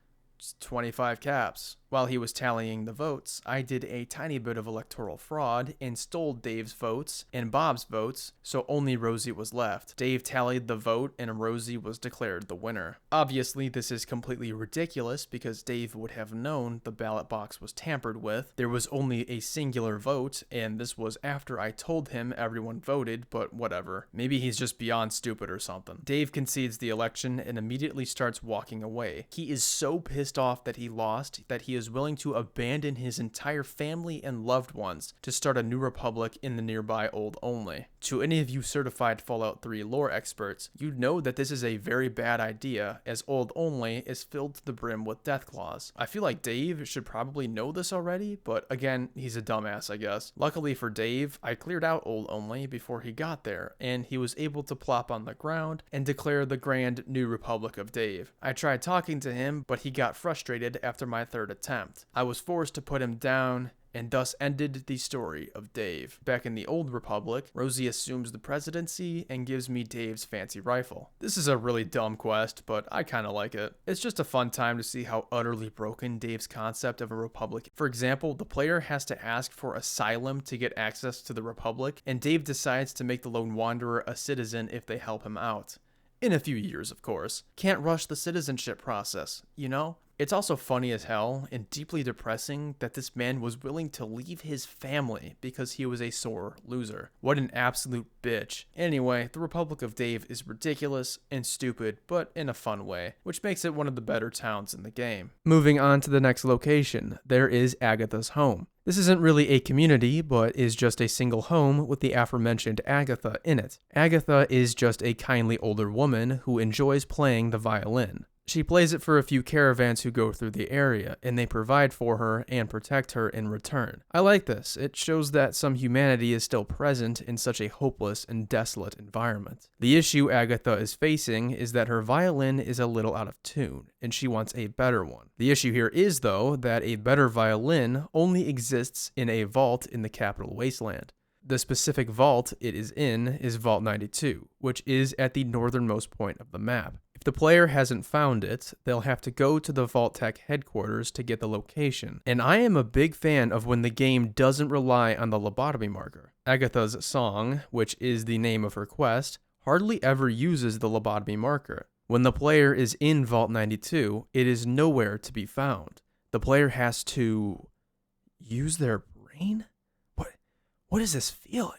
25 caps. While he was tallying the votes, I did a tiny bit of electoral fraud and stole Dave's votes and Bob's votes, so only Rosie was left. Dave tallied the vote and Rosie was declared the winner. Obviously, this is completely ridiculous because Dave would have known the ballot box was tampered with. There was only a singular vote, and this was after I told him everyone voted, but whatever. Maybe he's just beyond stupid or something. Dave concedes the election and immediately starts walking away. He is so pissed off that he lost that he is willing to abandon his entire family and loved ones to start a new republic in the nearby Old Only. To any of you certified Fallout 3 lore experts, you know that this is a very bad idea, as Old Only is filled to the brim with deathclaws. I feel like Dave should probably know this already, but again, he's a dumbass, I guess. Luckily for Dave, I cleared out Old Only before he got there, and he was able to plop on the ground and declare the grand new Republic of Dave. I tried talking to him, but he got frustrated after my 3rd attempt. I was forced to put him down, and thus ended the story of Dave. Back in the old Republic, Rosie assumes the presidency and gives me Dave's fancy rifle. This is a really dumb quest, but I kinda like it. It's just a fun time to see how utterly broken Dave's concept of a republic. For example, the player has to ask for asylum to get access to the Republic, and Dave decides to make the lone wanderer a citizen if they help him out. In a few years, of course. Can't rush the citizenship process, you know? It's also funny as hell and deeply depressing that this man was willing to leave his family because he was a sore loser. What an absolute bitch. Anyway, the Republic of Dave is ridiculous and stupid, but in a fun way, which makes it one of the better towns in the game. Moving on to the next location, there is Agatha's home. This isn't really a community, but is just a single home with the aforementioned Agatha in it. Agatha is just a kindly older woman who enjoys playing the violin. She plays it for a few caravans who go through the area, and they provide for her and protect her in return. I like this. It shows that some humanity is still present in such a hopeless and desolate environment. The issue Agatha is facing is that her violin is a little out of tune, and she wants a better one. The issue here is, though, that a better violin only exists in a vault in the capital Wasteland. The specific vault it is in is Vault 92, which is at the northernmost point of the map. If the player hasn't found it, they'll have to go to the Vault Tech headquarters to get the location. And I am a big fan of when the game doesn't rely on the Lobotomy Marker. Agatha's song, which is the name of her quest, hardly ever uses the Lobotomy Marker. When the player is in Vault 92, it is nowhere to be found. The player has to use their brain? What is this feeling?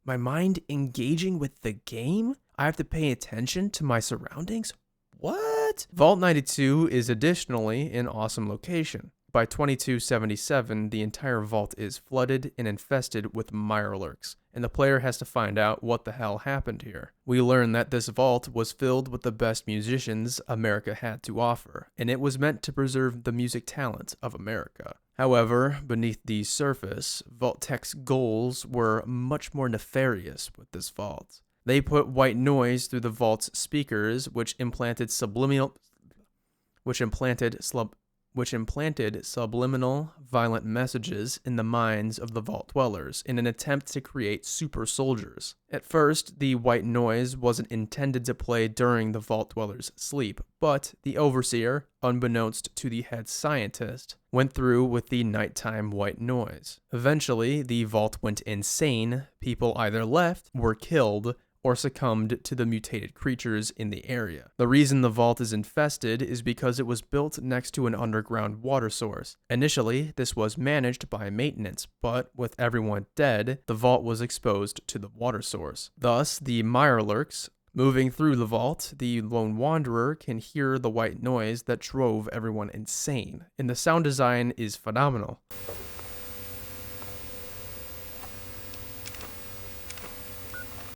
My mind engaging with the game? I have to pay attention to my surroundings? What? Vault 92 is additionally an awesome location. By 2277, the entire vault is flooded and infested with mirelurks, and the player has to find out what the hell happened here. We learn that this vault was filled with the best musicians America had to offer, and it was meant to preserve the music talent of America. However, beneath the surface, Vault Tech's goals were much more nefarious with this vault. They put white noise through the vault's speakers, which implanted subliminal violent messages in the minds of the vault dwellers in an attempt to create super soldiers. At first, the white noise wasn't intended to play during the vault dwellers' sleep, but the overseer, unbeknownst to the head scientist, went through with the nighttime white noise. Eventually, the vault went insane, people either left, were killed, or succumbed to the mutated creatures in the area. The reason the vault is infested is because it was built next to an underground water source. Initially, this was managed by maintenance, but with everyone dead, the vault was exposed to the water source. Thus, the mirelurks, moving through the vault, the lone wanderer can hear the white noise that drove everyone insane, and the sound design is phenomenal.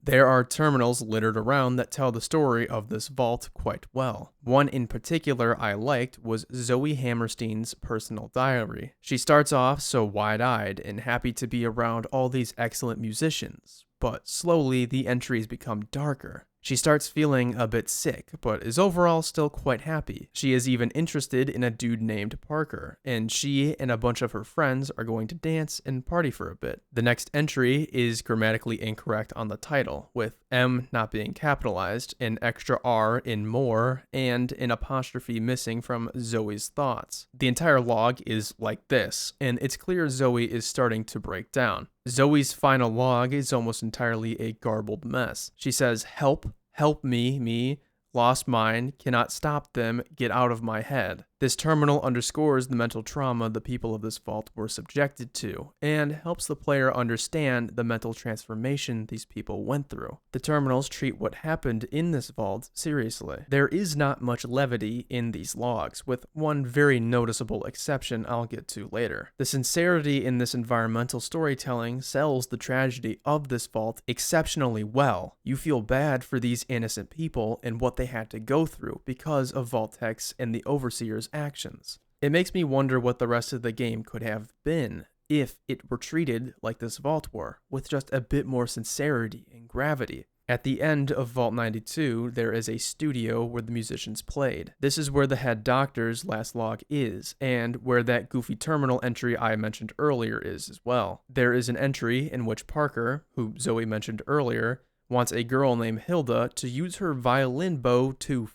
There are terminals littered around that tell the story of this vault quite well. One in particular I liked was Zoe Hammerstein's personal diary. She starts off so wide-eyed and happy to be around all these excellent musicians, but slowly the entries become darker. She starts feeling a bit sick, but is overall still quite happy. She is even interested in a dude named Parker, and she and a bunch of her friends are going to dance and party for a bit. The next entry is grammatically incorrect on the title, with M not being capitalized, an extra R in more, and an apostrophe missing from Zoe's thoughts. The entire log is like this, and it's clear Zoe is starting to break down. Zoe's final log is almost entirely a garbled mess. She says, help me, lost mine, cannot stop them, get out of my head. This terminal underscores the mental trauma the people of this vault were subjected to, and helps the player understand the mental transformation these people went through. The terminals treat what happened in this vault seriously. There is not much levity in these logs, with one very noticeable exception I'll get to later. The sincerity in this environmental storytelling sells the tragedy of this vault exceptionally well. You feel bad for these innocent people and what they had to go through because of Vault Tech's and the Overseer's actions. It makes me wonder what the rest of the game could have been if it were treated like this vault were, with just a bit more sincerity and gravity. At the end of Vault 92, there is a studio where the musicians played. This is where the head doctor's last log is, and where that goofy terminal entry I mentioned earlier is as well. There is an entry in which Parker, who Zoe mentioned earlier, wants a girl named Hilda to use her violin bow to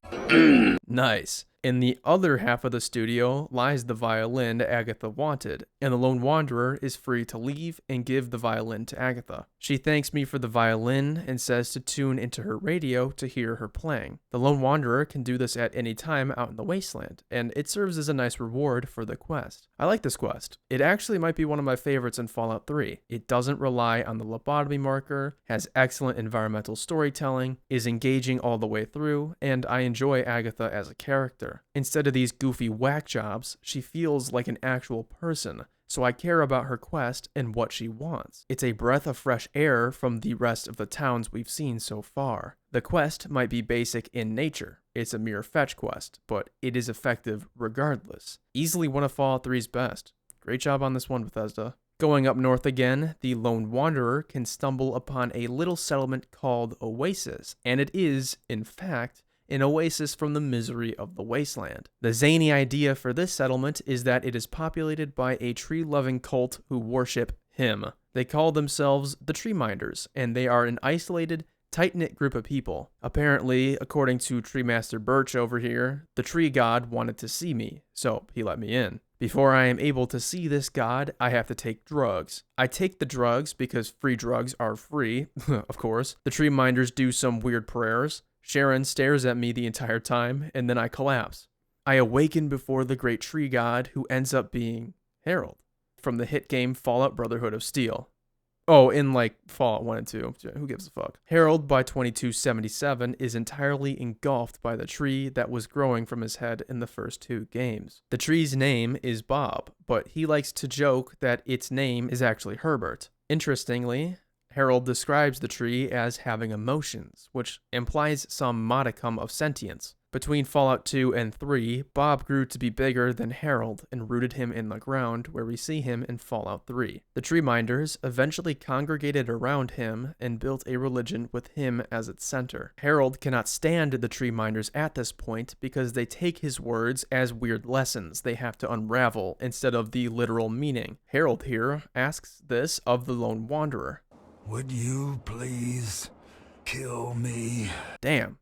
Nice. In the other half of the studio lies the violin Agatha wanted, and the lone wanderer is free to leave and give the violin to Agatha. She thanks me for the violin and says to tune into her radio to hear her playing. The lone wanderer can do this at any time out in the Wasteland, and it serves as a nice reward for the quest. I like this quest. It actually might be one of my favorites in Fallout 3. It doesn't rely on the Lobotomy Marker, has excellent environmental storytelling, is engaging all the way through, and I enjoy Agatha as a character. Instead of these goofy whack jobs, she feels like an actual person, so I care about her quest and what she wants. It's a breath of fresh air from the rest of the towns we've seen so far. The quest might be basic in nature. It's a mere fetch quest, but it is effective regardless. Easily one of Fallout 3's best. Great job on this one, Bethesda. Going up north again, the lone wanderer can stumble upon a little settlement called Oasis, and it is, in fact, an oasis from the misery of the Wasteland. The zany idea for this settlement is that it is populated by a tree-loving cult who worship him. They call themselves the Tree Minders, and they are an isolated, tight-knit group of people. Apparently, according to Tree Master Birch over here, the tree god wanted to see me, so he let me in. Before I am able to see this god, I have to take drugs. I take the drugs because free drugs are free, of course. The Tree Minders do some weird prayers. Sharon stares at me the entire time, and then I collapse. I awaken before the great tree god, who ends up being Harold, from the hit game Fallout Brotherhood of Steel. Oh, in like Fallout 1 and 2. Who gives a fuck? Harold, by 2277, is entirely engulfed by the tree that was growing from his head in the first 2 games. The tree's name is Bob, but he likes to joke that its name is actually Herbert. Interestingly, Harold describes the tree as having emotions, which implies some modicum of sentience. Between Fallout 2 and 3, Bob grew to be bigger than Harold and rooted him in the ground, where we see him in Fallout 3. The Tree Minders eventually congregated around him and built a religion with him as its center. Harold cannot stand the Tree Minders at this point because they take his words as weird lessons they have to unravel instead of the literal meaning. Harold here asks this of the Lone Wanderer. Would you please kill me? Damn,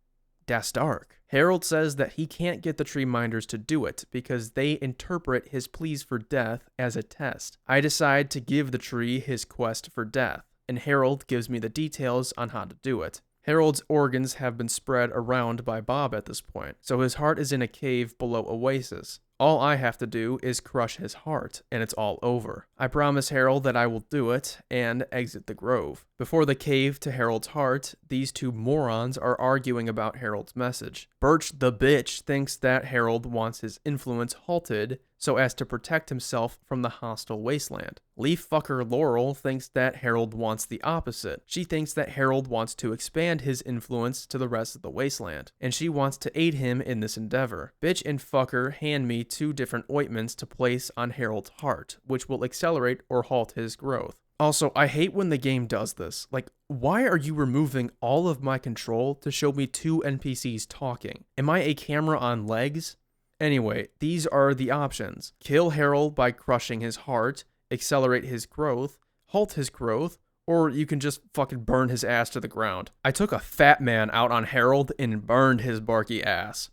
that's dark. Harold says that he can't get the Tree Minders to do it because they interpret his pleas for death as a test. I decide to give the tree his quest for death, and Harold gives me the details on how to do it. Harold's organs have been spread around by Bob at this point, so his heart is in a cave below Oasis. All I have to do is crush his heart, and it's all over. I promise Harold that I will do it, and exit the grove. Before the cave to Harold's heart, these 2 morons are arguing about Harold's message. Birch the bitch thinks that Harold wants his influence halted so as to protect himself from the hostile Wasteland. Leaf fucker Laurel thinks that Harold wants the opposite. She thinks that Harold wants to expand his influence to the rest of the Wasteland, and she wants to aid him in this endeavor. Bitch and fucker hand me 2 different ointments to place on Harold's heart, which will accelerate or halt his growth. Also, I hate when the game does this. Like, why are you removing all of my control to show me 2 NPCs talking? Am I a camera on legs? Anyway, these are the options. Kill Harold by crushing his heart, accelerate his growth, halt his growth, or you can just fucking burn his ass to the ground. I took a fat man out on Harold and burned his barky ass.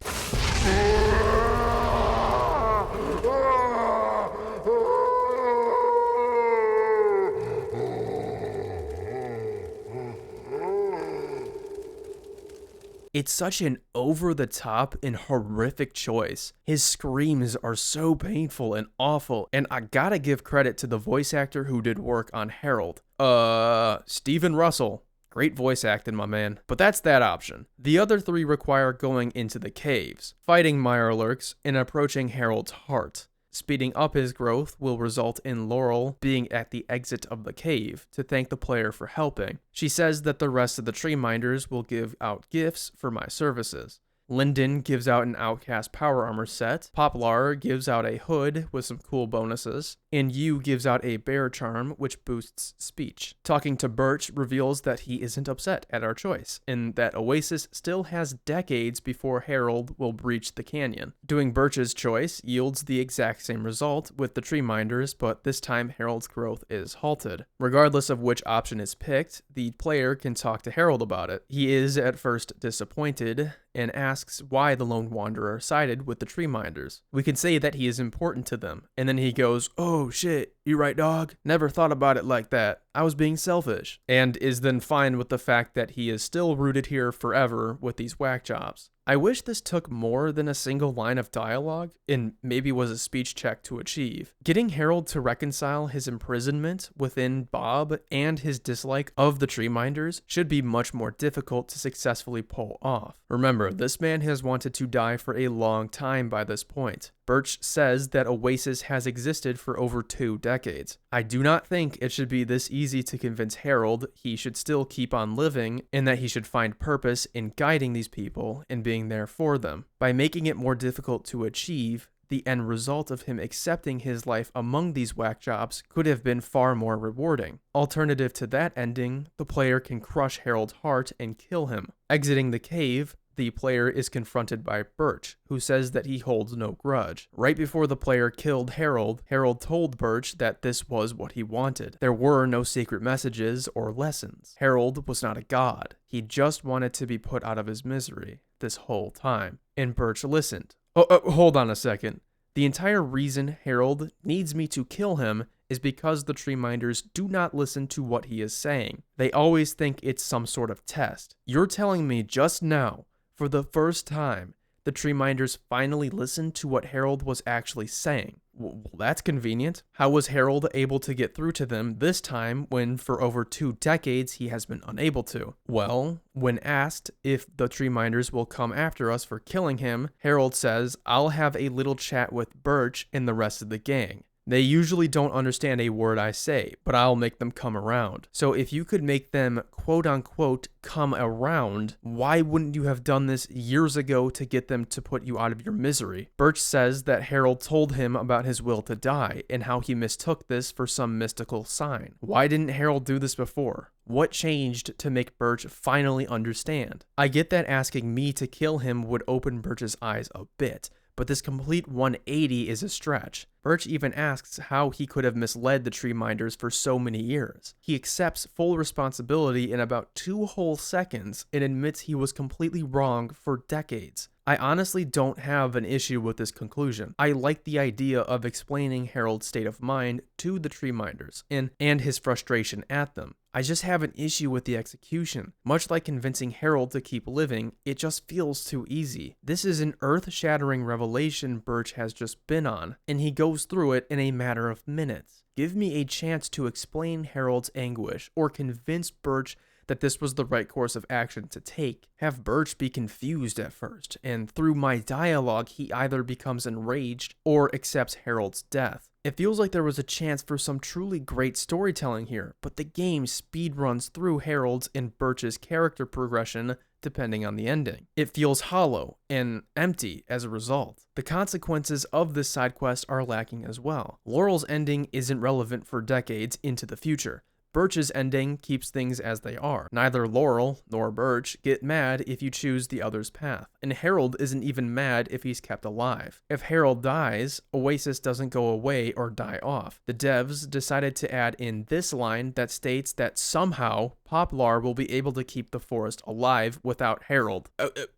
It's such an over-the-top and horrific choice. His screams are so painful and awful, and I gotta give credit to the voice actor who did work on Harold. Steven Russell. Great voice acting, my man. But that's that option. The other 3 require going into the caves, fighting Mirelurks, and approaching Harold's heart. Speeding up his growth will result in Laurel being at the exit of the cave to thank the player for helping. She says that the rest of the Tree Minders will give out gifts for my services. Lyndon gives out an Outcast power armor set, Poplar gives out a hood with some cool bonuses, and Yu gives out a bear charm which boosts speech. Talking to Birch reveals that he isn't upset at our choice, and that Oasis still has decades before Harold will breach the canyon. Doing Birch's choice yields the exact same result with the Tree Minders, but this time Harold's growth is halted. Regardless of which option is picked, the player can talk to Harold about it. He is at first disappointed, and asks why the Lone Wanderer sided with the Tree Minders. We can say that he is important to them, and then he goes, "Oh shit, you right dog? Never thought about it like that. I was being selfish," and is then fine with the fact that he is still rooted here forever with these whack jobs. I wish this took more than a single line of dialogue, and maybe was a speech check to achieve. Getting Harold to reconcile his imprisonment within Bob and his dislike of the Tree Minders should be much more difficult to successfully pull off. Remember, this man has wanted to die for a long time by this point. Birch says that Oasis has existed for over 2 decades. I do not think it should be this easy to convince Harold he should still keep on living and that he should find purpose in guiding these people and being there for them. By making it more difficult to achieve, the end result of him accepting his life among these whack jobs could have been far more rewarding. Alternative to that ending, the player can crush Harold's heart and kill him. Exiting the cave, the player is confronted by Birch, who says that he holds no grudge. Right before the player killed Harold, Harold told Birch that this was what he wanted. There were no secret messages or lessons. Harold was not a god. He just wanted to be put out of his misery this whole time. And Birch listened. Hold on a second. The entire reason Harold needs me to kill him is because the tree minders do not listen to what he is saying. They always think it's some sort of test. You're telling me just now, for the first time, the tree minders finally listened to what Harold was actually saying. Well, that's convenient. How was Harold able to get through to them this time when for over 2 decades he has been unable to? Well, when asked if the tree minders will come after us for killing him, Harold says, "I'll have a little chat with Birch and the rest of the gang. They usually don't understand a word I say, but I'll make them come around. So if you could make them quote-unquote come around, why wouldn't you have done this years ago to get them to put you out of your misery?" Birch says that Harold told him about his will to die and how he mistook this for some mystical sign. Why didn't Harold do this before? What changed to make Birch finally understand? I get that asking me to kill him would open Birch's eyes a bit, but this complete 180 is a stretch. Birch even asks how he could have misled the tree minders for so many years. He accepts full responsibility in about 2 whole seconds and admits he was completely wrong for decades. I honestly don't have an issue with this conclusion. I like the idea of explaining Harold's state of mind to the tree minders and his frustration at them. I just have an issue with the execution. Much like convincing Harold to keep living, it just feels too easy. This is an earth-shattering revelation Birch has just been on, and he goes through it in a matter of minutes. Give me a chance to explain Harold's anguish or convince Birch that this was the right course of action to take. Have Birch be confused at first, and through my dialogue he either becomes enraged or accepts Harold's death. It feels like there was a chance for some truly great storytelling here, but the game speedruns through Harold's and Birch's character progression depending on the ending. It feels hollow and empty as a result. The consequences of this side quest are lacking as well. Laurel's ending isn't relevant for decades into the future. Birch's ending keeps things as they are. Neither Laurel nor Birch get mad if you choose the other's path, and Harold isn't even mad if he's kept alive. If Harold dies, Oasis doesn't go away or die off. The devs decided to add in this line that states that somehow Poplar will be able to keep the forest alive without Harold.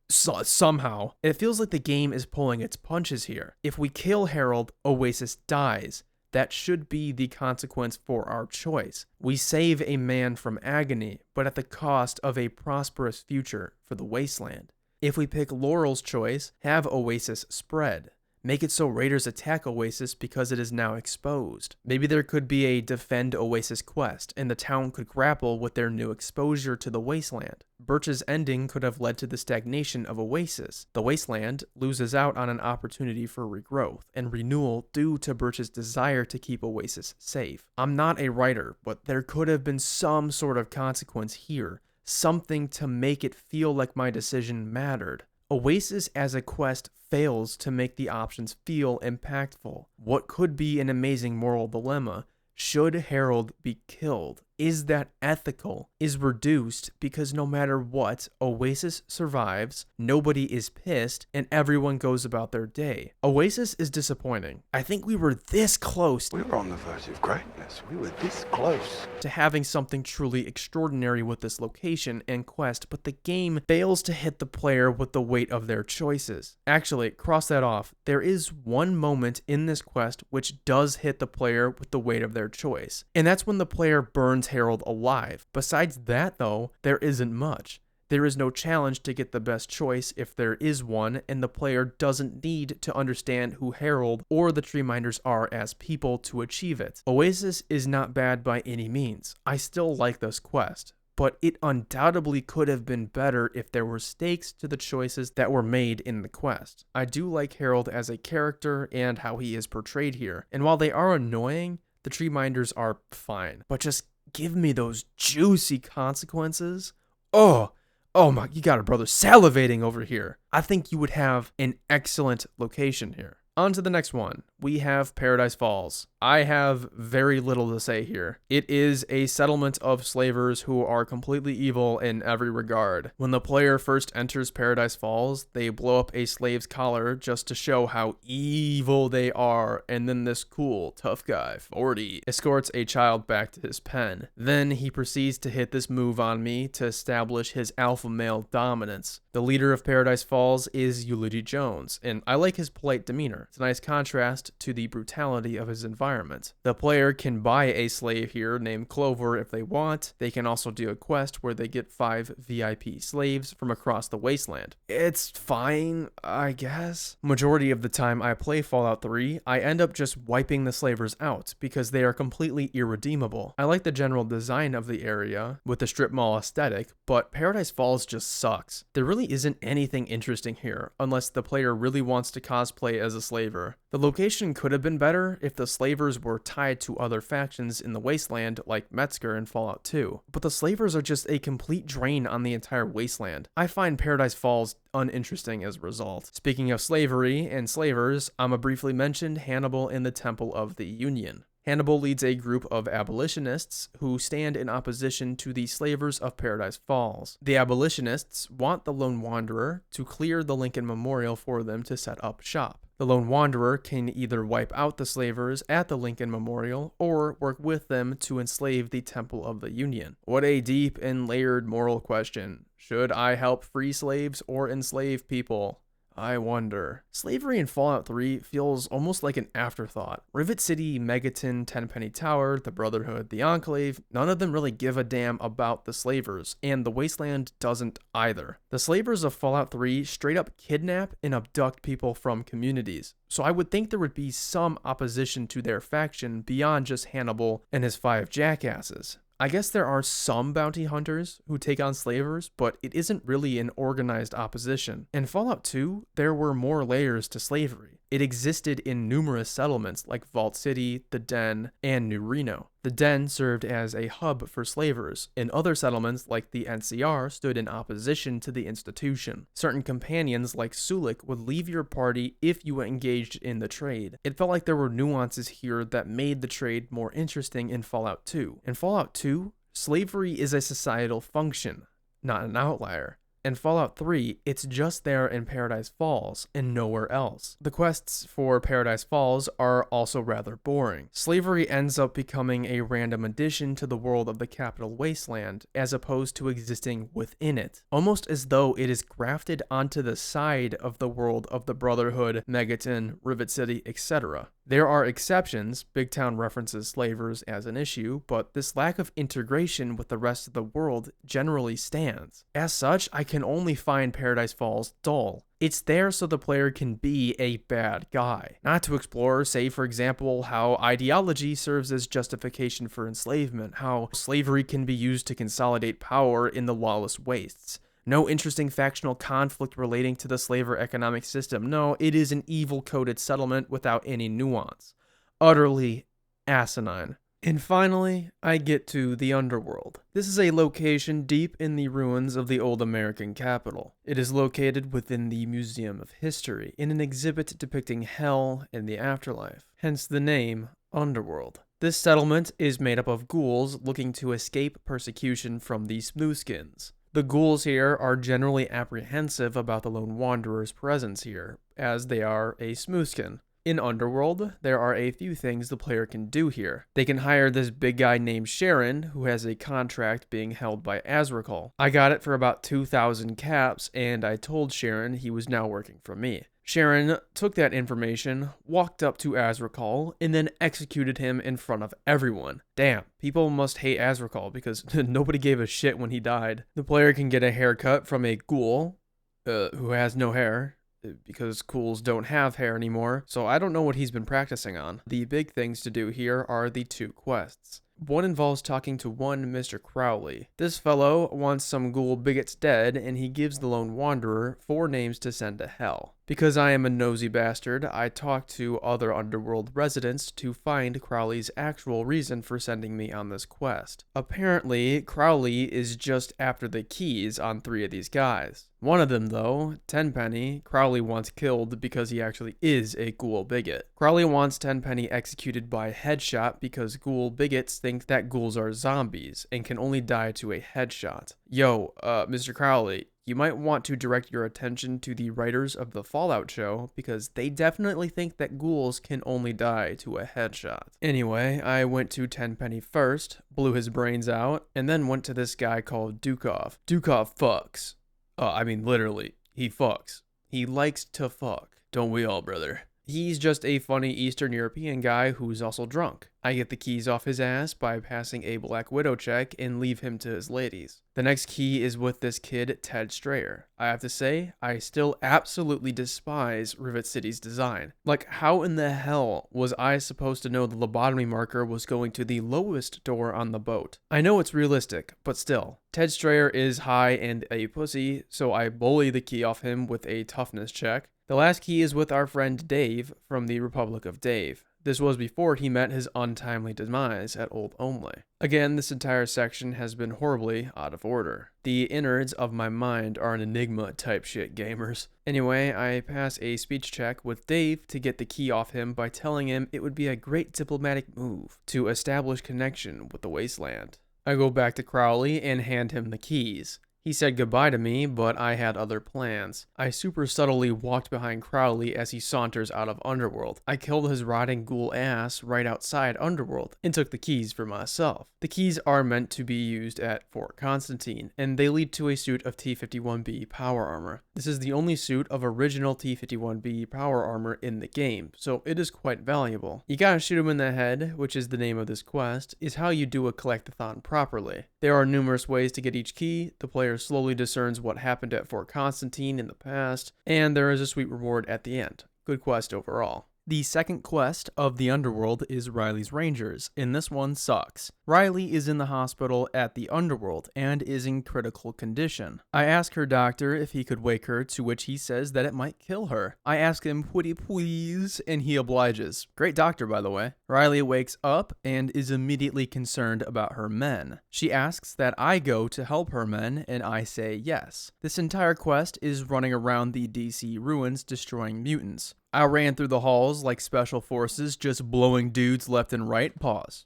Somehow. It feels like the game is pulling its punches here. If we kill Harold, Oasis dies. That should be the consequence for our choice. We save a man from agony, but at the cost of a prosperous future for the Wasteland. If we pick Laurel's choice, have Oasis spread. Make it so raiders attack Oasis because it is now exposed. Maybe there could be a defend Oasis quest, and the town could grapple with their new exposure to the Wasteland. Birch's ending could have led to the stagnation of Oasis. The Wasteland loses out on an opportunity for regrowth and renewal due to Birch's desire to keep Oasis safe. I'm not a writer, but there could have been some sort of consequence here, something to make it feel like my decision mattered. Oasis as a quest fails to make the options feel impactful. What could be an amazing moral dilemma? Should Harold be killed? Is that ethical? Is reduced because no matter what, Oasis survives, nobody is pissed, and everyone goes about their day. Oasis is disappointing. I think we were this close. We were on the verge of greatness. We were this close to having something truly extraordinary with this location and quest, but the game fails to hit the player with the weight of their choices. Actually, cross that off. There is one moment in this quest which does hit the player with the weight of their choice, and that's when the player burns Harold alive. Besides that, though, there isn't much. There is no challenge to get the best choice if there is one, and the player doesn't need to understand who Harold or the Tree Minders are as people to achieve it. Oasis is not bad by any means. I still like this quest, but it undoubtedly could have been better if there were stakes to the choices that were made in the quest. I do like Harold as a character and how he is portrayed here, and while they are annoying, the tree minders are fine, but just give me those juicy consequences. Oh my, you got a brother salivating over here. I think you would have an excellent location here. On to the next one. We have Paradise Falls. I have very little to say here. It is a settlement of slavers who are completely evil in every regard. When the player first enters Paradise Falls, they blow up a slave's collar just to show how evil they are, and then this cool, tough guy, 40, escorts a child back to his pen. Then he proceeds to hit this move on me to establish his alpha male dominance. The leader of Paradise Falls is Eulogy Jones, and I like his polite demeanor. It's a nice contrast to the brutality of his environment. The player can buy a slave here named Clover if they want. They can also do a quest where they get 5 VIP slaves from across the Wasteland. It's fine, I guess. Majority of the time I play Fallout 3, I end up just wiping the slavers out because they are completely irredeemable. I like the general design of the area with the strip mall aesthetic, but Paradise Falls just sucks. There really isn't anything interesting here unless the player really wants to cosplay as a slaver. The location could have been better if the slavers were tied to other factions in the Wasteland like Metzger in Fallout 2, but the slavers are just a complete drain on the entire Wasteland. I find Paradise Falls uninteresting as a result. Speaking of slavery and slavers, I'ma briefly mention Hannibal in the Temple of the Union. Hannibal leads a group of abolitionists who stand in opposition to the slavers of Paradise Falls. The abolitionists want the Lone Wanderer to clear the Lincoln Memorial for them to set up shop. The Lone Wanderer can either wipe out the slavers at the Lincoln Memorial or work with them to enslave the Temple of the Union. What a deep and layered moral question. Should I help free slaves or enslave people? I wonder. Slavery in Fallout 3 feels almost like an afterthought. Rivet City, Megaton, Tenpenny Tower, the Brotherhood, the Enclave, none of them really give a damn about the slavers, and the Wasteland doesn't either. The slavers of Fallout 3 straight up kidnap and abduct people from communities, so I would think there would be some opposition to their faction beyond just Hannibal and his 5 jackasses. I guess there are some bounty hunters who take on slavers, but it isn't really an organized opposition. In Fallout 2, there were more layers to slavery. It existed in numerous settlements like Vault City, the Den, and New Reno. The Den served as a hub for slavers, and other settlements like the NCR stood in opposition to the institution. Certain companions like Sulik would leave your party if you engaged in the trade. It felt like there were nuances here that made the trade more interesting in Fallout 2. In Fallout 2, slavery is a societal function, not an outlier. In Fallout 3, it's just there in Paradise Falls and nowhere else. The quests for Paradise Falls are also rather boring. Slavery ends up becoming a random addition to the world of the Capital Wasteland, as opposed to existing within it, almost as though it is grafted onto the side of the world of the Brotherhood, Megaton, Rivet City, etc. There are exceptions. Big Town references slavers as an issue, but this lack of integration with the rest of the world generally stands. As such, I can only find Paradise Falls dull. It's there so the player can be a bad guy, not to explore, say for example, how ideology serves as justification for enslavement, how slavery can be used to consolidate power in the lawless wastes. No interesting factional conflict relating to the slaver economic system. No, it is an evil-coded settlement without any nuance. Utterly asinine. And finally, I get to the Underworld. This is a location deep in the ruins of the old American capital. It is located within the Museum of History, in an exhibit depicting hell and the afterlife, hence the name Underworld. This settlement is made up of ghouls looking to escape persecution from the Smoothskins. The ghouls here are generally apprehensive about the Lone Wanderer's presence here, as they are a Smoothskin. In Underworld, there are a few things the player can do here. They can hire this big guy named Sharon, who has a contract being held by Azrakal. I got it for about 2,000 caps, and I told Sharon he was now working for me. Sharon took that information, walked up to Azrakal, and then executed him in front of everyone. Damn, people must hate Azrakal because nobody gave a shit when he died. The player can get a haircut from a ghoul, who has no hair, because ghouls don't have hair anymore, so I don't know what he's been practicing on. The big things to do here are the 2 quests. One involves talking to one Mr. Crowley. This fellow wants some ghoul bigots dead, and he gives the lone wanderer 4 names to send to hell. Because I am a nosy bastard, I talk to other Underworld residents to find Crowley's actual reason for sending me on this quest. Apparently, Crowley is just after the keys on 3 of these guys. One of them, though, Tenpenny, Crowley wants killed because he actually is a ghoul bigot. Crowley wants Tenpenny executed by headshot because ghoul bigots think that ghouls are zombies and can only die to a headshot. Yo, Mr. Crowley, you might want to direct your attention to the writers of the Fallout show because they definitely think that ghouls can only die to a headshot. Anyway, I went to Tenpenny first, blew his brains out, and then went to this guy called Dukov. Dukov fucks. I mean, literally, he fucks. He likes to fuck. Don't we all, brother? He's just a funny Eastern European guy who's also drunk. I get the keys off his ass by passing a Black Widow check and leave him to his ladies. The next key is with this kid, Ted Strayer. I have to say, I still absolutely despise Rivet City's design. Like, how in the hell was I supposed to know the lobotomy marker was going to the lowest door on the boat? I know it's realistic, but still. Ted Strayer is high and a pussy, so I bully the key off him with a toughness check. The last key is with our friend Dave from the Republic of Dave. This was before he met his untimely demise at Old Omley. Again, this entire section has been horribly out of order. The innards of my mind are an enigma type shit, gamers. Anyway, I pass a speech check with Dave to get the key off him by telling him it would be a great diplomatic move to establish connection with the Wasteland. I go back to Crowley and hand him the keys. He said goodbye to me, but I had other plans. I super subtly walked behind Crowley as he saunters out of Underworld. I killed his rotting ghoul ass right outside Underworld and took the keys for myself. The keys are meant to be used at Fort Constantine, and they lead to a suit of T-51B power armor. This is the only suit of original T-51B power armor in the game, so it is quite valuable. You gotta shoot him in the head, which is the name of this quest, is how you do a collectathon properly. There are numerous ways to get each key. The player slowly discerns what happened at Fort Constantine in the past, and there is a sweet reward at the end. Good quest overall. The second quest of the Underworld is Riley's Rangers, and this one sucks. Riley is in the hospital at the Underworld and is in critical condition. I ask her doctor if he could wake her, to which he says that it might kill her. I ask him pretty please, and he obliges. Great doctor, by the way. Riley wakes up and is immediately concerned about her men. She asks that I go to help her men, and I say yes. This entire quest is running around the DC ruins destroying mutants. I ran through the halls like special forces, just blowing dudes left and right. Pause.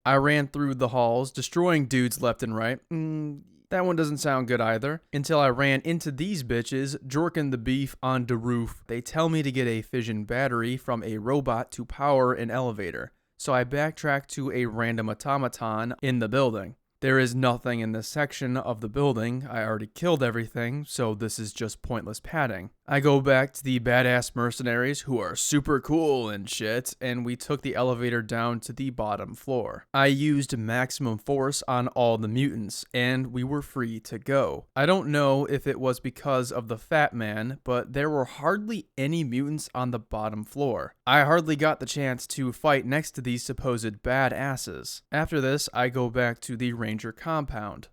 I ran through the halls, destroying dudes left and right. That one doesn't sound good either. Until I ran into these bitches, jorking the beef on the roof. They tell me to get a fission battery from a robot to power an elevator. So I backtrack to a random automaton in the building. There is nothing in this section of the building. I already killed everything, so this is just pointless padding. I go back to the badass mercenaries who are super cool and shit, and we took the elevator down to the bottom floor. I used maximum force on all the mutants, and we were free to go. I don't know if it was because of the fat man, but there were hardly any mutants on the bottom floor. I hardly got the chance to fight next to these supposed badasses. After this, I go back to the Ranger compound.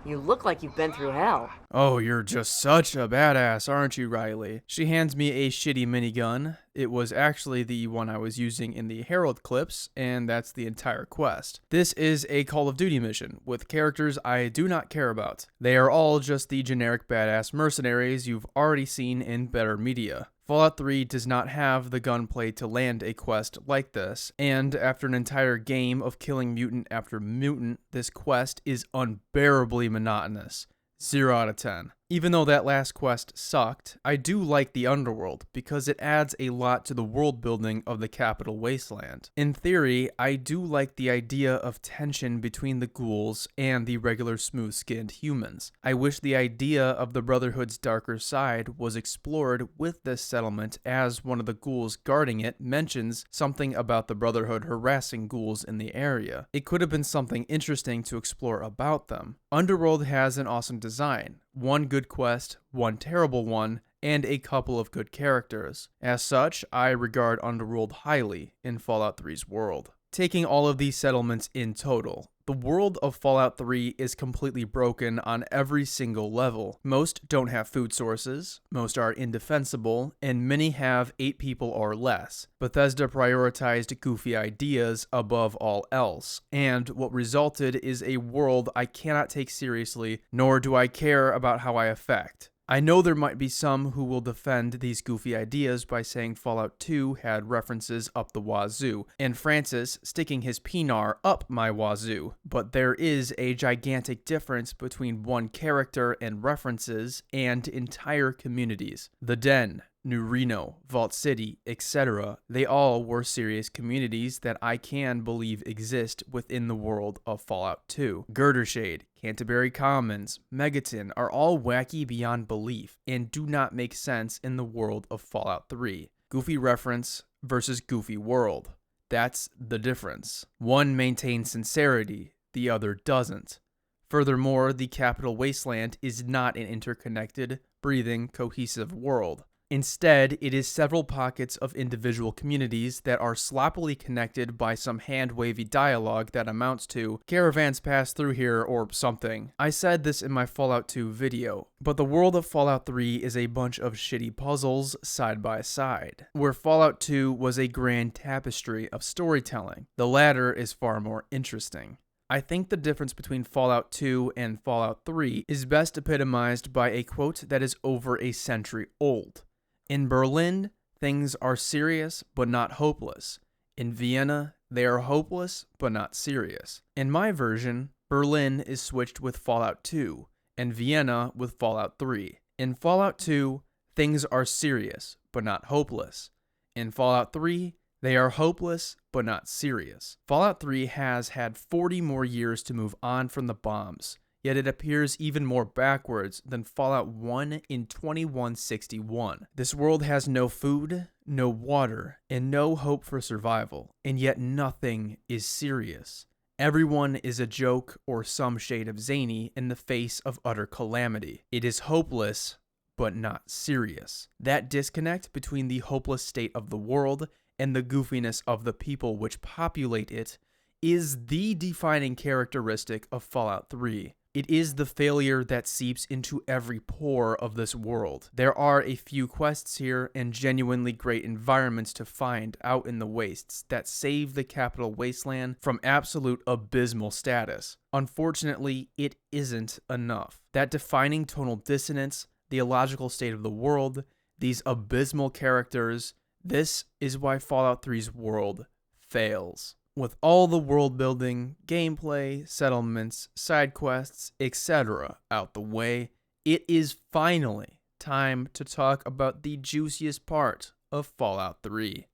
You look like you've been through hell. Oh, you're just such a badass, aren't you, Riley? She hands me a shitty minigun. It was actually the one I was using in the Herald clips, and that's the entire quest. This is a Call of Duty mission, with characters I do not care about. They are all just the generic badass mercenaries you've already seen in better media. Fallout 3 does not have the gunplay to land a quest like this, and after an entire game of killing mutant after mutant, this quest is unbearably monotonous. 0 out of 10. Even though that last quest sucked, I do like the Underworld because it adds a lot to the world building of the capital Wasteland. In theory, I do like the idea of tension between the ghouls and the regular smooth-skinned humans. I wish the idea of the Brotherhood's darker side was explored with this settlement, as one of the ghouls guarding it mentions something about the Brotherhood harassing ghouls in the area. It could have been something interesting to explore about them. Underworld has an awesome design. One good quest, one terrible one, and a couple of good characters. As such, I regard Underworld highly in Fallout 3's world. Taking all of these settlements in total, the world of Fallout 3 is completely broken on every single level. Most don't have food sources, most are indefensible, and many have 8 people or less. Bethesda prioritized goofy ideas above all else, and what resulted is a world I cannot take seriously, nor do I care about how I affect. I know there might be some who will defend these goofy ideas by saying Fallout 2 had references up the wazoo, and Francis sticking his penar up my wazoo, but there is a gigantic difference between one character and references and entire communities. The Den, New Reno, Vault City, etc. They all were serious communities that I can believe exist within the world of Fallout 2. Girdershade, Cantebury Commons, Megaton are all wacky beyond belief and do not make sense in the world of Fallout 3. Goofy reference versus goofy world. That's the difference. One maintains sincerity, the other doesn't. Furthermore, the capital Wasteland is not an interconnected, breathing, cohesive world. Instead, it is several pockets of individual communities that are sloppily connected by some hand-wavy dialogue that amounts to caravans pass through here or something. I said this in my Fallout 2 video, but the world of Fallout 3 is a bunch of shitty puzzles side by side, where Fallout 2 was a grand tapestry of storytelling. The latter is far more interesting. I think the difference between Fallout 2 and Fallout 3 is best epitomized by a quote that is over a century old. In Berlin, things are serious but not hopeless. In Vienna, they are hopeless but not serious. In my version, Berlin is switched with Fallout 2, and Vienna with Fallout 3. In Fallout 2, things are serious but not hopeless. In Fallout 3, they are hopeless but not serious. Fallout 3 has had 40 more years to move on from the bombs, yet it appears even more backwards than Fallout 1 in 2161. This world has no food, no water, and no hope for survival, and yet nothing is serious. Everyone is a joke or some shade of zany in the face of utter calamity. It is hopeless, but not serious. That disconnect between the hopeless state of the world and the goofiness of the people which populate it is the defining characteristic of Fallout 3. It is the failure that seeps into every pore of this world. There are a few quests here and genuinely great environments to find out in the wastes that save the capital Wasteland from absolute abysmal status. Unfortunately, it isn't enough. That defining tonal dissonance, the illogical state of the world, these abysmal characters, this is why Fallout 3's world fails. With all the world building, gameplay, settlements, side quests, etc. out the way, it is finally time to talk about the juiciest part of Fallout 3.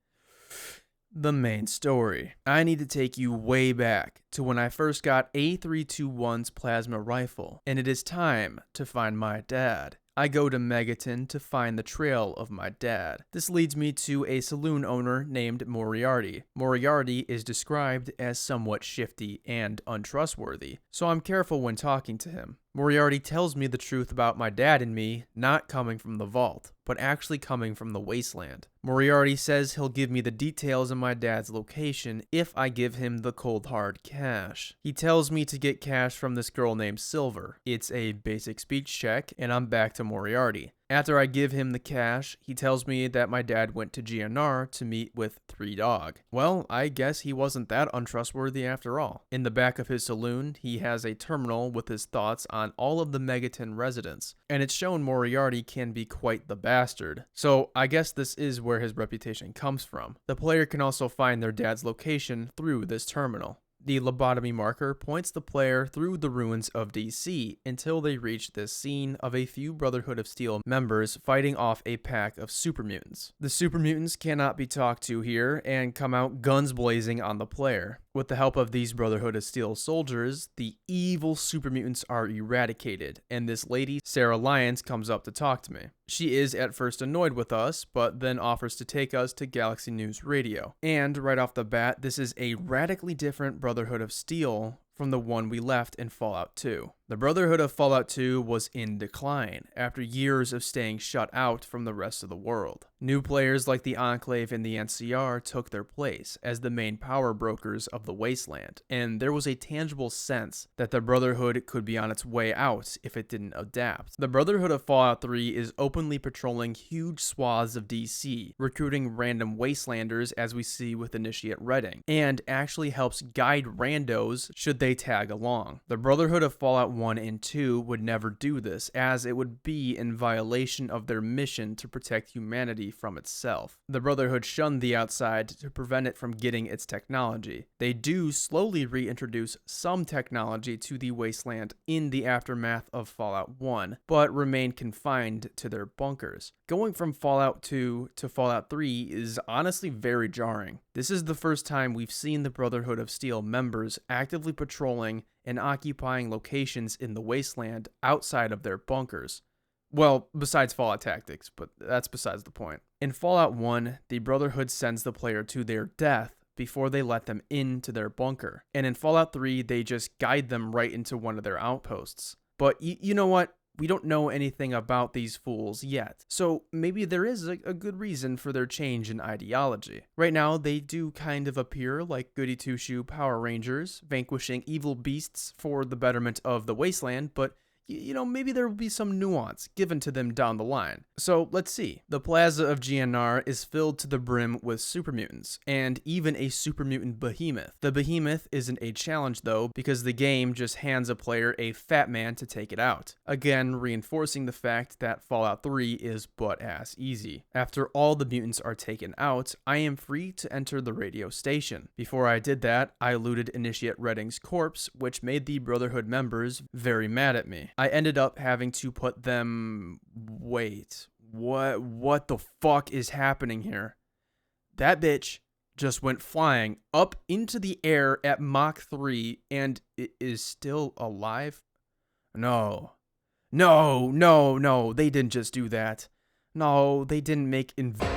The main story. I need to take you way back to when I first got A321's plasma rifle, and it is time to find my dad. I go to Megaton to find the trail of my dad. This leads me to a saloon owner named Moriarty. Moriarty is described as somewhat shifty and untrustworthy, so I'm careful when talking to him. Moriarty tells me the truth about my dad and me not coming from the vault, but actually coming from the Wasteland. Moriarty says he'll give me the details of my dad's location if I give him the cold hard cash. He tells me to get cash from this girl named Silver. It's a basic speech check, and I'm back to Moriarty. After I give him the cash, he tells me that my dad went to GNR to meet with 3 Dog. Well, I guess he wasn't that untrustworthy after all. In the back of his saloon, he has a terminal with his thoughts on all of the Megaton residents, and it's shown Moriarty can be quite the bastard. So I guess this is where his reputation comes from. The player can also find their dad's location through this terminal. The Lobotomy Marker points the player through the ruins of DC until they reach this scene of a few Brotherhood of Steel members fighting off a pack of super mutants. The super mutants cannot be talked to here and come out guns blazing on the player. With the help of these Brotherhood of Steel soldiers, the evil super mutants are eradicated, and this lady, Sarah Lyons, comes up to talk to me. She is at first annoyed with us, but then offers to take us to Galaxy News Radio. And right off the bat, this is a radically different Brotherhood of Steel from the one we left in Fallout 2. The Brotherhood of Fallout 2 was in decline after years of staying shut out from the rest of the world. New players like the Enclave and the NCR took their place as the main power brokers of the Wasteland, and there was a tangible sense that the Brotherhood could be on its way out if it didn't adapt. The Brotherhood of Fallout 3 is openly patrolling huge swaths of DC, recruiting random Wastelanders as we see with Initiate Redding, and actually helps guide randos should they tag along. The Brotherhood of Fallout 1 and 2 would never do this, as it would be in violation of their mission to protect humanity from itself. The Brotherhood shunned the outside to prevent it from getting its technology. They do slowly reintroduce some technology to the Wasteland in the aftermath of Fallout 1, but remain confined to their bunkers. Going from Fallout 2 to Fallout 3 is honestly very jarring. This is the first time we've seen the Brotherhood of Steel members actively patrolling and occupying locations in the Wasteland outside of their bunkers. Well, besides Fallout Tactics, but that's besides the point. In Fallout 1, the Brotherhood sends the player to their death before they let them into their bunker. And in Fallout 3, they just guide them right into one of their outposts. But you know what? We don't know anything about these fools yet, so maybe there is a good reason for their change in ideology. Right now, they do kind of appear like goody two-shoe Power Rangers, vanquishing evil beasts for the betterment of the Wasteland, but you know, maybe there will be some nuance given to them down the line. So let's see. The plaza of GNR is filled to the brim with super mutants, and even a super mutant behemoth. The behemoth isn't a challenge though, because the game just hands a player a fat man to take it out. Again, reinforcing the fact that Fallout 3 is butt-ass easy. After all the mutants are taken out, I am free to enter the radio station. Before I did that, I looted Initiate Redding's corpse, which made the Brotherhood members very mad at me. I ended up having to put them... Wait, what the fuck is happening here? That bitch just went flying up into the air at Mach 3 and it is still alive? No, they didn't just do that. No, they didn't make invincible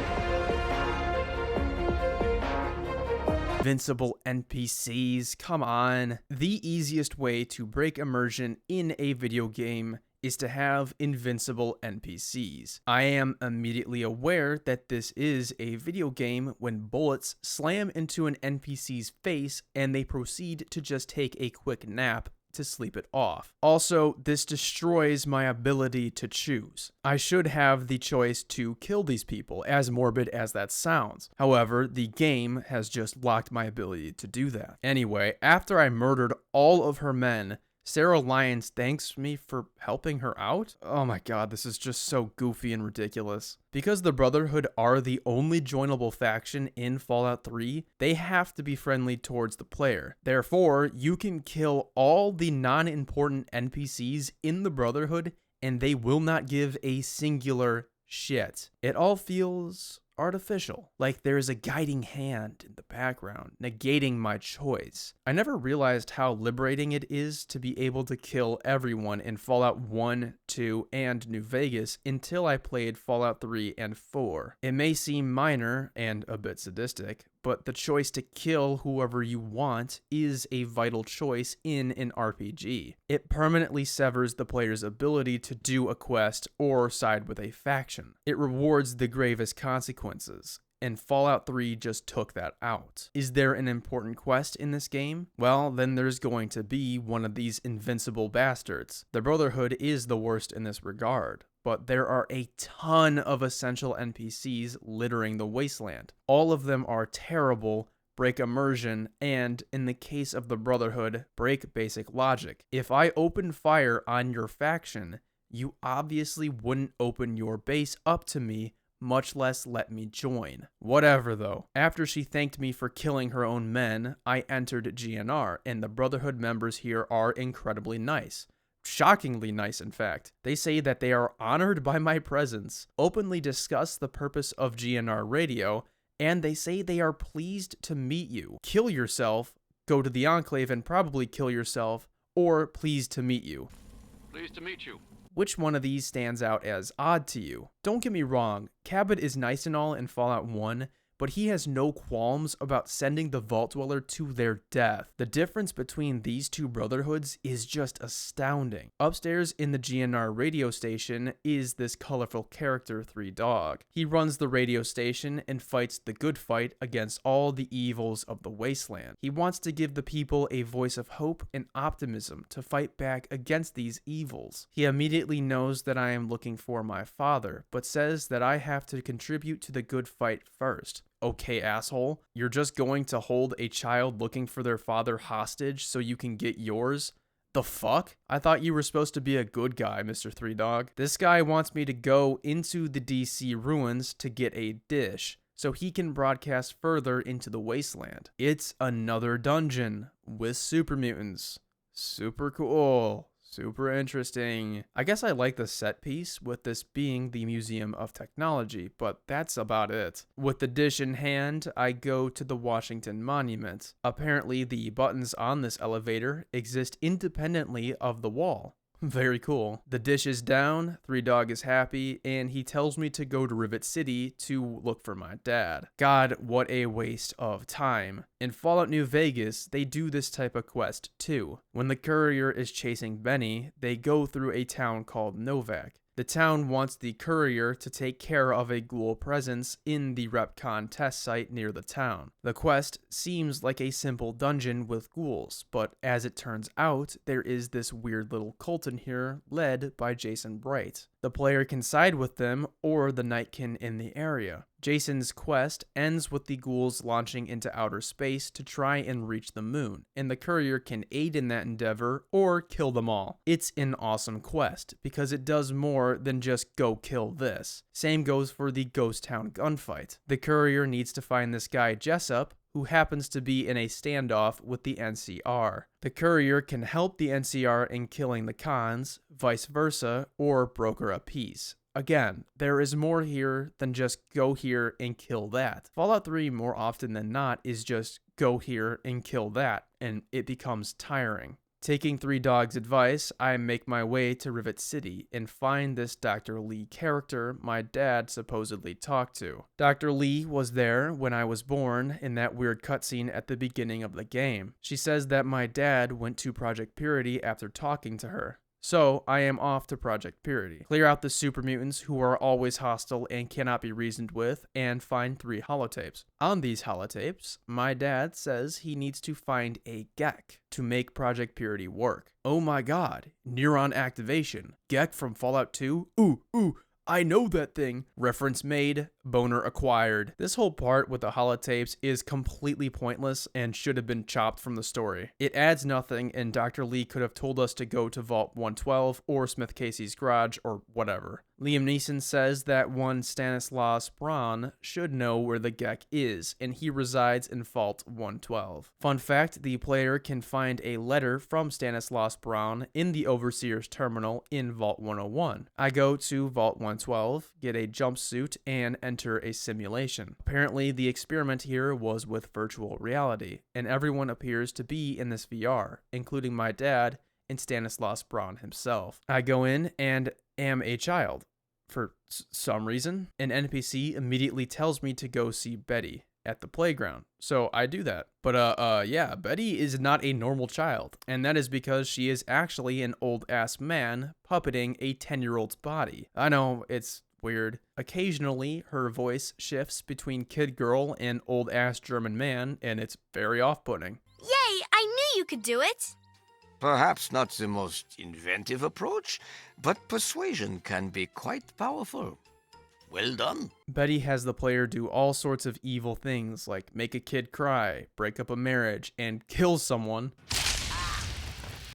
NPCs, come on. The easiest way to break immersion in a video game is to have invincible NPCs. I am immediately aware that this is a video game when bullets slam into an NPC's face and they proceed to just take a quick nap to sleep it off. Also, this destroys my ability to choose. I should have the choice to kill these people, as morbid as that sounds. However, the game has just locked my ability to do that. Anyway, after I murdered all of her men, Sarah Lyons thanks me for helping her out? Oh my god, this is just so goofy and ridiculous. Because the Brotherhood are the only joinable faction in Fallout 3, they have to be friendly towards the player. Therefore, you can kill all the non-important NPCs in the Brotherhood and they will not give a singular shit. It all feels artificial, like there is a guiding hand in the background, negating my choice. I never realized how liberating it is to be able to kill everyone in Fallout 1, 2, and New Vegas until I played Fallout 3 and 4. It may seem minor and a bit sadistic, but the choice to kill whoever you want is a vital choice in an RPG. It permanently severs the player's ability to do a quest or side with a faction. It rewards the gravest consequences, and Fallout 3 just took that out. Is there an important quest in this game? Well, then there's going to be one of these invincible bastards. The Brotherhood is the worst in this regard, but there are a ton of essential NPCs littering the Wasteland. All of them are terrible, break immersion, and, in the case of the Brotherhood, break basic logic. If I open fire on your faction, you obviously wouldn't open your base up to me, much less let me join. Whatever though. After she thanked me for killing her own men, I entered GNR, and the Brotherhood members here are incredibly nice. Shockingly nice, in fact. They say that they are honored by my presence, openly discuss the purpose of GNR radio, and they say they are pleased to meet you. Kill yourself, go to the Enclave and probably kill yourself, or pleased to meet you. Pleased to meet you. Which one of these stands out as odd to you? Don't get me wrong, Cabot is nice and all in Fallout 1, but he has no qualms about sending the Vault Dweller to their death. The difference between these two brotherhoods is just astounding. Upstairs in the GNR radio station is this colorful character, Three Dog. He runs the radio station and fights the good fight against all the evils of the Wasteland. He wants to give the people a voice of hope and optimism to fight back against these evils. He immediately knows that I am looking for my father, but says that I have to contribute to the good fight first. Okay, asshole, you're just going to hold a child looking for their father hostage so you can get yours? The fuck? I thought you were supposed to be a good guy, Mr. Three Dog. This guy wants me to go into the DC ruins to get a dish, so he can broadcast further into the Wasteland. It's another dungeon with super mutants. Super cool. Super interesting. I guess I like the set piece, with this being the Museum of Technology, but that's about it. With the dish in hand, I go to the Washington Monument. Apparently, the buttons on this elevator exist independently of the wall. Very cool. The dish is down, Three Dog is happy, and he tells me to go to Rivet City to look for my dad. God, what a waste of time. In Fallout New Vegas, they do this type of quest too. When the courier is chasing Benny, they go through a town called Novak. The town wants the courier to take care of a ghoul presence in the RepCon test site near the town. The quest seems like a simple dungeon with ghouls, but as it turns out, there is this weird little cult in here led by Jason Bright. The player can side with them or the Nightkin in the area. Jason's quest ends with the ghouls launching into outer space to try and reach the moon, and the courier can aid in that endeavor or kill them all. It's an awesome quest, because it does more than just go kill this. Same goes for the Ghost Town gunfight. The courier needs to find this guy Jessup, who happens to be in a standoff with the NCR. The courier can help the NCR in killing the cons, vice versa, or broker a peace. Again, there is more here than just go here and kill that. Fallout 3 more often than not is just go here and kill that, and it becomes tiring. Taking Three Dog's advice, I make my way to Rivet City and find this Dr. Lee character my dad supposedly talked to. Dr. Lee was there when I was born in that weird cutscene at the beginning of the game. She says that my dad went to Project Purity after talking to her. So, I am off to Project Purity. Clear out the super mutants who are always hostile and cannot be reasoned with, and find 3 holotapes. On these holotapes, my dad says he needs to find a Gek to make Project Purity work. Oh my god, neuron activation. Gek from Fallout 2? Ooh, I know that thing. Reference made, boner acquired. This whole part with the holotapes is completely pointless and should have been chopped from the story. It adds nothing, and Dr. Lee could have told us to go to Vault 112 or Smith Casey's garage or whatever. Liam Neeson says that one Stanislaus Braun should know where the Gek is, and he resides in Vault 112. Fun fact, the player can find a letter from Stanislaus Braun in the Overseer's terminal in Vault 101. I go to Vault 112, get a jumpsuit, and enter a simulation. Apparently, the experiment here was with virtual reality, and everyone appears to be in this VR, including my dad and Stanislaus Braun himself. I go in and am a child. For some reason, an NPC immediately tells me to go see Betty at the playground. So I do that. But yeah, Betty is not a normal child, and that is because she is actually an old-ass man puppeting a 10-year-old's body. I know, it's weird. Occasionally, her voice shifts between kid girl and old-ass German man, and it's very off-putting. Yay, I knew you could do it! Perhaps not the most inventive approach, but persuasion can be quite powerful. Well done. Betty has the player do all sorts of evil things, like make a kid cry, break up a marriage, and kill someone.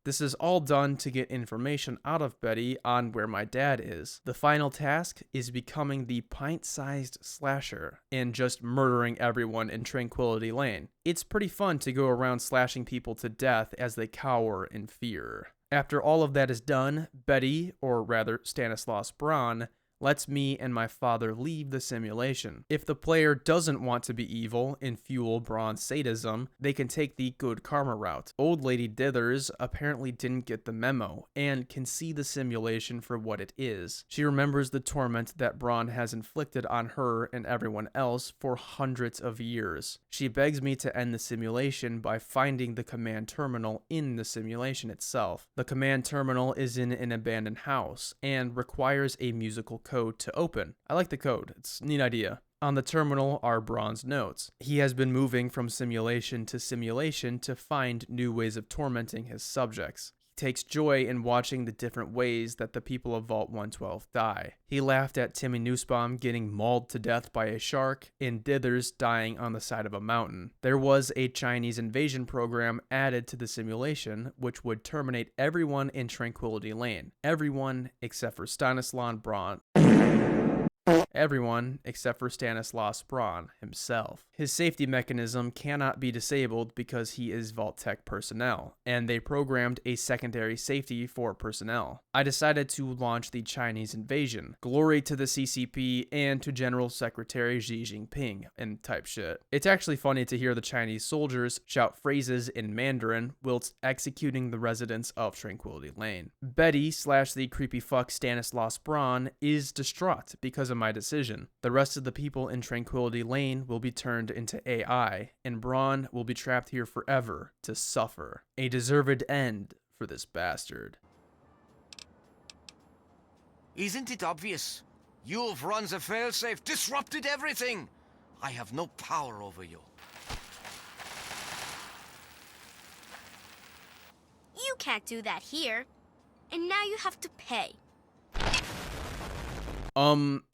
This is all done to get information out of Betty on where my dad is. The final task is becoming the pint-sized slasher and just murdering everyone in Tranquility Lane. It's pretty fun to go around slashing people to death as they cower in fear. After all of that is done, Betty, or rather Stanislaus Braun, lets me and my father leave the simulation. If the player doesn't want to be evil and fuel Braun's sadism, they can take the good karma route. Old Lady Dithers apparently didn't get the memo and can see the simulation for what it is. She remembers the torment that Braun has inflicted on her and everyone else for hundreds of years. She begs me to end the simulation by finding the command terminal in the simulation itself. The command terminal is in an abandoned house and requires a musical code to open. I like the code, it's a neat idea. On the terminal are Braun's notes. He has been moving from simulation to find new ways of tormenting his subjects. He takes joy in watching the different ways that the people of Vault 112 die. He laughed at Timmy Nussbaum getting mauled to death by a shark and Dithers dying on the side of a mountain. There was a Chinese invasion program added to the simulation which would terminate everyone in Tranquility Lane. Everyone except for Stanislaus Braun. Everyone except for Stanislaus Braun himself. His safety mechanism cannot be disabled because he is Vault Tech personnel, and they programmed a secondary safety for personnel. I decided to launch the Chinese invasion. Glory to the CCP and to General Secretary Xi Jinping and type shit. It's actually funny to hear the Chinese soldiers shout phrases in Mandarin whilst executing the residents of Tranquility Lane. Betty / the creepy fuck Stanislaus Braun is distraught because of my decision. The rest of the people in Tranquility Lane will be turned into AI, and Braun will be trapped here forever to suffer. A deserved end for this bastard. Isn't it obvious? You've run the failsafe, disrupted everything. I have no power over you. You can't do that here. And now you have to pay.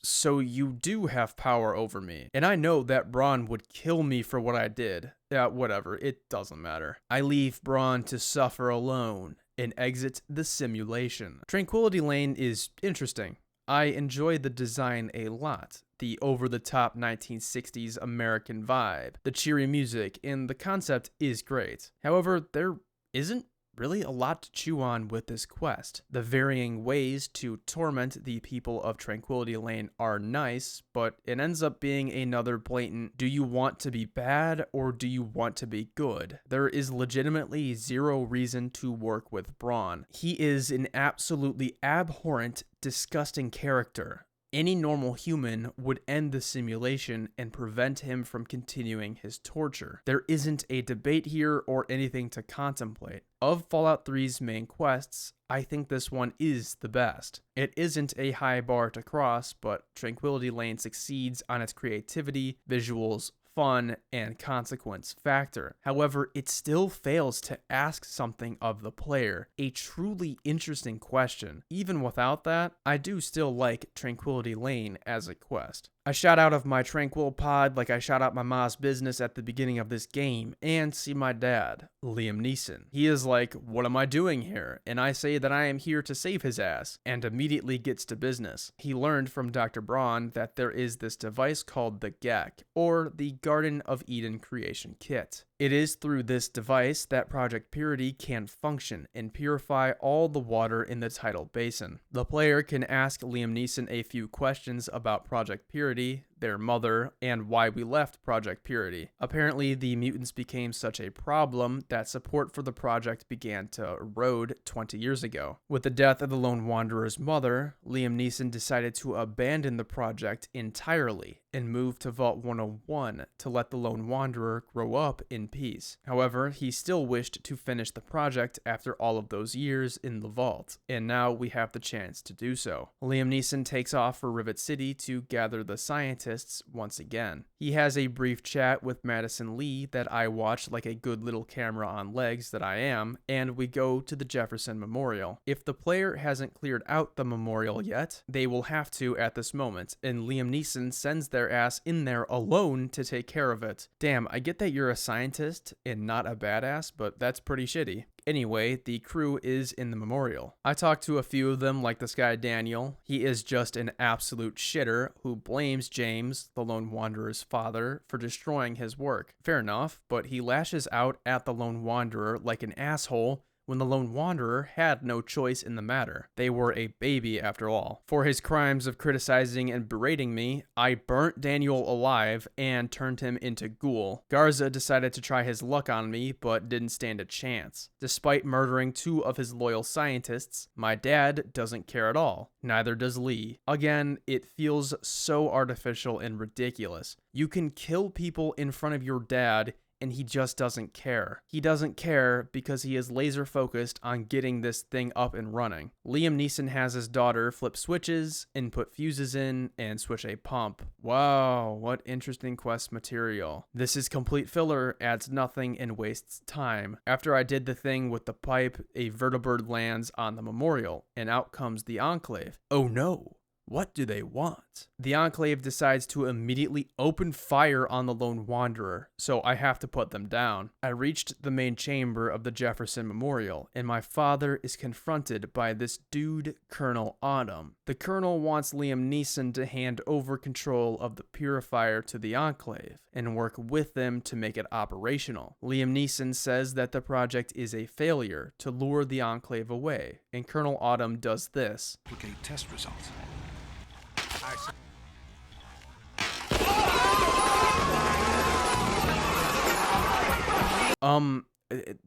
So you do have power over me. And I know that Braun would kill me for what I did. Yeah, whatever, it doesn't matter. I leave Braun to suffer alone and exit the simulation. Tranquility Lane is interesting. I enjoy the design a lot. The over-the-top 1960s American vibe, the cheery music, and the concept is great. However, there isn't really a lot to chew on with this quest. The varying ways to torment the people of Tranquility Lane are nice, but it ends up being another blatant, do you want to be bad or do you want to be good? There is legitimately zero reason to work with Braun. He is an absolutely abhorrent, disgusting character. Any normal human would end the simulation and prevent him from continuing his torture. There isn't a debate here or anything to contemplate. Of Fallout 3's main quests, I think this one is the best. It isn't a high bar to cross, but Tranquility Lane succeeds on its creativity, visuals, fun, and consequence factor. However, it still fails to ask something of the player, a truly interesting question. Even without that, I do still like Tranquility Lane as a quest. I shout out of my Tranquil pod like I shout out my ma's business at the beginning of this game, and see my dad, Liam Neeson. He is like, what am I doing here? And I say that I am here to save his ass, and immediately gets to business. He learned from Dr. Braun that there is this device called the GEC, or the Garden of Eden Creation Kit. It is through this device that Project Purity can function and purify all the water in the tidal basin. The player can ask Liam Neeson a few questions about Project Purity, their mother, and why we left Project Purity. Apparently, the mutants became such a problem that support for the project began to erode 20 years ago. With the death of the Lone Wanderer's mother, Liam Neeson decided to abandon the project entirely and move to Vault 101 to let the Lone Wanderer grow up in peace. However, he still wished to finish the project after all of those years in the vault, and now we have the chance to do so. Liam Neeson takes off for Rivet City to gather the scientists once again. He has a brief chat with Madison Lee that I watch like a good little camera on legs that I am, and we go to the Jefferson Memorial. If the player hasn't cleared out the memorial yet, they will have to at this moment, and Liam Neeson sends their ass in there alone to take care of it. Damn, I get that you're a scientist and not a badass, but that's pretty shitty. Anyway, the crew is in the memorial. I talked to a few of them, like this guy Daniel. He is just an absolute shitter who blames James, the Lone Wanderer's father, for destroying his work. Fair enough, but he lashes out at the Lone Wanderer like an asshole when the Lone Wanderer had no choice in the matter. They were a baby after all. For his crimes of criticizing and berating me, I burnt Daniel alive and turned him into ghoul. Garza decided to try his luck on me, but didn't stand a chance. Despite murdering 2 of his loyal scientists, my dad doesn't care at all. Neither does Lee. Again, it feels so artificial and ridiculous. You can kill people in front of your dad and he just doesn't care. He doesn't care because he is laser focused on getting this thing up and running. Liam Neeson has his daughter flip switches, input fuses in, and switch a pump. Wow, what interesting quest material. This is complete filler, adds nothing, and wastes time. After I did the thing with the pipe, a vertibird lands on the memorial, and out comes the Enclave. Oh no. What do they want? The Enclave decides to immediately open fire on the Lone Wanderer, so I have to put them down. I reached the main chamber of the Jefferson Memorial, and my father is confronted by this dude, Colonel Autumn. The Colonel wants Liam Neeson to hand over control of the purifier to the Enclave, and work with them to make it operational. Liam Neeson says that the project is a failure to lure the Enclave away, and Colonel Autumn does this. Duplicate test results.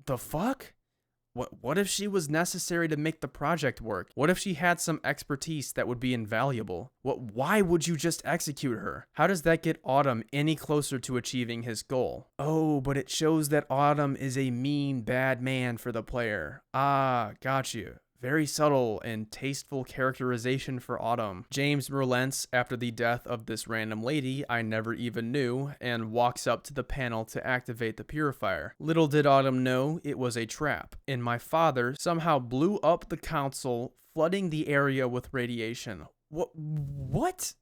The fuck? What if she was necessary to make the project work? What if she had some expertise that would be invaluable? Why would you just execute her? How does that get Autumn any closer to achieving his goal? Oh, but it shows that Autumn is a mean, bad man for the player. Ah, got you. Very subtle and tasteful characterization for Autumn. James relents after the death of this random lady I never even knew and walks up to the panel to activate the purifier. Little did Autumn know it was a trap, and my father somehow blew up the council, flooding the area with radiation. What?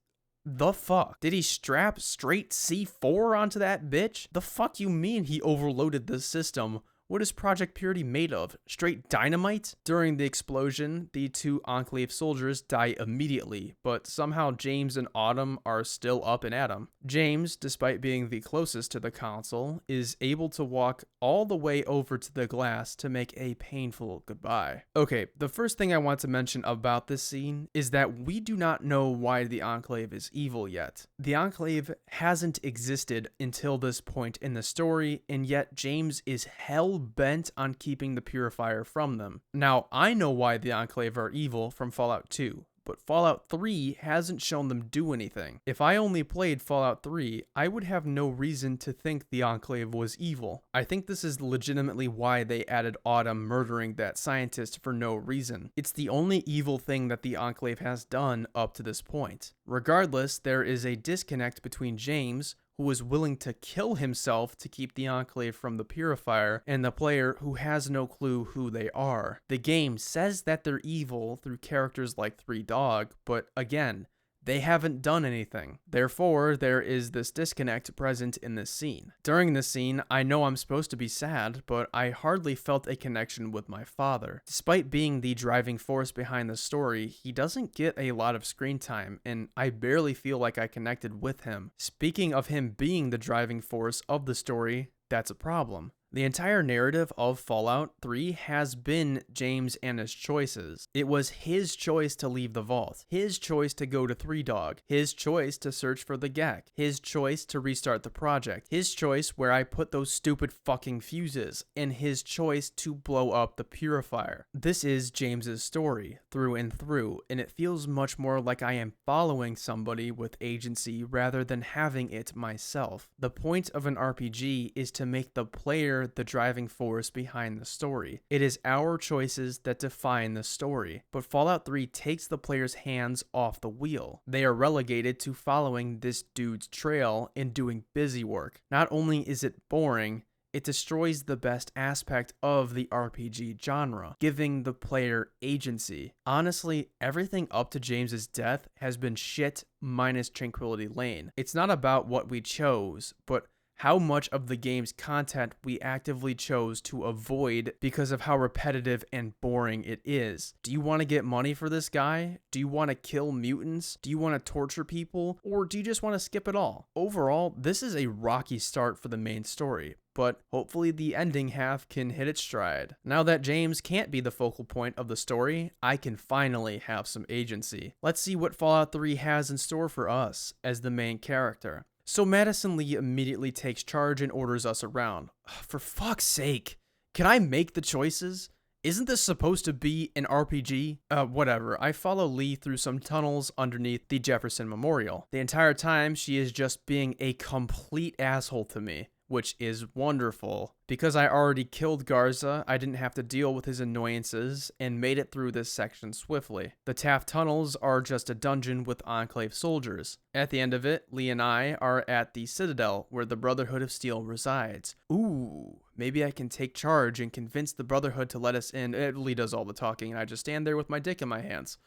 The fuck? Did he strap straight C4 onto that bitch? The fuck you mean he overloaded the system? What is Project Purity made of? Straight dynamite? During the explosion, the 2 Enclave soldiers die immediately, but somehow James and Autumn are still up and at 'em. James, despite being the closest to the console, is able to walk all the way over to the glass to make a painful goodbye. Okay, the first thing I want to mention about this scene is that we do not know why the Enclave is evil yet. The Enclave hasn't existed until this point in the story, and yet James is hell-bent on keeping the purifier from them. Now, I know why the Enclave are evil from Fallout 2, but Fallout 3 hasn't shown them do anything. If I only played Fallout 3, I would have no reason to think the Enclave was evil. I think this is legitimately why they added Autumn murdering that scientist for no reason. It's the only evil thing that the Enclave has done up to this point. Regardless, there is a disconnect between James, who is willing to kill himself to keep the Enclave from the purifier, and the player who has no clue who they are. The game says that they're evil through characters like Three Dog, but again, they haven't done anything. Therefore, there is this disconnect present in this scene. During this scene, I know I'm supposed to be sad, but I hardly felt a connection with my father. Despite being the driving force behind the story, he doesn't get a lot of screen time, and I barely feel like I connected with him. Speaking of him being the driving force of the story, that's a problem. The entire narrative of Fallout 3 has been James and his choices. It was his choice to leave the vault, his choice to go to Three Dog, his choice to search for the Gek, his choice to restart the project, his choice where I put those stupid fucking fuses, and his choice to blow up the purifier. This is James's story, through and through, and it feels much more like I am following somebody with agency rather than having it myself. The point of an RPG is to make the player the driving force behind the story. It is our choices that define the story, but Fallout 3 takes the player's hands off the wheel. They are relegated to following this dude's trail and doing busy work. Not only is it boring, it destroys the best aspect of the RPG genre, giving the player agency. Honestly, everything up to James's death has been shit minus Tranquility Lane. It's not about what we chose, but how much of the game's content we actively chose to avoid because of how repetitive and boring it is. Do you want to get money for this guy? Do you want to kill mutants? Do you want to torture people? Or do you just want to skip it all? Overall, this is a rocky start for the main story, but hopefully the ending half can hit its stride. Now that James can't be the focal point of the story, I can finally have some agency. Let's see what Fallout 3 has in store for us as the main character. So Madison Lee immediately takes charge and orders us around. For fuck's sake, can I make the choices? Isn't this supposed to be an RPG? Whatever. I follow Lee through some tunnels underneath the Jefferson Memorial. The entire time, she is just being a complete asshole to me, which is wonderful. Because I already killed Garza, I didn't have to deal with his annoyances and made it through this section swiftly. The Taft tunnels are just a dungeon with Enclave soldiers. At the end of it, Lee and I are at the Citadel where the Brotherhood of Steel resides. Ooh, maybe I can take charge and convince the Brotherhood to let us in. Lee does all the talking and I just stand there with my dick in my hands.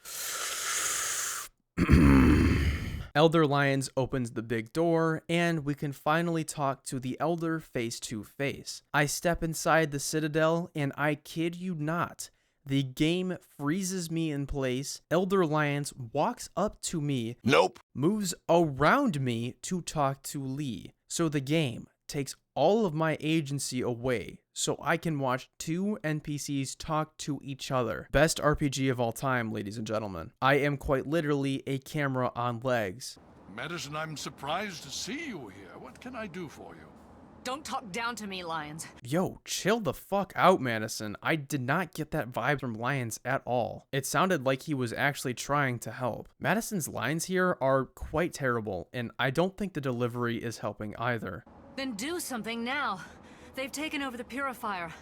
Elder Lyons opens the big door, and we can finally talk to the Elder face to face. I step inside the Citadel, and I kid you not, the game freezes me in place. Elder Lyons walks up to me, moves around me to talk to Lee. So the game takes all of my agency away so I can watch two NPCs talk to each other. Best RPG of all time, ladies and gentlemen. I am quite literally a camera on legs. Madison, I'm surprised to see you here. What can I do for you? Don't talk down to me, Lyons. Yo, chill the fuck out, Madison. I did not get that vibe from Lyons at all. It sounded like he was actually trying to help. Madison's lines here are quite terrible, and I don't think the delivery is helping either. Then do something now. They've taken over the purifier.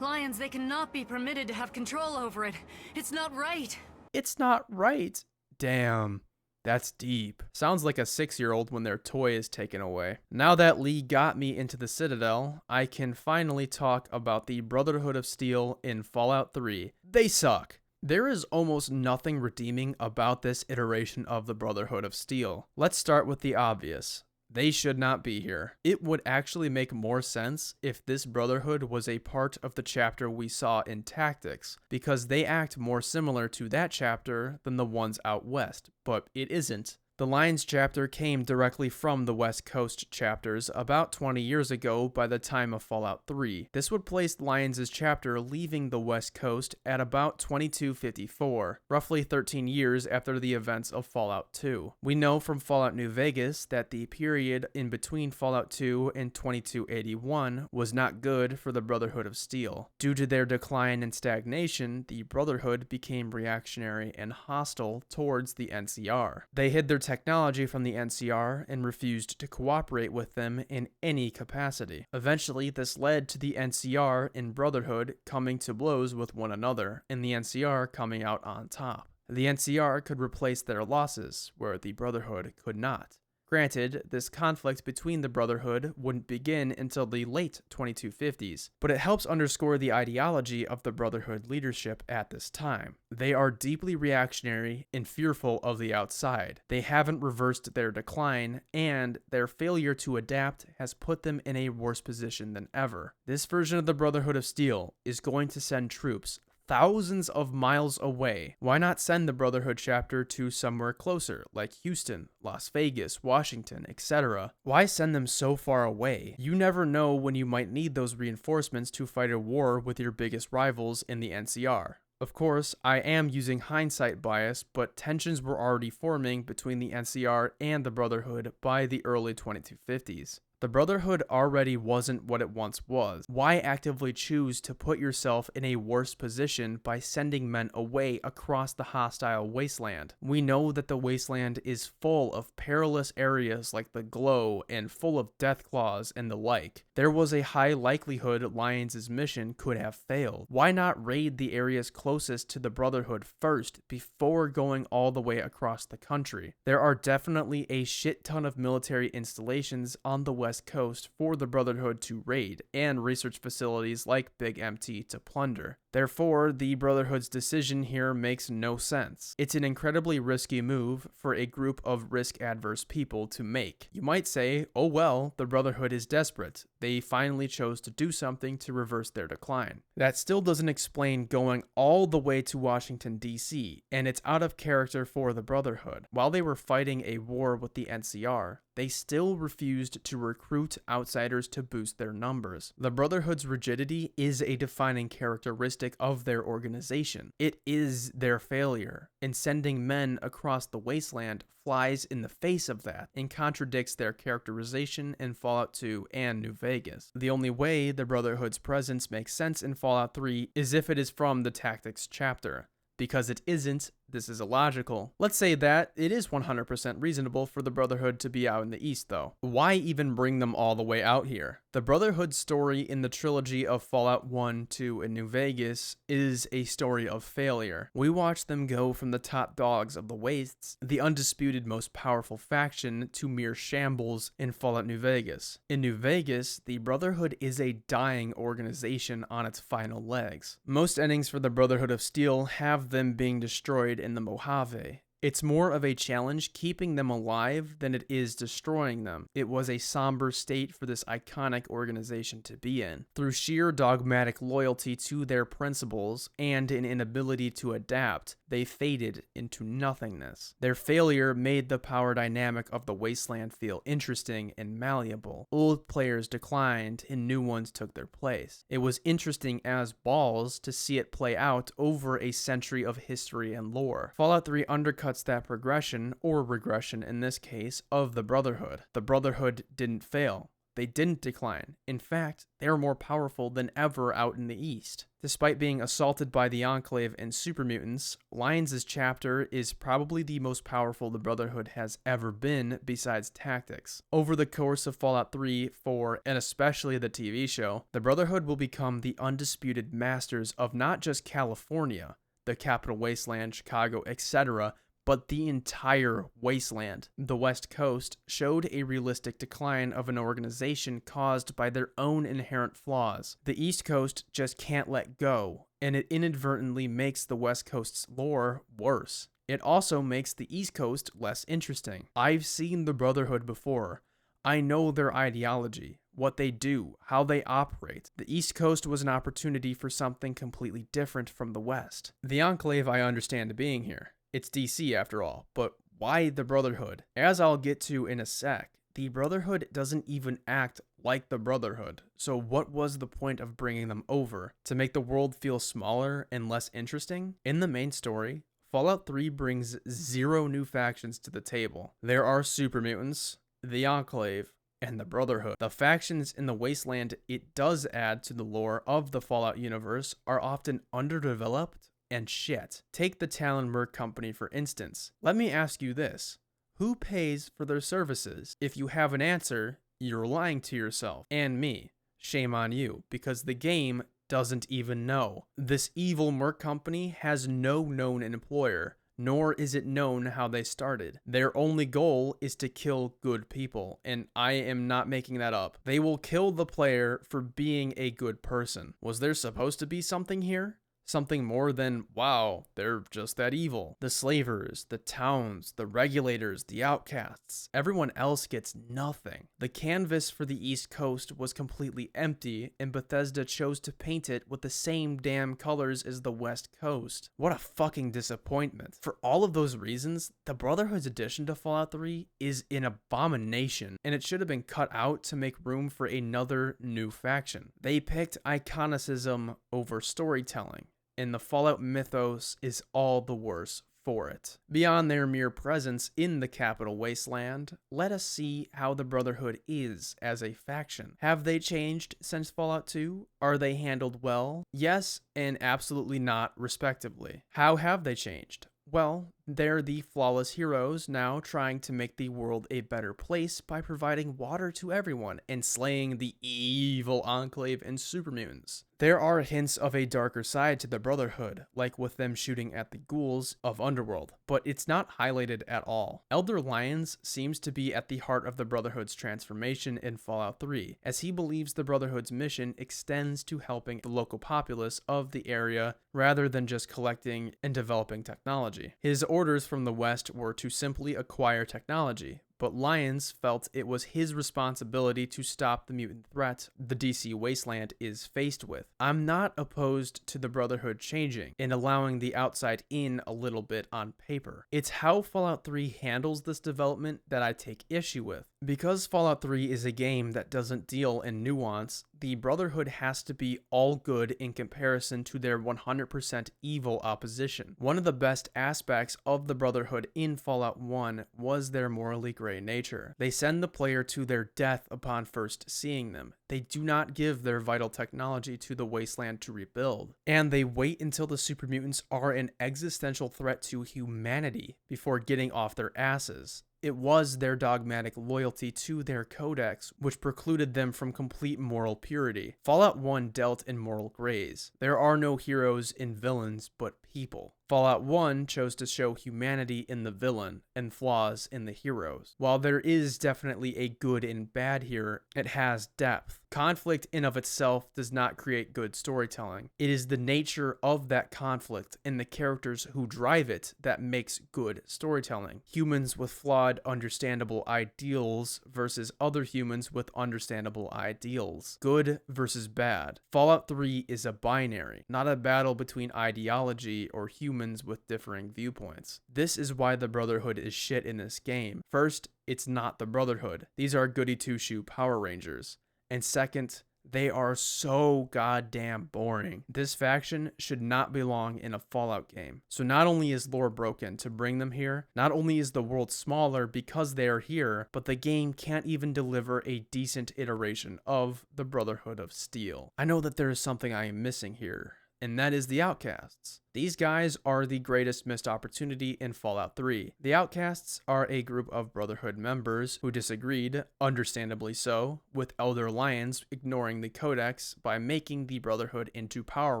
Lyons, they cannot be permitted to have control over it. It's not right. It's not right. Damn. That's deep. Sounds like a 6-year-old when their toy is taken away. Now that Lee got me into the Citadel, I can finally talk about the Brotherhood of Steel in Fallout 3. They suck. There is almost nothing redeeming about this iteration of the Brotherhood of Steel. Let's start with the obvious. They should not be here. It would actually make more sense if this Brotherhood was a part of the chapter we saw in Tactics, because they act more similar to that chapter than the ones out west, but it isn't. The Lyons chapter came directly from the West Coast chapters about 20 years ago by the time of Fallout 3. This would place Lyons' chapter leaving the West Coast at about 2254, roughly 13 years after the events of Fallout 2. We know from Fallout New Vegas that the period in between Fallout 2 and 2281 was not good for the Brotherhood of Steel. Due to their decline and stagnation, the Brotherhood became reactionary and hostile towards the NCR. They hid their technology from the NCR and refused to cooperate with them in any capacity. Eventually, this led to the NCR and Brotherhood coming to blows with one another, and the NCR coming out on top. The NCR could replace their losses, where the Brotherhood could not. Granted, this conflict between the Brotherhood wouldn't begin until the late 2250s, but it helps underscore the ideology of the Brotherhood leadership at this time. They are deeply reactionary and fearful of the outside. They haven't reversed their decline, and their failure to adapt has put them in a worse position than ever. This version of the Brotherhood of Steel is going to send troops thousands of miles away. Why not send the Brotherhood chapter to somewhere closer, like Houston, Las Vegas, Washington, etc.? Why send them so far away? You never know when you might need those reinforcements to fight a war with your biggest rivals in the NCR. Of course, I am using hindsight bias, but tensions were already forming between the NCR and the Brotherhood by the early 2250s. The Brotherhood already wasn't what it once was. Why actively choose to put yourself in a worse position by sending men away across the hostile Wasteland? We know that the Wasteland is full of perilous areas like the Glow and full of Deathclaws and the like. There was a high likelihood Lyons' mission could have failed. Why not raid the areas closest to the Brotherhood first before going all the way across the country? There are definitely a shit ton of military installations on the West Coast for the Brotherhood to raid, and research facilities like Big MT to plunder. Therefore, the Brotherhood's decision here makes no sense. It's an incredibly risky move for a group of risk-adverse people to make. You might say, oh well, the Brotherhood is desperate. They finally chose to do something to reverse their decline. That still doesn't explain going all the way to Washington, D.C., and it's out of character for the Brotherhood. While they were fighting a war with the NCR, they still refused to recruit outsiders to boost their numbers. The Brotherhood's rigidity is a defining characteristic of their organization. It is their failure, and sending men across the Wasteland flies in the face of that and contradicts their characterization in Fallout 2 and New Vegas. The only way the Brotherhood's presence makes sense in Fallout 3 is if it is from the Tactics chapter. Because it isn't, this is illogical. Let's say that it is 100% reasonable for the Brotherhood to be out in the East, though. Why even bring them all the way out here? The Brotherhood's story in the trilogy of Fallout 1, 2, and New Vegas is a story of failure. We watch them go from the top dogs of the Wastes, the undisputed most powerful faction, to mere shambles in Fallout New Vegas. In New Vegas, the Brotherhood is a dying organization on its final legs. Most endings for the Brotherhood of Steel have them being destroyed in the Mojave. It's more of a challenge keeping them alive than it is destroying them. It was a somber state for this iconic organization to be in. Through sheer dogmatic loyalty to their principles and an inability to adapt, they faded into nothingness. Their failure made the power dynamic of the Wasteland feel interesting and malleable. Old players declined and new ones took their place. It was interesting as balls to see it play out over a century of history and lore. Fallout 3 undercuts that progression, or regression in this case, of the Brotherhood. The Brotherhood didn't fail. They didn't decline. In fact, they are more powerful than ever out in the East. Despite being assaulted by the Enclave and super mutants, Lyons' chapter is probably the most powerful the Brotherhood has ever been besides Tactics. Over the course of Fallout 3, 4, and especially the TV show, the Brotherhood will become the undisputed masters of not just California, the capital Wasteland, Chicago, etc., but the entire Wasteland. The West Coast showed a realistic decline of an organization caused by their own inherent flaws. The East Coast just can't let go, and it inadvertently makes the West Coast's lore worse. It also makes the East Coast less interesting. I've seen the Brotherhood before. I know their ideology, what they do, how they operate. The East Coast was an opportunity for something completely different from the West. The Enclave I understand being here. It's DC after all, but why the Brotherhood? As I'll get to in a sec, the Brotherhood doesn't even act like the Brotherhood, so what was the point of bringing them over? To make the world feel smaller and less interesting? In the main story, Fallout 3 brings 0 new factions to the table. There are super mutants, the Enclave, and the Brotherhood. The factions in the Wasteland it does add to the lore of the Fallout universe are often underdeveloped and shit. Take the Talon Merc Company for instance. Let me ask you this. Who pays for their services? If you have an answer, you're lying to yourself and me. Shame on you, because the game doesn't even know. This evil Merc Company has no known employer, nor is it known how they started. Their only goal is to kill good people, and I am not making that up. They will kill the player for being a good person. Was there supposed to be something here? Something more than, wow, they're just that evil. The slavers, the towns, the regulators, the outcasts, everyone else gets nothing. The canvas for the East Coast was completely empty, and Bethesda chose to paint it with the same damn colors as the West Coast. What a fucking disappointment. For all of those reasons, the Brotherhood's addition to Fallout 3 is an abomination, and it should have been cut out to make room for another new faction. They picked iconicism over storytelling, and the Fallout mythos is all the worse for it. Beyond their mere presence in the capital Wasteland, let us see how the Brotherhood is as a faction. Have they changed since Fallout 2? Are they handled well? Yes, and absolutely not, respectively. How have they changed? Well, They're the flawless heroes now trying to make the world a better place by providing water to everyone and slaying the evil Enclave and super mutants. There are hints of a darker side to the Brotherhood, like with them shooting at the ghouls of Underworld, but it's not highlighted at all. Elder Lyons seems to be at the heart of the Brotherhood's transformation in Fallout 3, as he believes the Brotherhood's mission extends to helping the local populace of the area rather than just collecting and developing technology. His orders from the West were to simply acquire technology, but Lyons felt it was his responsibility to stop the mutant threat the DC Wasteland is faced with. I'm not opposed to the Brotherhood changing and allowing the outside in a little bit on paper. It's how Fallout 3 handles this development that I take issue with. Because Fallout 3 is a game that doesn't deal in nuance, the Brotherhood has to be all good in comparison to their 100% evil opposition. One of the best aspects of the Brotherhood in Fallout 1 was their morally gray nature. They send the player to their death upon first seeing them. They do not give their vital technology to the Wasteland to rebuild. And they wait until the super mutants are an existential threat to humanity before getting off their asses. It was their dogmatic loyalty to their codex which precluded them from complete moral purity. Fallout 1 dealt in moral grays. There are no heroes and villains, but people. Fallout 1 chose to show humanity in the villain and flaws in the heroes. While there is definitely a good and bad here, it has depth. Conflict in of itself does not create good storytelling. It is the nature of that conflict and the characters who drive it that makes good storytelling. Humans with flawed, understandable ideals versus other humans with understandable ideals. Good versus bad. Fallout 3 is a binary, not a battle between ideology or humans with differing viewpoints. This is why the Brotherhood is shit in this game. First, it's not the Brotherhood. These are goody two-shoe Power Rangers. And second, they are so goddamn boring. This faction should not belong in a Fallout game. So not only is lore broken to bring them here, not only is the world smaller because they are here, but the game can't even deliver a decent iteration of the Brotherhood of Steel. I know that there is something I am missing here, and that is the Outcasts. These guys are the greatest missed opportunity in Fallout 3. The Outcasts are a group of Brotherhood members who disagreed, understandably so, with Elder Lyons ignoring the Codex by making the Brotherhood into Power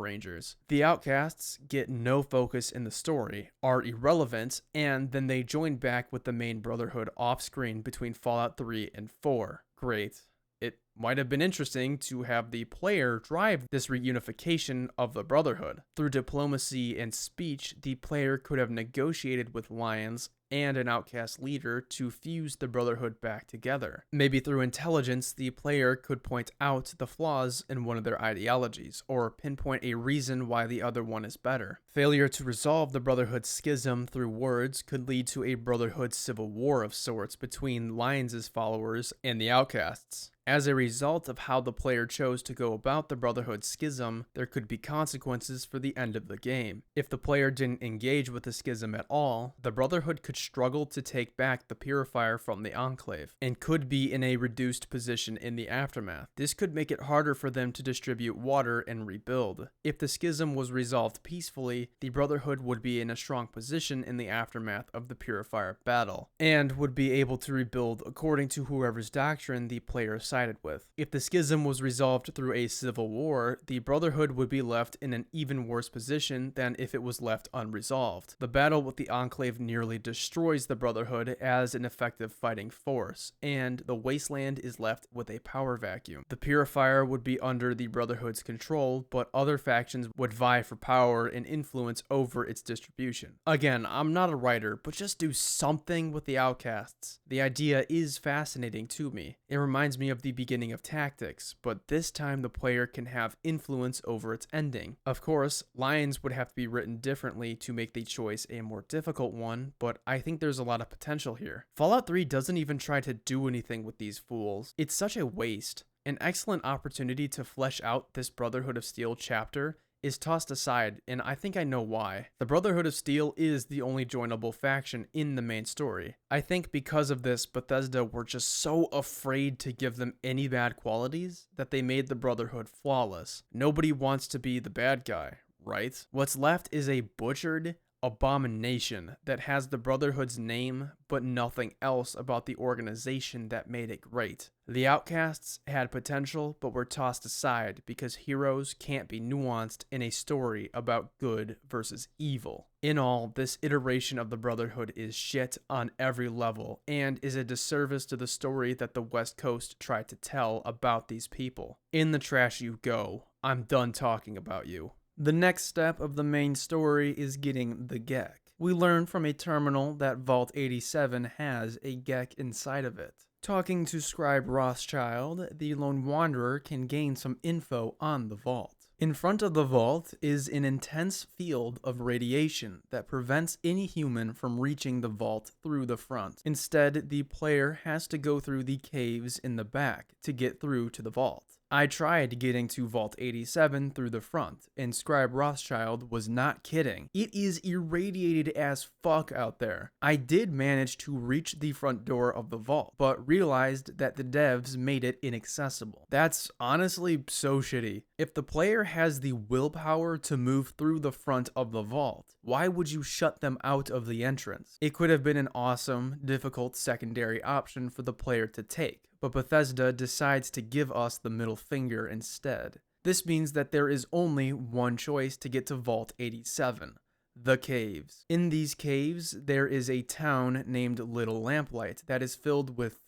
Rangers. The Outcasts get no focus in the story, are irrelevant, and then they join back with the main Brotherhood off-screen between Fallout 3 and 4. Great. It might have been interesting to have the player drive this reunification of the Brotherhood. Through diplomacy and speech, the player could have negotiated with Lyons and an outcast leader to fuse the Brotherhood back together. Maybe through intelligence, the player could point out the flaws in one of their ideologies, or pinpoint a reason why the other one is better. Failure to resolve the Brotherhood schism through words could lead to a Brotherhood civil war of sorts between Lyons' followers and the outcasts. As a result of how the player chose to go about the Brotherhood schism, there could be consequences for the end of the game. If the player didn't engage with the schism at all, the Brotherhood could struggle to take back the Purifier from the Enclave, and could be in a reduced position in the aftermath. This could make it harder for them to distribute water and rebuild. If the schism was resolved peacefully, the Brotherhood would be in a strong position in the aftermath of the Purifier battle, and would be able to rebuild according to whoever's doctrine the player sided with. If the schism was resolved through a civil war, the Brotherhood would be left in an even worse position than if it was left unresolved. The battle with the Enclave nearly destroys the Brotherhood as an effective fighting force, and the Wasteland is left with a power vacuum. The Purifier would be under the Brotherhood's control, but other factions would vie for power and influence over its distribution. Again, I'm not a writer, but just do something with the Outcasts. The idea is fascinating to me. It reminds me of the beginning of Tactics, but this time the player can have influence over its ending. Of course, Lyons would have to be written differently to make the choice a more difficult one, but I think there's a lot of potential here. Fallout 3 doesn't even try to do anything with these fools. It's such a waste. An excellent opportunity to flesh out this Brotherhood of Steel chapter is tossed aside, and I think I know why. The Brotherhood of Steel is the only joinable faction in the main story. I think because of this, Bethesda were just so afraid to give them any bad qualities that they made the Brotherhood flawless. Nobody wants to be the bad guy, right? What's left is a butchered, abomination that has the Brotherhood's name, but nothing else about the organization that made it great. The Outcasts had potential, but were tossed aside because heroes can't be nuanced in a story about good versus evil. In all, this iteration of the Brotherhood is shit on every level, and is a disservice to the story that the West Coast tried to tell about these people. In the trash you go. I'm done talking about you. The next step of the main story is getting the Gek. We learn from a terminal that Vault 87 has a Gek inside of it. Talking to Scribe Rothschild, the Lone Wanderer can gain some info on the vault. In front of the vault is an intense field of radiation that prevents any human from reaching the vault through the front. Instead, the player has to go through the caves in the back to get through to the vault. I tried getting to Vault 87 through the front, and Scribe Rothschild was not kidding. It is irradiated as fuck out there. I did manage to reach the front door of the vault, but realized that the devs made it inaccessible. That's honestly so shitty. If the player has the willpower to move through the front of the vault, why would you shut them out of the entrance? It could have been an awesome, difficult secondary option for the player to take, but Bethesda decides to give us the middle finger instead. This means that there is only one choice to get to Vault 87. The caves. In these caves, there is a town named Little Lamplight that is filled with,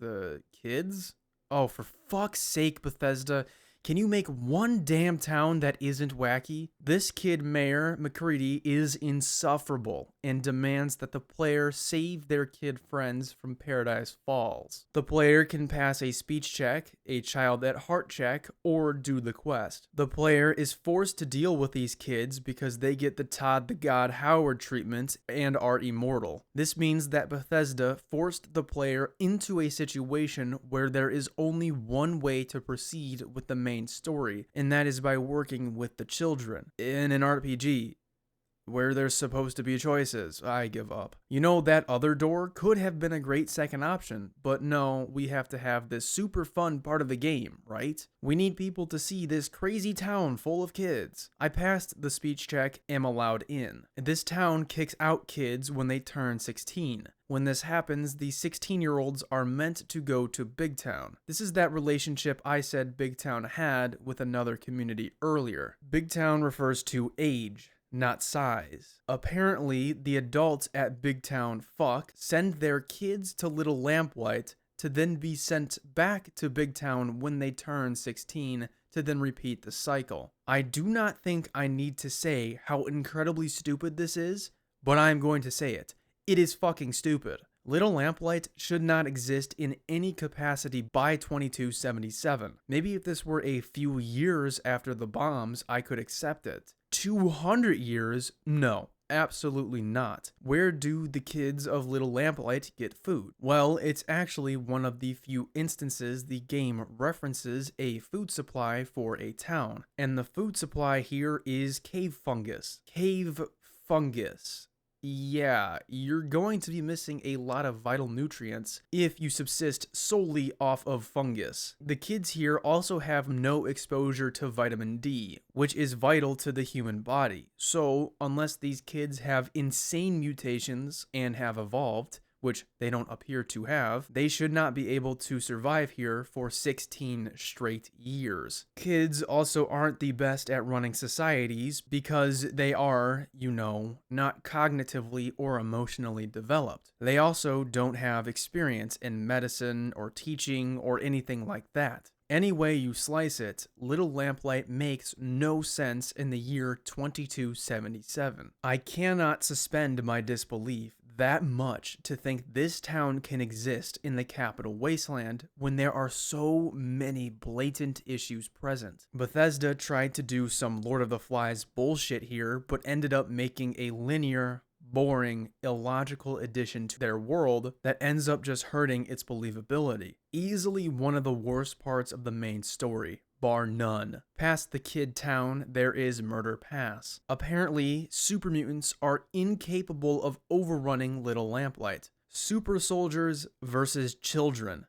kids? Oh, for fuck's sake, Bethesda. Can you make one damn town that isn't wacky? This kid mayor, McCready, is insufferable and demands that the player save their kid friends from Paradise Falls. The player can pass a speech check, a child at heart check, or do the quest. The player is forced to deal with these kids because they get the Todd the God Howard treatment and are immortal. This means that Bethesda forced the player into a situation where there is only one way to proceed with the main story, and that is by working with the children. In an RPG, where there's supposed to be choices, I give up. You know, that other door could have been a great second option, but no, we have to have this super fun part of the game, right? We need people to see this crazy town full of kids. I passed the speech check, am allowed in. This town kicks out kids when they turn 16. When this happens, the 16-year-olds are meant to go to Big Town. This is that relationship I said Big Town had with another community earlier. Big Town refers to age, not size. Apparently, the adults at Big Town fuck send their kids to Little Lamplight to then be sent back to Big Town when they turn 16 to then repeat the cycle. I do not think I need to say how incredibly stupid this is, but I'm going to say it. It is fucking stupid. Little Lamplight should not exist in any capacity by 2277. Maybe if this were a few years after the bombs, I could accept it. 200 years? No, absolutely not. Where do the kids of Little Lamplight get food? Well, it's actually one of the few instances the game references a food supply for a town. And the food supply here is cave fungus. Cave fungus. Yeah, you're going to be missing a lot of vital nutrients if you subsist solely off of fungus. The kids here also have no exposure to vitamin D, which is vital to the human body. So, unless these kids have insane mutations and have evolved, which they don't appear to have, they should not be able to survive here for 16 straight years. Kids also aren't the best at running societies because they are, you know, not cognitively or emotionally developed. They also don't have experience in medicine or teaching or anything like that. Any way you slice it, Little Lamplight makes no sense in the year 2277. I cannot suspend my disbelief that much to think this town can exist in the capital Wasteland when there are so many blatant issues present. Bethesda tried to do some Lord of the Flies bullshit here, but ended up making a linear, boring, illogical addition to their world that ends up just hurting its believability. Easily one of the worst parts of the main story, bar none. Past the kid town, there is Murder Pass. Apparently, super mutants are incapable of overrunning Little Lamplight. Super soldiers versus children.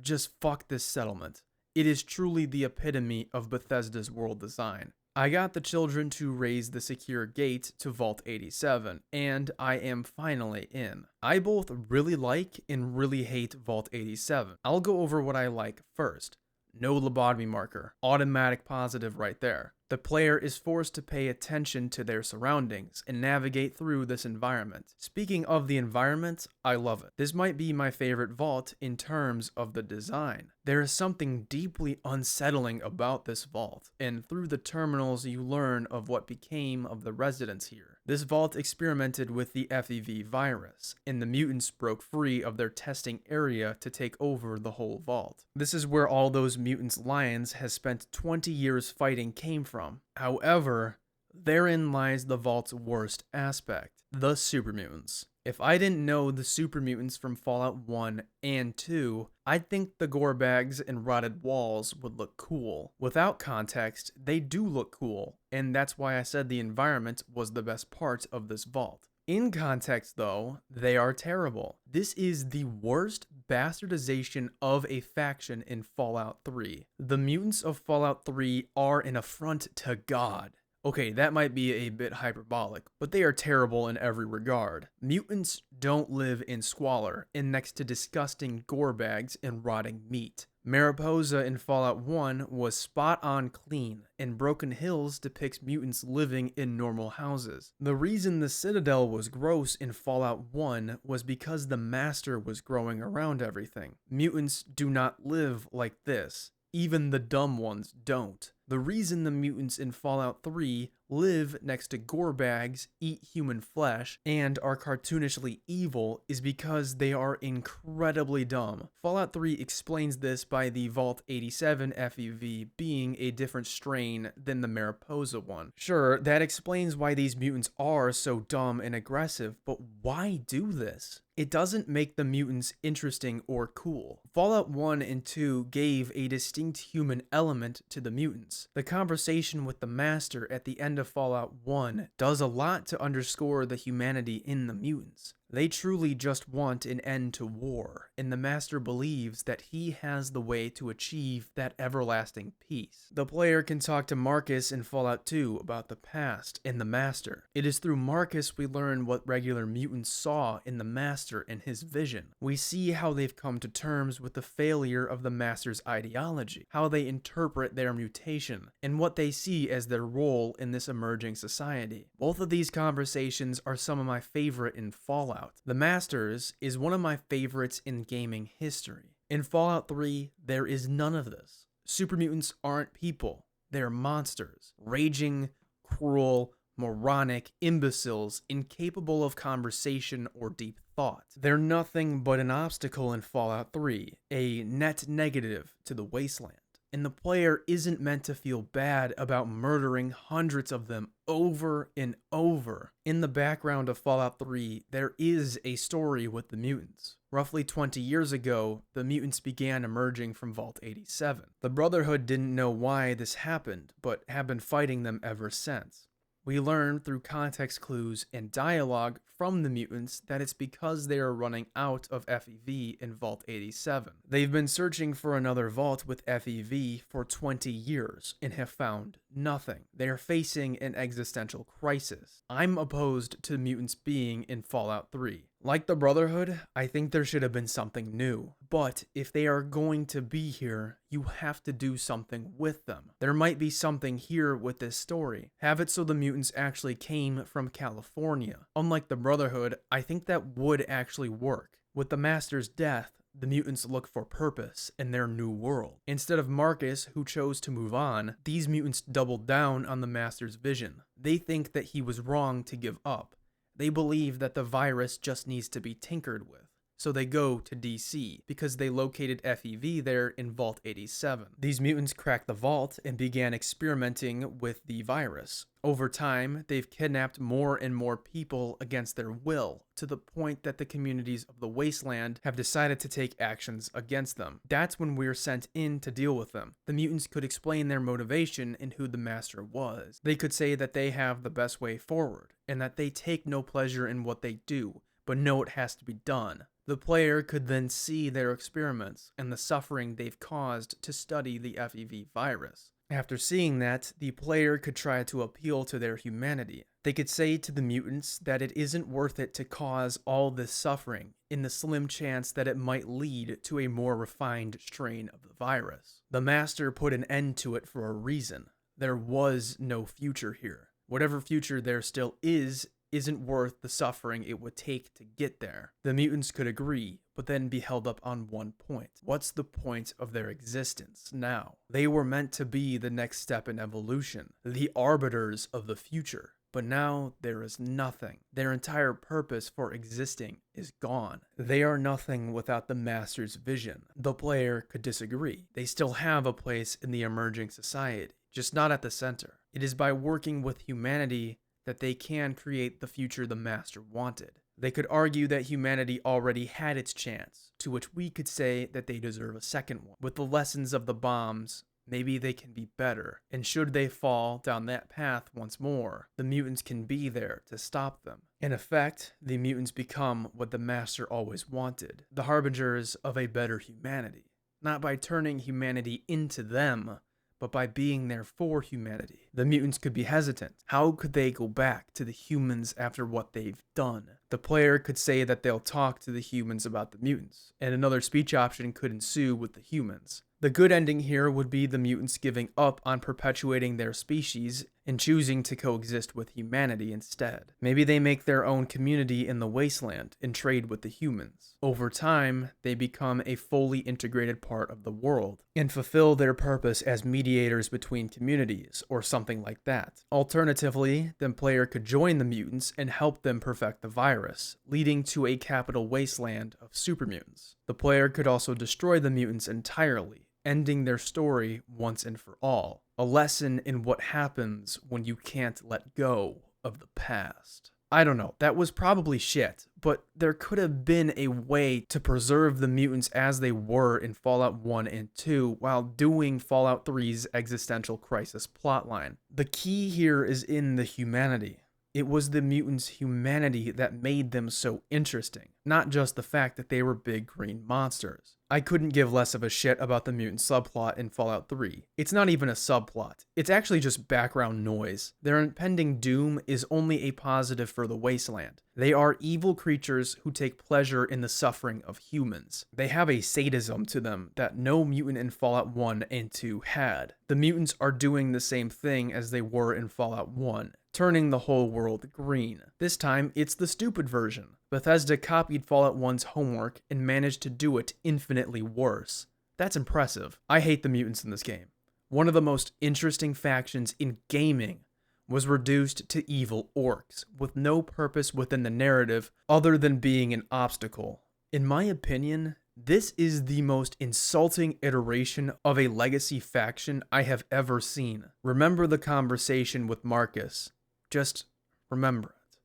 Just fuck this settlement. It is truly the epitome of Bethesda's world design. I got the children to raise the secure gate to Vault 87, and I am finally in. I both really like and really hate Vault 87. I'll go over what I like first. No lobotomy marker. Automatic positive right there. The player is forced to pay attention to their surroundings and navigate through this environment. Speaking of the environment, I love it. This might be my favorite vault in terms of the design. There is something deeply unsettling about this vault, and through the terminals you learn of what became of the residents here. This vault experimented with the FEV virus, and the mutants broke free of their testing area to take over the whole vault. This is where all those mutants Lions has spent 20 years fighting came from. However, therein lies the vault's worst aspect, the super mutants. If I didn't know the super mutants from Fallout 1 and 2, I'd think the gore bags and rotted walls would look cool. Without context, they do look cool, and that's why I said the environment was the best part of this vault. In context, though, they are terrible. This is the worst bastardization of a faction in Fallout 3. The mutants of Fallout 3 are an affront to God. Okay, that might be a bit hyperbolic, but they are terrible in every regard. Mutants don't live in squalor and next to disgusting gore bags and rotting meat. Mariposa in Fallout 1 was spot on clean, and Broken Hills depicts mutants living in normal houses. The reason the Citadel was gross in Fallout 1 was because the Master was growing around everything. Mutants do not live like this. Even the dumb ones don't. The reason the mutants in Fallout 3 live next to gore bags, eat human flesh, and are cartoonishly evil is because they are incredibly dumb. Fallout 3 explains this by the Vault 87 FEV being a different strain than the Mariposa one. Sure, that explains why these mutants are so dumb and aggressive, but why do this? It doesn't make the mutants interesting or cool. Fallout 1 and 2 gave a distinct human element to the mutants. The conversation with the Master at the end of Fallout 1 does a lot to underscore the humanity in the mutants. They truly just want an end to war, and the Master believes that he has the way to achieve that everlasting peace. The player can talk to Marcus in Fallout 2 about the past and the Master. It is through Marcus we learn what regular mutants saw in the Master and his vision. We see how they've come to terms with the failure of the Master's ideology, how they interpret their mutation, and what they see as their role in this emerging society. Both of these conversations are some of my favorite in Fallout. The Masters is one of my favorites in gaming history. In Fallout 3, there is none of this. Super mutants aren't people. They're monsters. Raging, cruel, moronic imbeciles incapable of conversation or deep thought. They're nothing but an obstacle in Fallout 3, a net negative to the Wasteland. And the player isn't meant to feel bad about murdering hundreds of them over and over. In the background of Fallout 3, there is a story with the mutants. Roughly 20 years ago, the mutants began emerging from Vault 87. The Brotherhood didn't know why this happened, but have been fighting them ever since. We learn through context clues and dialogue from the mutants that it's because they are running out of FEV in Vault 87. They've been searching for another vault with FEV for 20 years and have found nothing. They are facing an existential crisis. I'm opposed to mutants being in Fallout 3. Like the Brotherhood, I think there should have been something new. But if they are going to be here, you have to do something with them. There might be something here with this story. Have it so the mutants actually came from California. Unlike the Brotherhood, I think that would actually work. With the Master's death, the mutants look for purpose in their new world. Instead of Marcus, who chose to move on, these mutants doubled down on the Master's vision. They think that he was wrong to give up. They believe that the virus just needs to be tinkered with. So they go to DC, because they located FEV there in Vault 87. These mutants cracked the vault and began experimenting with the virus. Over time, they've kidnapped more and more people against their will, to the point that the communities of the Wasteland have decided to take actions against them. That's when we're sent in to deal with them. The mutants could explain their motivation and who the Master was. They could say that they have the best way forward, and that they take no pleasure in what they do, but know it has to be done. The player could then see their experiments and the suffering they've caused to study the FEV virus. After seeing that, the player could try to appeal to their humanity. They could say to the mutants that it isn't worth it to cause all this suffering in the slim chance that it might lead to a more refined strain of the virus. The Master put an end to it for a reason. There was no future here. Whatever future there still isn't worth the suffering it would take to get there. The mutants could agree, but then be held up on one point. What's the point of their existence now? They were meant to be the next step in evolution, the arbiters of the future. But now there is nothing. Their entire purpose for existing is gone. They are nothing without the Master's vision. The player could disagree. They still have a place in the emerging society, just not at the center. It is by working with humanity that they can create the future the Master wanted. They could argue that humanity already had its chance, to which we could say that they deserve a second one. With the lessons of the bombs, maybe they can be better, and should they fall down that path once more, the mutants can be there to stop them. In effect, the mutants become what the Master always wanted, the harbingers of a better humanity. Not by turning humanity into them, but by being there for humanity. The mutants could be hesitant. How could they go back to the humans after what they've done? The player could say that they'll talk to the humans about the mutants, and another speech option could ensue with the humans. The good ending here would be the mutants giving up on perpetuating their species and choosing to coexist with humanity instead. Maybe they make their own community in the Wasteland and trade with the humans. Over time, they become a fully integrated part of the world and fulfill their purpose as mediators between communities or something like that. Alternatively, the player could join the mutants and help them perfect the virus, leading to a capital wasteland of super mutants. The player could also destroy the mutants entirely, ending their story once and for all. A lesson in what happens when you can't let go of the past. I don't know, that was probably shit, but there could have been a way to preserve the mutants as they were in Fallout 1 and 2 while doing Fallout 3's existential crisis plotline. The key here is in the humanity. It was the mutants' humanity that made them so interesting, not just the fact that they were big green monsters. I couldn't give less of a shit about the mutant subplot in Fallout 3. It's not even a subplot. It's actually just background noise. Their impending doom is only a positive for the Wasteland. They are evil creatures who take pleasure in the suffering of humans. They have a sadism to them that no mutant in Fallout 1 and 2 had. The mutants are doing the same thing as they were in Fallout 1. Turning the whole world green. This time, it's the stupid version. Bethesda copied Fallout 1's homework and managed to do it infinitely worse. That's impressive. I hate the mutants in this game. One of the most interesting factions in gaming was reduced to evil orcs, with no purpose within the narrative other than being an obstacle. In my opinion, this is the most insulting iteration of a legacy faction I have ever seen. Remember the conversation with Marcus. Just remember it.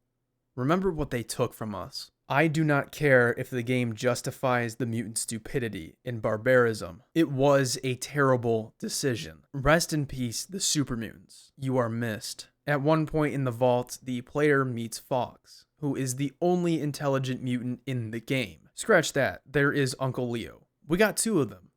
Remember what they took from us. I do not care if the game justifies the mutant stupidity and barbarism. It was a terrible decision. Rest in peace, the super mutants. You are missed. At one point in the vault, the player meets Fox, who is the only intelligent mutant in the game. Scratch that, there is Uncle Leo. We got two of them.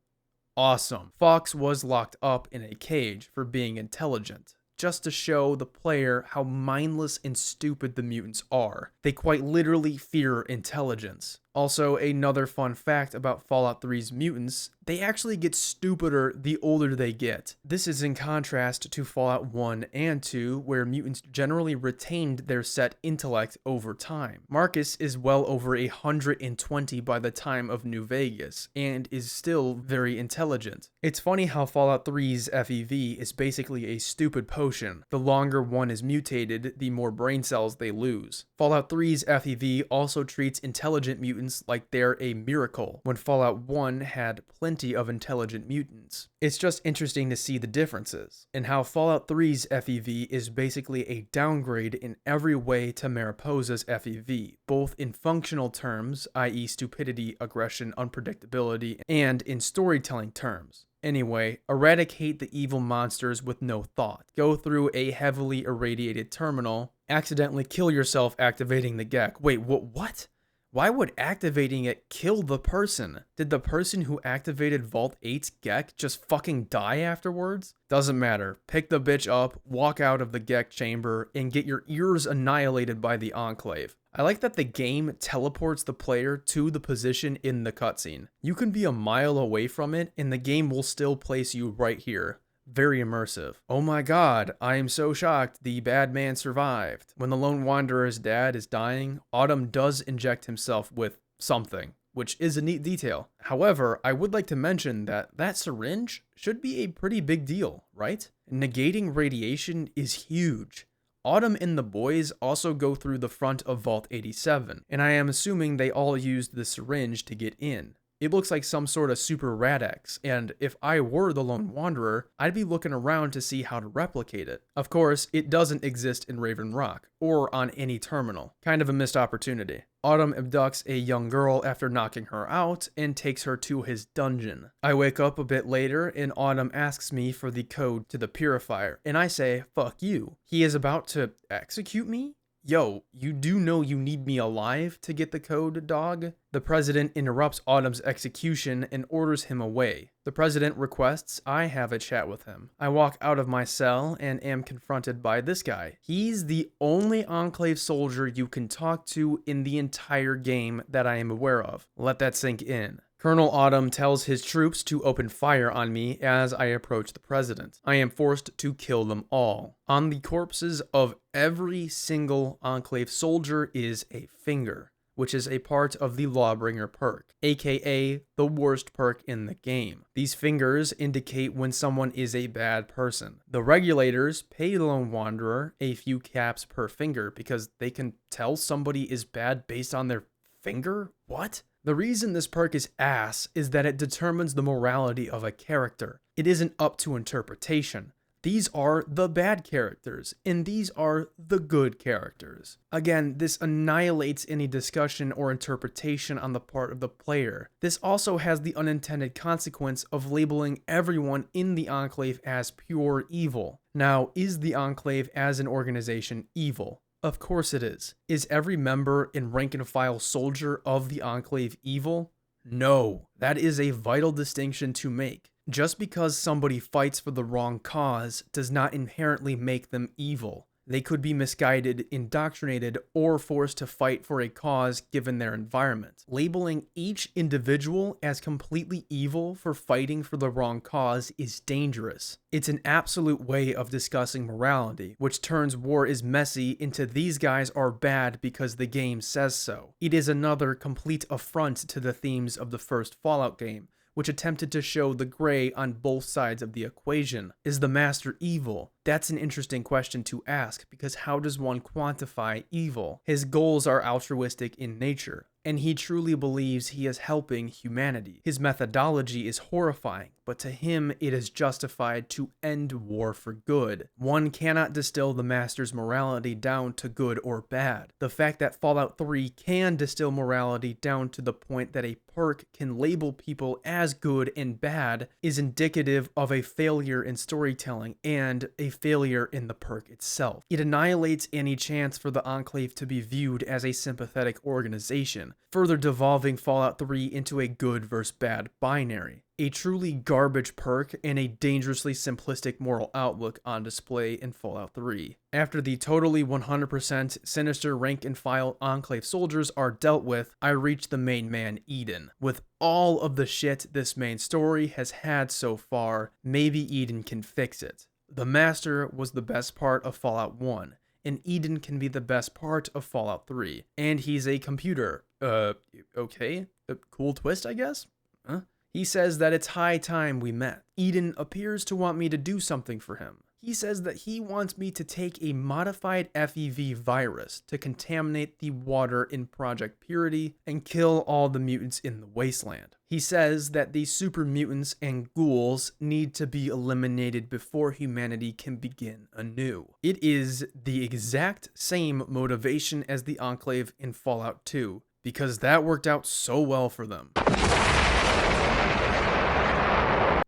Awesome. Fox was locked up in a cage for being intelligent, just to show the player how mindless and stupid the mutants are. They quite literally fear intelligence. Also, another fun fact about Fallout 3's mutants, they actually get stupider the older they get. This is in contrast to Fallout 1 and 2, where mutants generally retained their set intellect over time. Marcus is well over 120 by the time of New Vegas, and is still very intelligent. It's funny how Fallout 3's FEV is basically a stupid potion. The longer one is mutated, the more brain cells they lose. Fallout 3's FEV also treats intelligent mutants like they're a miracle, when Fallout 1 had plenty of intelligent mutants. It's just interesting to see the differences, and how Fallout 3's FEV is basically a downgrade in every way to Mariposa's FEV, both in functional terms, i.e. stupidity, aggression, unpredictability, and in storytelling terms. Anyway, eradicate the evil monsters with no thought. Go through a heavily irradiated terminal, accidentally kill yourself activating the GEC. Wait, what? Why would activating it kill the person? Did the person who activated Vault 8's Gek just fucking die afterwards? Doesn't matter. Pick the bitch up, walk out of the Gek chamber, and get your ears annihilated by the Enclave. I like that the game teleports the player to the position in the cutscene. You can be a mile away from it, and the game will still place you right here. Very immersive. Oh my god, I am so shocked the bad man survived. When the Lone Wanderer's dad is dying, Autumn does inject himself with something, which is a neat detail. However, I would like to mention that that syringe should be a pretty big deal, right? Negating radiation is huge. Autumn and the boys also go through the front of Vault 87, and I am assuming they all used the syringe to get in. It looks like some sort of super Rad-X, and if I were the Lone Wanderer, I'd be looking around to see how to replicate it. Of course, it doesn't exist in Raven Rock, or on any terminal. Kind of a missed opportunity. Autumn abducts a young girl after knocking her out, and takes her to his dungeon. I wake up a bit later, and Autumn asks me for the code to the purifier, and I say, fuck you. He is about to execute me? Yo, you do know you need me alive to get the code, dog? The president interrupts Autumn's execution and orders him away. The president requests I have a chat with him. I walk out of my cell and am confronted by this guy. He's the only Enclave soldier you can talk to in the entire game that I am aware of. Let that sink in. Colonel Autumn tells his troops to open fire on me as I approach the president. I am forced to kill them all. On the corpses of every single Enclave soldier is a finger, which is a part of the Lawbringer perk, aka the worst perk in the game. These fingers indicate when someone is a bad person. The regulators pay the Lone Wanderer a few caps per finger because they can tell somebody is bad based on their finger? What? The reason this perk is ass is that it determines the morality of a character. It isn't up to interpretation. These are the bad characters, and these are the good characters. Again, this annihilates any discussion or interpretation on the part of the player. This also has the unintended consequence of labeling everyone in the Enclave as pure evil. Now, is the Enclave as an organization evil? Of course it is. Is every member and rank-and-file soldier of the Enclave evil? No. That is a vital distinction to make. Just because somebody fights for the wrong cause does not inherently make them evil. They could be misguided, indoctrinated, or forced to fight for a cause given their environment. Labeling each individual as completely evil for fighting for the wrong cause is dangerous. It's an absolute way of discussing morality, which turns war is messy into these guys are bad because the game says so. It is another complete affront to the themes of the first Fallout game, which attempted to show the gray on both sides of the equation. Is the Master evil? That's an interesting question to ask, because how does one quantify evil? His goals are altruistic in nature, and he truly believes he is helping humanity. His methodology is horrifying, but to him it is justified to end war for good. One cannot distill the Master's morality down to good or bad. The fact that Fallout 3 can distill morality down to the point that a perk can label people as good and bad is indicative of a failure in storytelling and a failure in the perk itself. It annihilates any chance for the Enclave to be viewed as a sympathetic organization, further devolving Fallout 3 into a good versus bad binary. A truly garbage perk and a dangerously simplistic moral outlook on display in Fallout 3. After the totally 100% sinister rank-and-file Enclave soldiers are dealt with, I reach the main man, Eden. With all of the shit this main story has had so far, maybe Eden can fix it. The Master was the best part of Fallout 1, and Eden can be the best part of Fallout 3. And he's a computer. Okay. A cool twist, I guess? Huh? He says that it's high time we met. Eden appears to want me to do something for him. He says that he wants me to take a modified FEV virus to contaminate the water in Project Purity and kill all the mutants in the Wasteland. He says that the super mutants and ghouls need to be eliminated before humanity can begin anew. It is the exact same motivation as the Enclave in Fallout 2, because that worked out so well for them.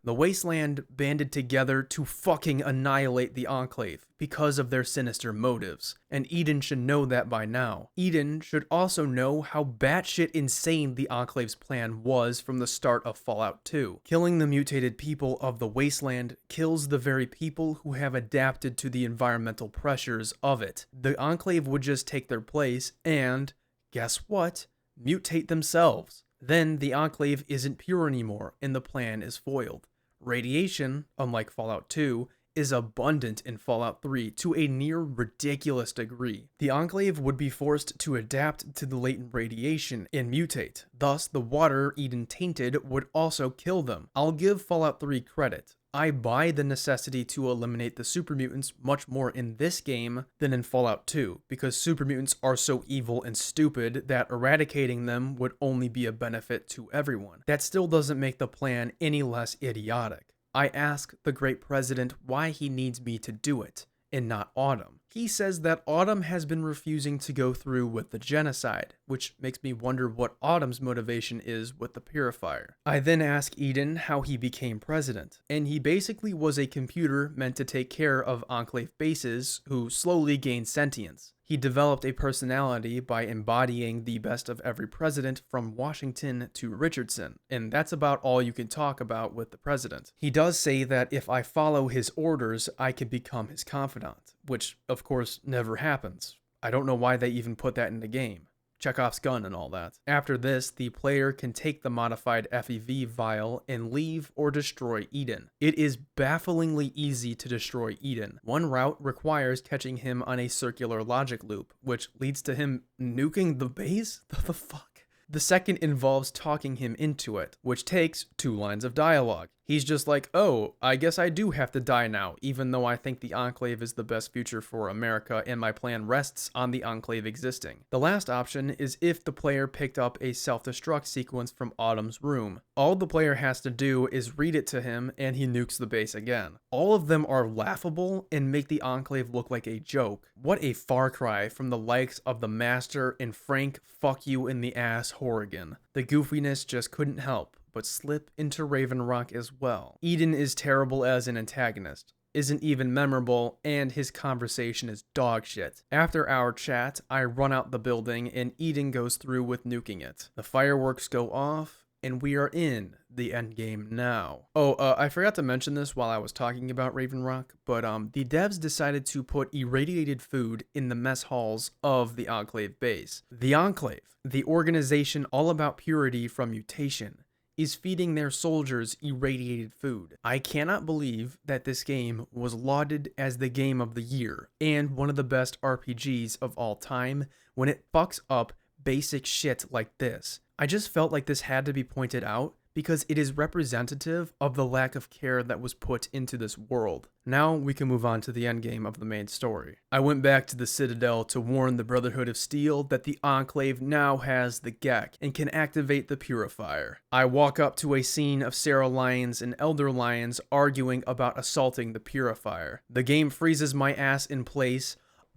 The Wasteland banded together to fucking annihilate the Enclave because of their sinister motives, and Eden should know that by now. Eden should also know how batshit insane the Enclave's plan was from the start of Fallout 2. Killing the mutated people of the Wasteland kills the very people who have adapted to the environmental pressures of it. The Enclave would just take their place and, guess what? Mutate themselves. Then the Enclave isn't pure anymore, and the plan is foiled. Radiation, unlike Fallout 2, is abundant in Fallout 3 to a near ridiculous degree. The Enclave would be forced to adapt to the latent radiation and mutate. Thus, the water Eden tainted would also kill them. I'll give Fallout 3 credit. I buy the necessity to eliminate the super mutants much more in this game than in Fallout 2, because super mutants are so evil and stupid that eradicating them would only be a benefit to everyone. That still doesn't make the plan any less idiotic. I ask the great president why he needs me to do it, and not Autumn. He says that Autumn has been refusing to go through with the genocide, which makes me wonder what Autumn's motivation is with the Purifier. I then ask Eden how he became president, and he basically was a computer meant to take care of Enclave bases who slowly gained sentience. He developed a personality by embodying the best of every president from Washington to Richardson, and that's about all you can talk about with the president. He does say that if I follow his orders, I can become his confidant, which of course never happens. I don't know why they even put that in the game. Chekhov's gun and all that. After this, the player can take the modified FEV vial and leave or destroy Eden. It is bafflingly easy to destroy Eden. One route requires catching him on a circular logic loop, which leads to him nuking the base? The fuck? The second involves talking him into it, which takes 2 lines of dialogue. He's just like, oh, I guess I do have to die now, even though I think the Enclave is the best future for America and my plan rests on the Enclave existing. The last option is if the player picked up a self-destruct sequence from Autumn's room. All the player has to do is read it to him and he nukes the base again. All of them are laughable and make the Enclave look like a joke. What a far cry from the likes of the Master and Frank fuck you in the ass Horrigan. The goofiness just couldn't help but slip into Raven Rock as well. Eden is terrible as an antagonist, isn't even memorable, and his conversation is dog shit. After our chat, I run out the building and Eden goes through with nuking it. The fireworks go off, and we are in the endgame now. I forgot to mention this while I was talking about Raven Rock, but the devs decided to put irradiated food in the mess halls of the Enclave base. The Enclave, the organization all about purity from mutation, is feeding their soldiers irradiated food. I cannot believe that this game was lauded as the game of the year and one of the best RPGs of all time when it fucks up basic shit like this. I just felt like this had to be pointed out because it is representative of the lack of care that was put into this world. Now we can move on to the endgame of the main story. I went back to the Citadel to warn the Brotherhood of Steel that the Enclave now has the GEC and can activate the Purifier. I walk up to a scene of Sarah Lyons and Elder Lyons arguing about assaulting the Purifier. The game freezes my ass in place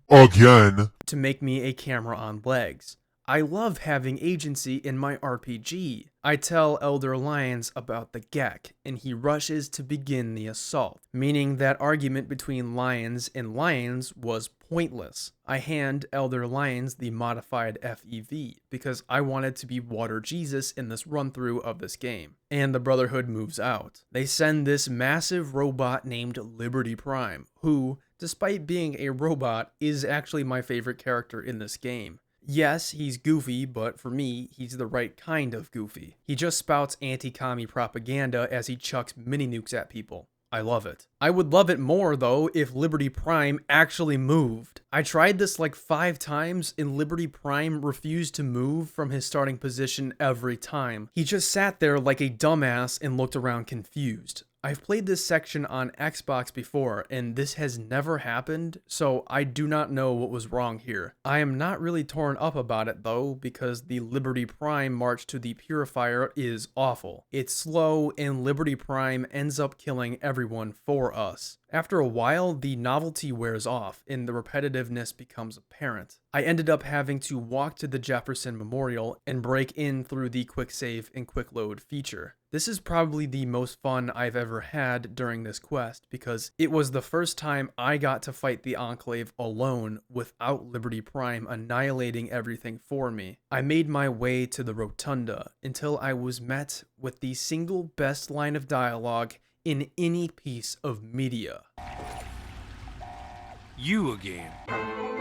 again to make me a camera on legs. I love having agency in my RPG. I tell Elder Lyons about the GEC, and he rushes to begin the assault, meaning that argument between Lyons and Lyons was pointless. I hand Elder Lyons the modified FEV, because I wanted to be Water Jesus in this run-through of this game. And the Brotherhood moves out. They send this massive robot named Liberty Prime, who, despite being a robot, is actually my favorite character in this game. Yes, he's goofy, but for me, he's the right kind of goofy. He just spouts anti-commie propaganda as he chucks mini-nukes at people. I love it. I would love it more, though, if Liberty Prime actually moved. I tried this like 5 times, and Liberty Prime refused to move from his starting position every time. He just sat there like a dumbass and looked around confused. I've played this section on Xbox before, and this has never happened, so I do not know what was wrong here. I am not really torn up about it though, because the Liberty Prime march to the Purifier is awful. It's slow, and Liberty Prime ends up killing everyone for us. After a while, the novelty wears off and the repetitiveness becomes apparent. I ended up having to walk to the Jefferson Memorial and break in through the quick save and quick load feature. This is probably the most fun I've ever had during this quest because it was the first time I got to fight the Enclave alone without Liberty Prime annihilating everything for me. I made my way to the Rotunda until I was met with the single best line of dialogue in any piece of media. You again.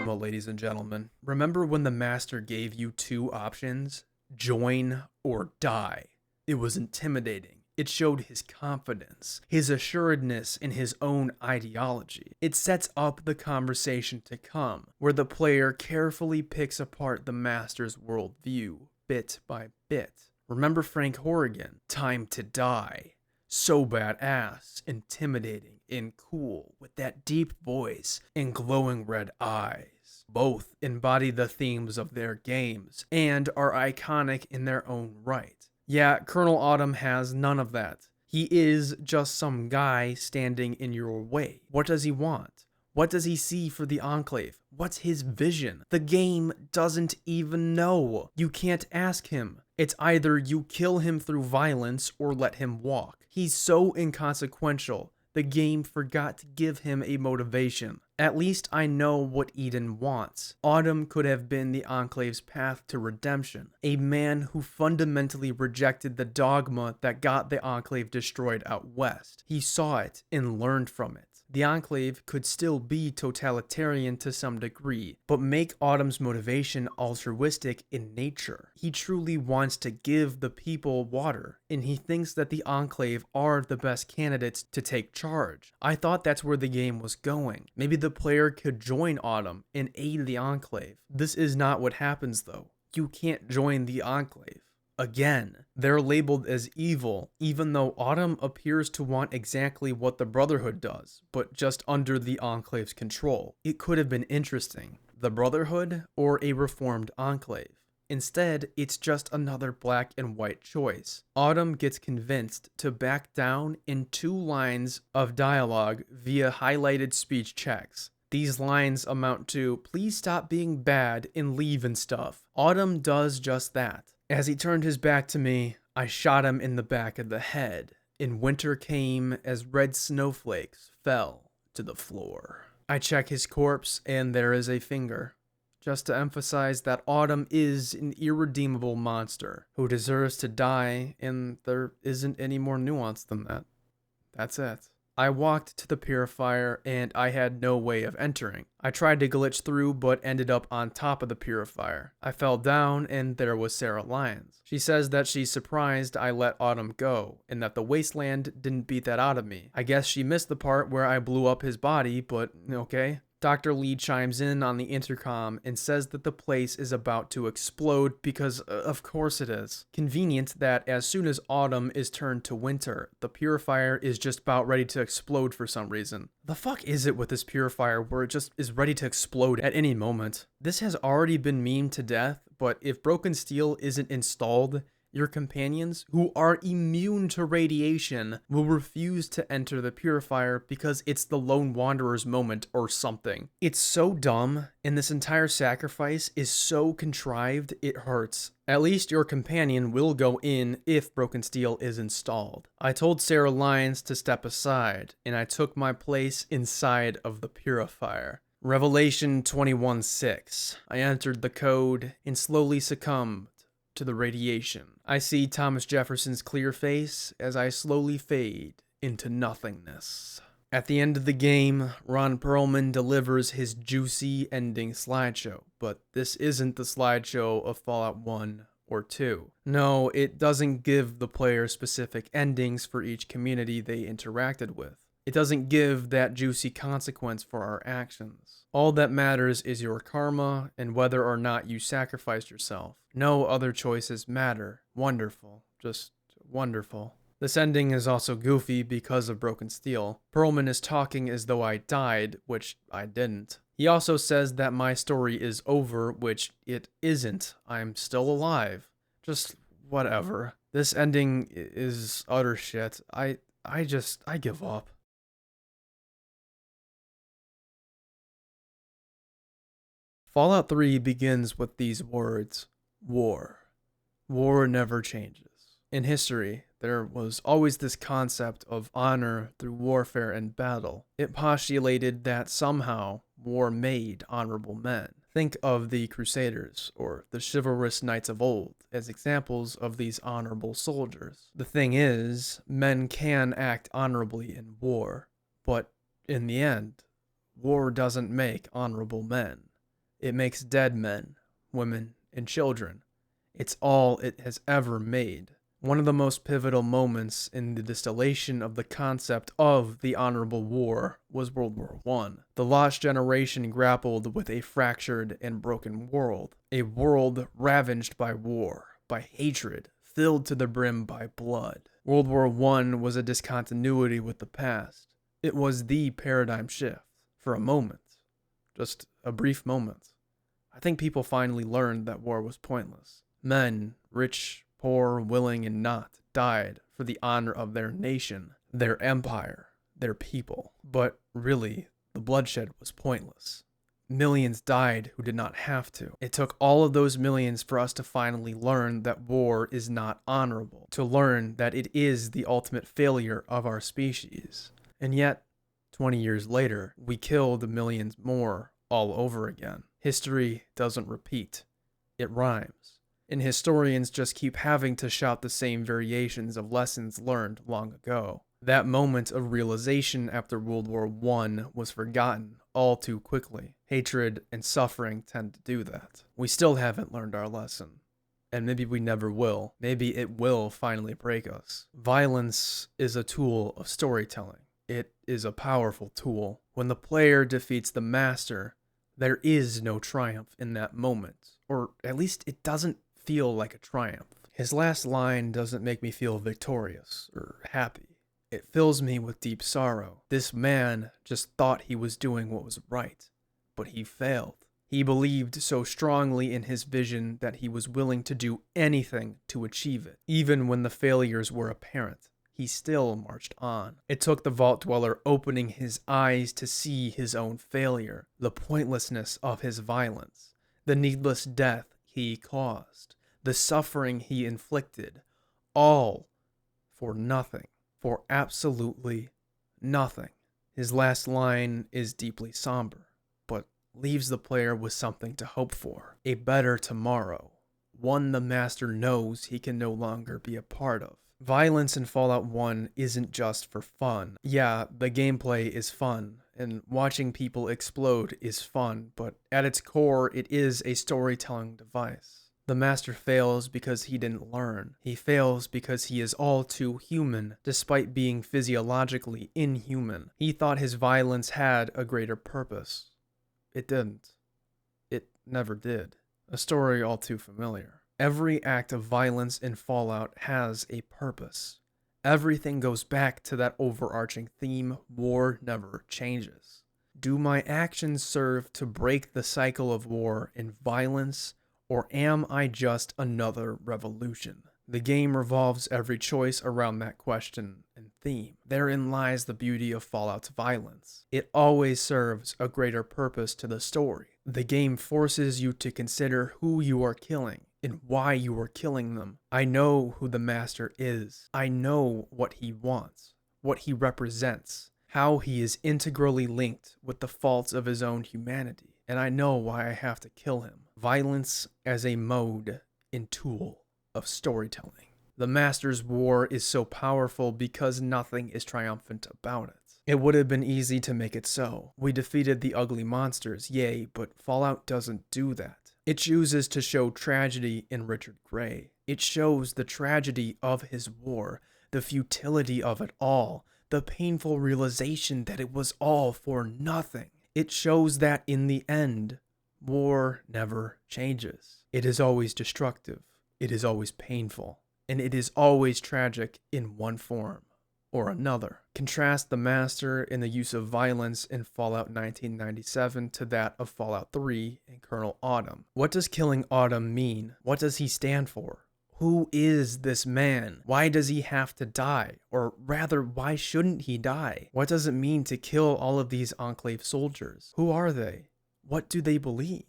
Well, ladies and gentlemen, remember when the Master gave you two options? Join or die. It was intimidating. It showed his confidence, his assuredness in his own ideology. It sets up the conversation to come, where the player carefully picks apart the Master's worldview, bit by bit. Remember Frank Horrigan, Time to Die. So badass, intimidating, and cool, with that deep voice and glowing red eyes. Both embody the themes of their games, and are iconic in their own right. Yeah, Colonel Autumn has none of that. He is just some guy standing in your way. What does he want? What does he see for the Enclave? What's his vision? The game doesn't even know. You can't ask him. It's either you kill him through violence or let him walk. He's so inconsequential, the game forgot to give him a motivation. At least I know what Eden wants. Autumn could have been the Enclave's path to redemption. A man who fundamentally rejected the dogma that got the Enclave destroyed out west. He saw it and learned from it. The Enclave could still be totalitarian to some degree, but make Autumn's motivation altruistic in nature. He truly wants to give the people water, and he thinks that the Enclave are the best candidates to take charge. I thought that's where the game was going. Maybe the player could join Autumn and aid the Enclave. This is not what happens though. You can't join the Enclave. Again, they're labeled as evil, even though Autumn appears to want exactly what the Brotherhood does, but just under the Enclave's control. It could have been interesting. The Brotherhood or a reformed Enclave. Instead, it's just another black and white choice. Autumn gets convinced to back down in 2 lines of dialogue via highlighted speech checks. These lines amount to, please stop being bad and leave and stuff. Autumn does just that. As he turned his back to me, I shot him in the back of the head, and winter came as red snowflakes fell to the floor. I check his corpse, and there is a finger, just to emphasize that Autumn is an irredeemable monster who deserves to die, and there isn't any more nuance than that. That's it. I walked to the purifier, and I had no way of entering. I tried to glitch through, but ended up on top of the purifier. I fell down, and there was Sarah Lyons. She says that she's surprised I let Autumn go, and that the Wasteland didn't beat that out of me. I guess she missed the part where I blew up his body, but okay. Dr. Lee chimes in on the intercom and says that the place is about to explode because of course it is. Convenient that as soon as autumn is turned to winter, the purifier is just about ready to explode for some reason. The fuck is it with this purifier where it just is ready to explode at any moment? This has already been memed to death, but if broken steel isn't installed, your companions, who are immune to radiation, will refuse to enter the purifier because it's the lone wanderer's moment or something. It's so dumb, and this entire sacrifice is so contrived it hurts. At least your companion will go in if broken steel is installed. I told Sarah Lyons to step aside, and I took my place inside of the purifier. Revelation 21:6. I entered the code and slowly succumbed to the radiation. I see Thomas Jefferson's clear face as I slowly fade into nothingness. At the end of the game, Ron Perlman delivers his juicy ending slideshow, but this isn't the slideshow of Fallout 1 or 2. No, it doesn't give the player specific endings for each community they interacted with. It doesn't give that juicy consequence for our actions. All that matters is your karma and whether or not you sacrificed yourself. No other choices matter. Wonderful. Just wonderful. This ending is also goofy because of broken steel. Perlman is talking as though I died, which I didn't. He also says that my story is over, which it isn't. I'm still alive. Just whatever. This ending is utter shit. I give up. Fallout 3 begins with these words, war. War never changes. In history, there was always this concept of honor through warfare and battle. It postulated that somehow war made honorable men. Think of the Crusaders or the chivalrous knights of old as examples of these honorable soldiers. The thing is, men can act honorably in war, but in the end, war doesn't make honorable men. It makes dead men, women, and children. It's all it has ever made. One of the most pivotal moments in the distillation of the concept of the honorable war was World War I. The lost generation grappled with a fractured and broken world, a world ravaged by war, by hatred, filled to the brim by blood. World War I was a discontinuity with the past. It was the paradigm shift, for a moment. Just a brief moment. I think people finally learned that war was pointless. Men, rich, poor, willing, and not, died for the honor of their nation, their empire, their people. But really, the bloodshed was pointless. Millions died who did not have to. It took all of those millions for us to finally learn that war is not honorable, to learn that it is the ultimate failure of our species. And yet, 20 years later, we killed millions more all over again. History doesn't repeat. It rhymes. And historians just keep having to shout the same variations of lessons learned long ago. That moment of realization after World War I was forgotten all too quickly. Hatred and suffering tend to do that. We still haven't learned our lesson. And maybe we never will. Maybe it will finally break us. Violence is a tool of storytelling. It is a powerful tool. When the player defeats the master, there is no triumph in that moment. Or at least it doesn't feel like a triumph. His last line doesn't make me feel victorious or happy. It fills me with deep sorrow. This man just thought he was doing what was right, but he failed. He believed so strongly in his vision that he was willing to do anything to achieve it. Even when the failures were apparent, he still marched on. It took the Vault Dweller opening his eyes to see his own failure, the pointlessness of his violence, the needless death he caused, the suffering he inflicted, all for nothing, for absolutely nothing. His last line is deeply somber, but leaves the player with something to hope for, a better tomorrow, one the master knows he can no longer be a part of. Violence in Fallout 1 isn't just for fun. Yeah, the gameplay is fun, and watching people explode is fun, but at its core, it is a storytelling device. The master fails because he didn't learn. He fails because he is all too human, despite being physiologically inhuman. He thought his violence had a greater purpose. It didn't. It never did. A story all too familiar. Every act of violence in Fallout has a purpose. Everything goes back to that overarching theme: war never changes. Do my actions serve to break the cycle of war and violence, or am I just another revolution? The game revolves every choice around that question and theme. Therein lies the beauty of Fallout's violence. It always serves a greater purpose to the story. The game forces you to consider who you are killing and why you are killing them. I know who the master is. I know what he wants, what he represents, how he is integrally linked with the faults of his own humanity, and I know why I have to kill him. Violence as a mode and tool of storytelling. The Master's War is so powerful because nothing is triumphant about it. It would have been easy to make it so. We defeated the ugly monsters, yay, but Fallout doesn't do that. It chooses to show tragedy in Richard Grey. It shows the tragedy of his war, the futility of it all, the painful realization that it was all for nothing. It shows that in the end, war never changes. It is always destructive. It is always painful. And it is always tragic in one form or another. Contrast the Master in the use of violence in Fallout 1997 to that of Fallout 3 and Colonel Autumn. What does killing Autumn mean? What does he stand for? Who is this man? Why does he have to die? Or rather, why shouldn't he die? What does it mean to kill all of these Enclave soldiers? Who are they? What do they believe?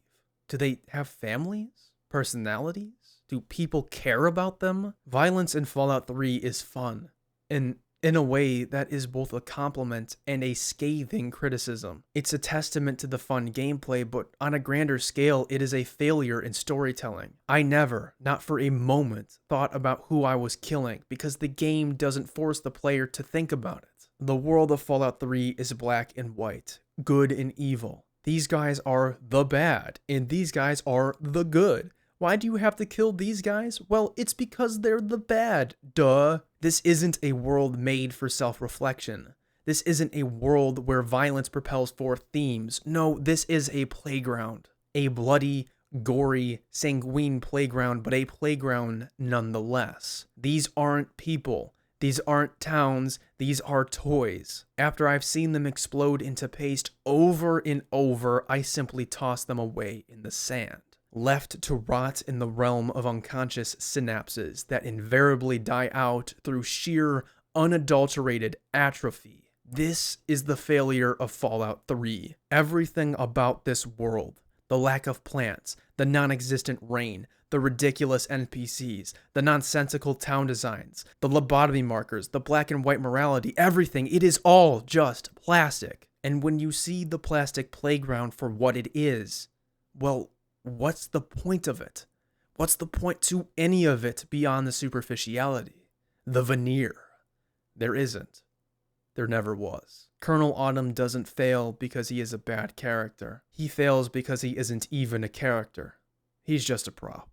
Do they have families? Personalities? Do people care about them? Violence in Fallout 3 is fun, and in a way that is both a compliment and a scathing criticism. It's a testament to the fun gameplay, but on a grander scale, it is a failure in storytelling. I never, not for a moment, thought about who I was killing, because the game doesn't force the player to think about it. The world of Fallout 3 is black and white, good and evil. These guys are the bad, and these guys are the good. Why do you have to kill these guys? Well, it's because they're the bad, duh. This isn't a world made for self-reflection. This isn't a world where violence propels forth themes. No, this is a playground. A bloody, gory, sanguine playground, but a playground nonetheless. These aren't people. These aren't towns. These are toys. After I've seen them explode into paste over and over, I simply toss them away in the sand, left to rot in the realm of unconscious synapses that invariably die out through sheer, unadulterated atrophy. This is the failure of Fallout 3. Everything about this world, the lack of plants, the non-existent rain, the ridiculous NPCs, the nonsensical town designs, the lobotomy markers, the black and white morality, everything, it is all just plastic. And when you see the plastic playground for what it is, well, what's the point of it? What's the point to any of it beyond the superficiality? The veneer. There isn't. There never was. Colonel Autumn doesn't fail because he is a bad character. He fails because he isn't even a character. He's just a prop.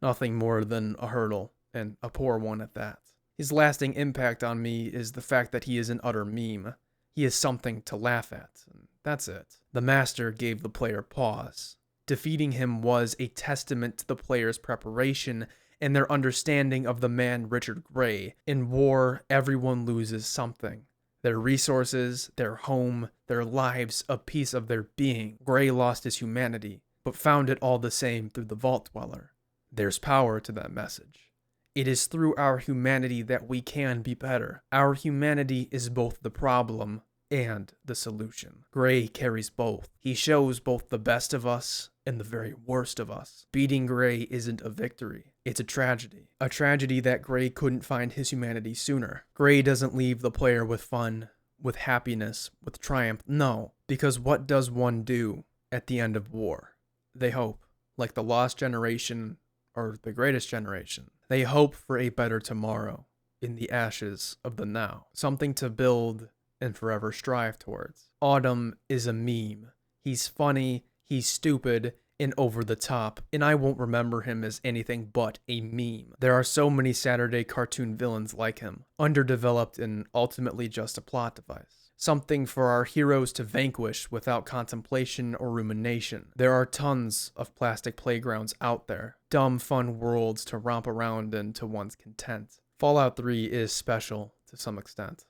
Nothing more than a hurdle, and a poor one at that. His lasting impact on me is the fact that he is an utter meme. He is something to laugh at, and that's it. The Master gave the player pause. Defeating him was a testament to the player's preparation and their understanding of the man Richard Grey. In war, everyone loses something. Their resources, their home, their lives, a piece of their being. Grey lost his humanity, but found it all the same through the Vault Dweller. There's power to that message. It is through our humanity that we can be better. Our humanity is both the problem and the solution. Grey carries both. He shows both the best of us and the very worst of us. Beating Grey isn't a victory. It's a tragedy. A tragedy that Grey couldn't find his humanity sooner. Grey doesn't leave the player with fun, with happiness, with triumph. No, because what does one do at the end of war? They hope, like the Lost Generation or the Greatest Generation. They hope for a better tomorrow in the ashes of the now. Something to build and forever strive towards. Autumn is a meme. He's funny, he's stupid, and over the top, and I won't remember him as anything but a meme. There are so many Saturday cartoon villains like him, underdeveloped and ultimately just a plot device. Something for our heroes to vanquish without contemplation or rumination. There are tons of plastic playgrounds out there, dumb fun worlds to romp around in to one's content. Fallout 3 is special to some extent.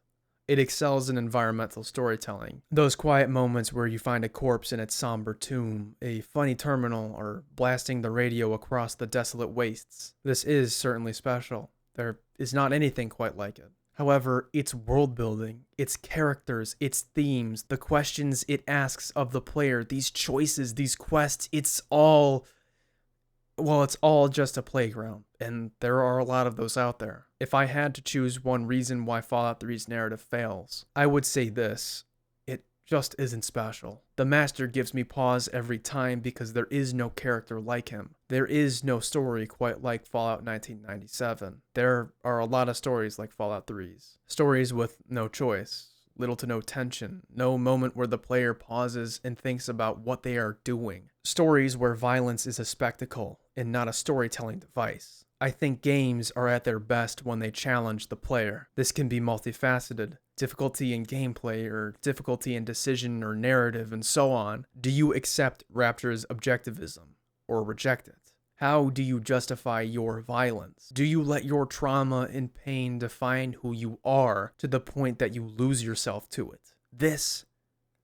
It excels in environmental storytelling. Those quiet moments where you find a corpse in its somber tomb, a funny terminal, or blasting the radio across the desolate wastes. This is certainly special. There is not anything quite like it. However, its world building, its characters, its themes, the questions it asks of the player, these choices, these quests, it's all just a playground, and there are a lot of those out there. If I had to choose one reason why Fallout 3's narrative fails, I would say this: it just isn't special. The Master gives me pause every time because there is no character like him. There is no story quite like Fallout 1997. There are a lot of stories like Fallout 3's. Stories with no choice, little to no tension, no moment where the player pauses and thinks about what they are doing. Stories where violence is a spectacle and not a storytelling device. I think games are at their best when they challenge the player. This can be multifaceted. Difficulty in gameplay, or difficulty in decision or narrative, and so on. Do you accept Rapture's objectivism, or reject it? How do you justify your violence? Do you let your trauma and pain define who you are to the point that you lose yourself to it? This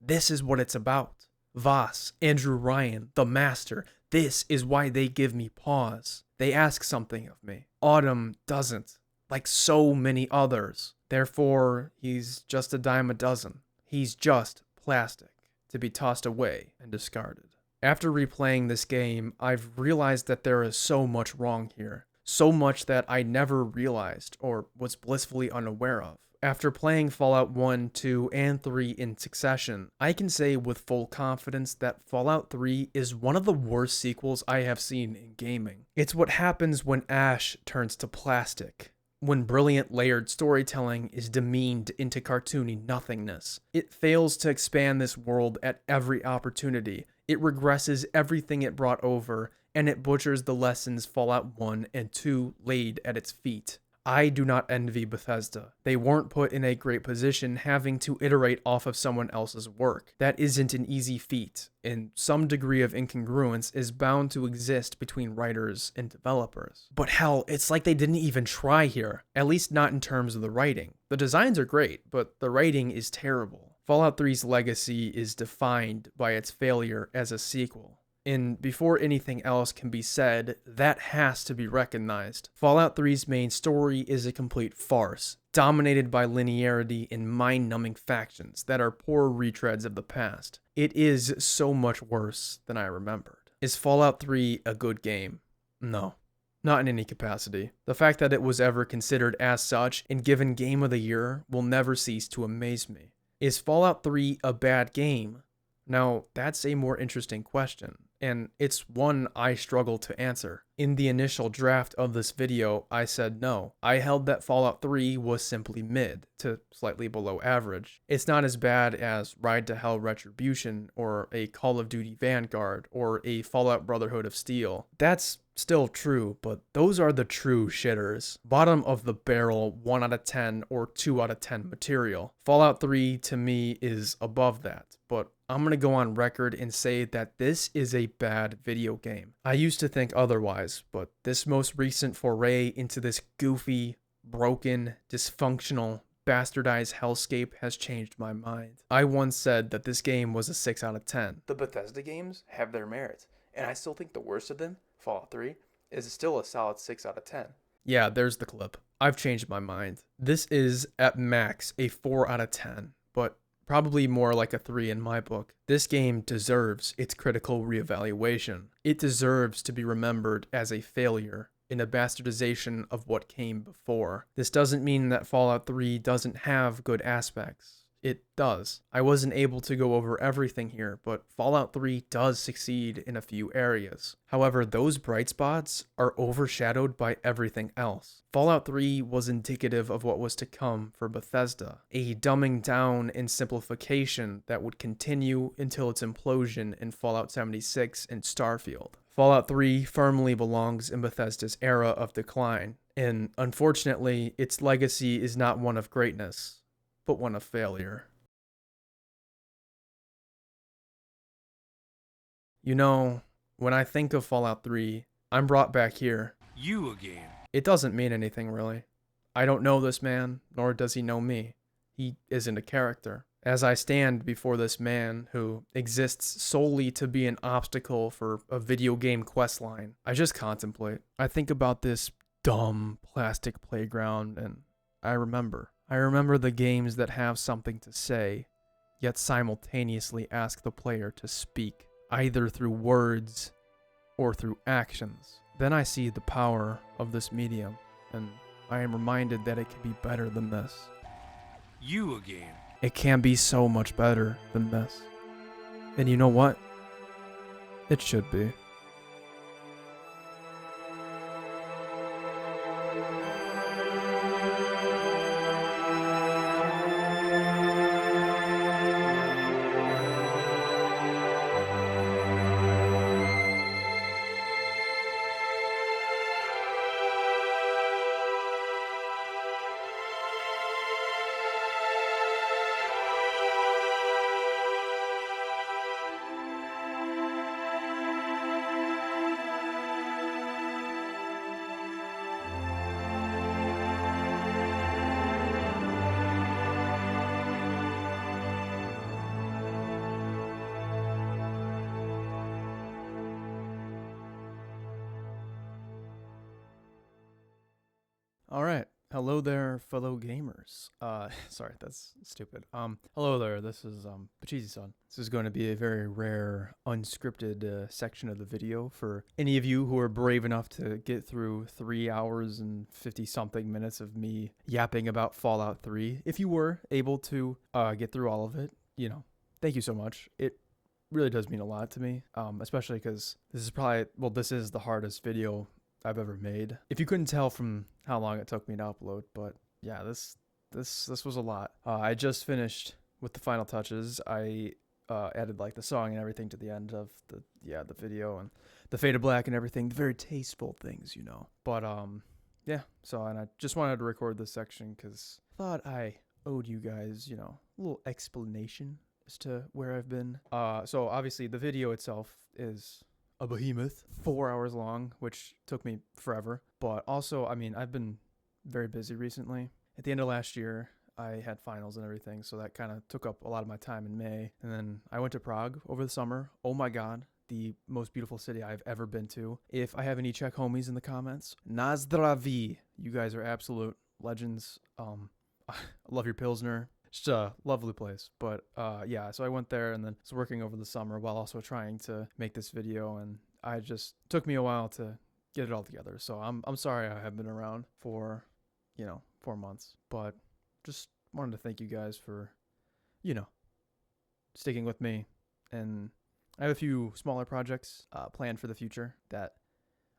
is what it's about. Voss, Andrew Ryan, the Master, this is why they give me pause. They ask something of me. Autumn doesn't, like so many others. Therefore, he's just a dime a dozen. He's just plastic, to be tossed away and discarded. After replaying this game, I've realized that there is so much wrong here. So much that I never realized or was blissfully unaware of. After playing Fallout 1, 2, and 3 in succession, I can say with full confidence that Fallout 3 is one of the worst sequels I have seen in gaming. It's what happens when ash turns to plastic. When brilliant layered storytelling is demeaned into cartoony nothingness. It fails to expand this world at every opportunity. It regresses everything it brought over, and it butchers the lessons Fallout 1 and 2 laid at its feet. I do not envy Bethesda. They weren't put in a great position having to iterate off of someone else's work. That isn't an easy feat, and some degree of incongruence is bound to exist between writers and developers. But hell, it's like they didn't even try here, at least not in terms of the writing. The designs are great, but the writing is terrible. Fallout 3's legacy is defined by its failure as a sequel. And before anything else can be said, that has to be recognized. Fallout 3's main story is a complete farce, dominated by linearity and mind-numbing factions that are poor retreads of the past. It is so much worse than I remembered. Is Fallout 3 a good game? No. Not in any capacity. The fact that it was ever considered as such and given Game of the Year will never cease to amaze me. Is Fallout 3 a bad game? Now, that's a more interesting question, and it's one I struggle to answer. In the initial draft of this video, I said no. I held that Fallout 3 was simply mid, to slightly below average. It's not as bad as Ride to Hell Retribution, or a Call of Duty Vanguard, or a Fallout Brotherhood of Steel. That's still true, but those are the true shitters. Bottom of the barrel 1 out of 10 or 2 out of 10 material. Fallout 3 to me is above that, but I'm gonna go on record and say that this is a bad video game. I used to think otherwise, but this most recent foray into this goofy, broken, dysfunctional, bastardized hellscape has changed my mind. I once said that this game was a 6 out of 10. The Bethesda games have their merits, and I still think the worst of them, Fallout 3, is still a solid 6 out of 10. Yeah, there's the clip. I've changed my mind. This is, at max, a 4 out of 10, but probably more like a 3 in my book. This game deserves its critical reevaluation. It deserves to be remembered as a failure in a bastardization of what came before. This doesn't mean that Fallout 3 doesn't have good aspects. It does. I wasn't able to go over everything here, but Fallout 3 does succeed in a few areas. However, those bright spots are overshadowed by everything else. Fallout 3 was indicative of what was to come for Bethesda, a dumbing down and simplification that would continue until its implosion in Fallout 76 and Starfield. Fallout 3 firmly belongs in Bethesda's era of decline, and unfortunately, its legacy is not one of greatness, but one of failure. You know, when I think of Fallout 3, I'm brought back here. You again. It doesn't mean anything, really. I don't know this man, nor does he know me. He isn't a character. As I stand before this man who exists solely to be an obstacle for a video game questline, I just contemplate. I think about this dumb plastic playground, and I remember. I remember the games that have something to say, yet simultaneously ask the player to speak, either through words or through actions. Then I see the power of this medium, and I am reminded that it can be better than this. You again. It can be so much better than this. And you know what? It should be. Alright, Hello there, fellow gamers. Sorry, that's stupid. Hello there, this is, Pacheesi-san. This is going to be a very rare, unscripted, section of the video for any of you who are brave enough to get through 3 hours and 50-something minutes of me yapping about Fallout 3. If you were able to, get through all of it, you know, thank you so much. It really does mean a lot to me, especially because this is probably, well, this is the hardest video I've ever made. If you couldn't tell from how long it took me to upload, but yeah, this was a lot. I just finished with the final touches. I added like the song and everything to the end of the video, and the fade to black and everything, the very tasteful things, you know. But yeah, so, and I just wanted to record this section because I thought I owed you guys, you know, a little explanation as to where I've been. So obviously the video itself is a behemoth, 4 hours long, which took me forever. But also, I mean, I've been very busy recently. At the end of last year, I had finals and everything, so that kind of took up a lot of my time in May. And then I went to Prague over the summer. Oh my god, the most beautiful city I've ever been to. If I have any Czech homies in the comments, na zdraví. You guys are absolute legends. I love your Pilsner. It's a lovely place. But yeah, so I went there and then was working over the summer while also trying to make this video, and I just took me a while to get it all together. So I'm sorry I have been around for, you know, 4 months, but just wanted to thank you guys for, you know, sticking with me. And I have a few smaller projects planned for the future that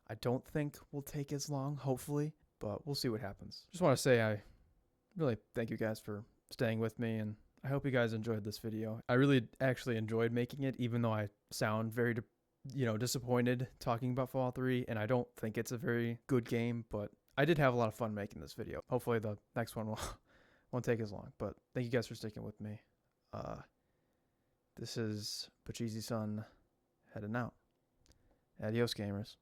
I don't think will take as long, hopefully, but we'll see what happens. Just want to say I really thank you guys for staying with me, and I hope you guys enjoyed this video. I really actually enjoyed making it, even though I sound very, disappointed talking about Fallout 3, and I don't think it's a very good game, but I did have a lot of fun making this video. Hopefully the next one won't take as long, but thank you guys for sticking with me. This is Pacheesi-san heading out. Adios, gamers.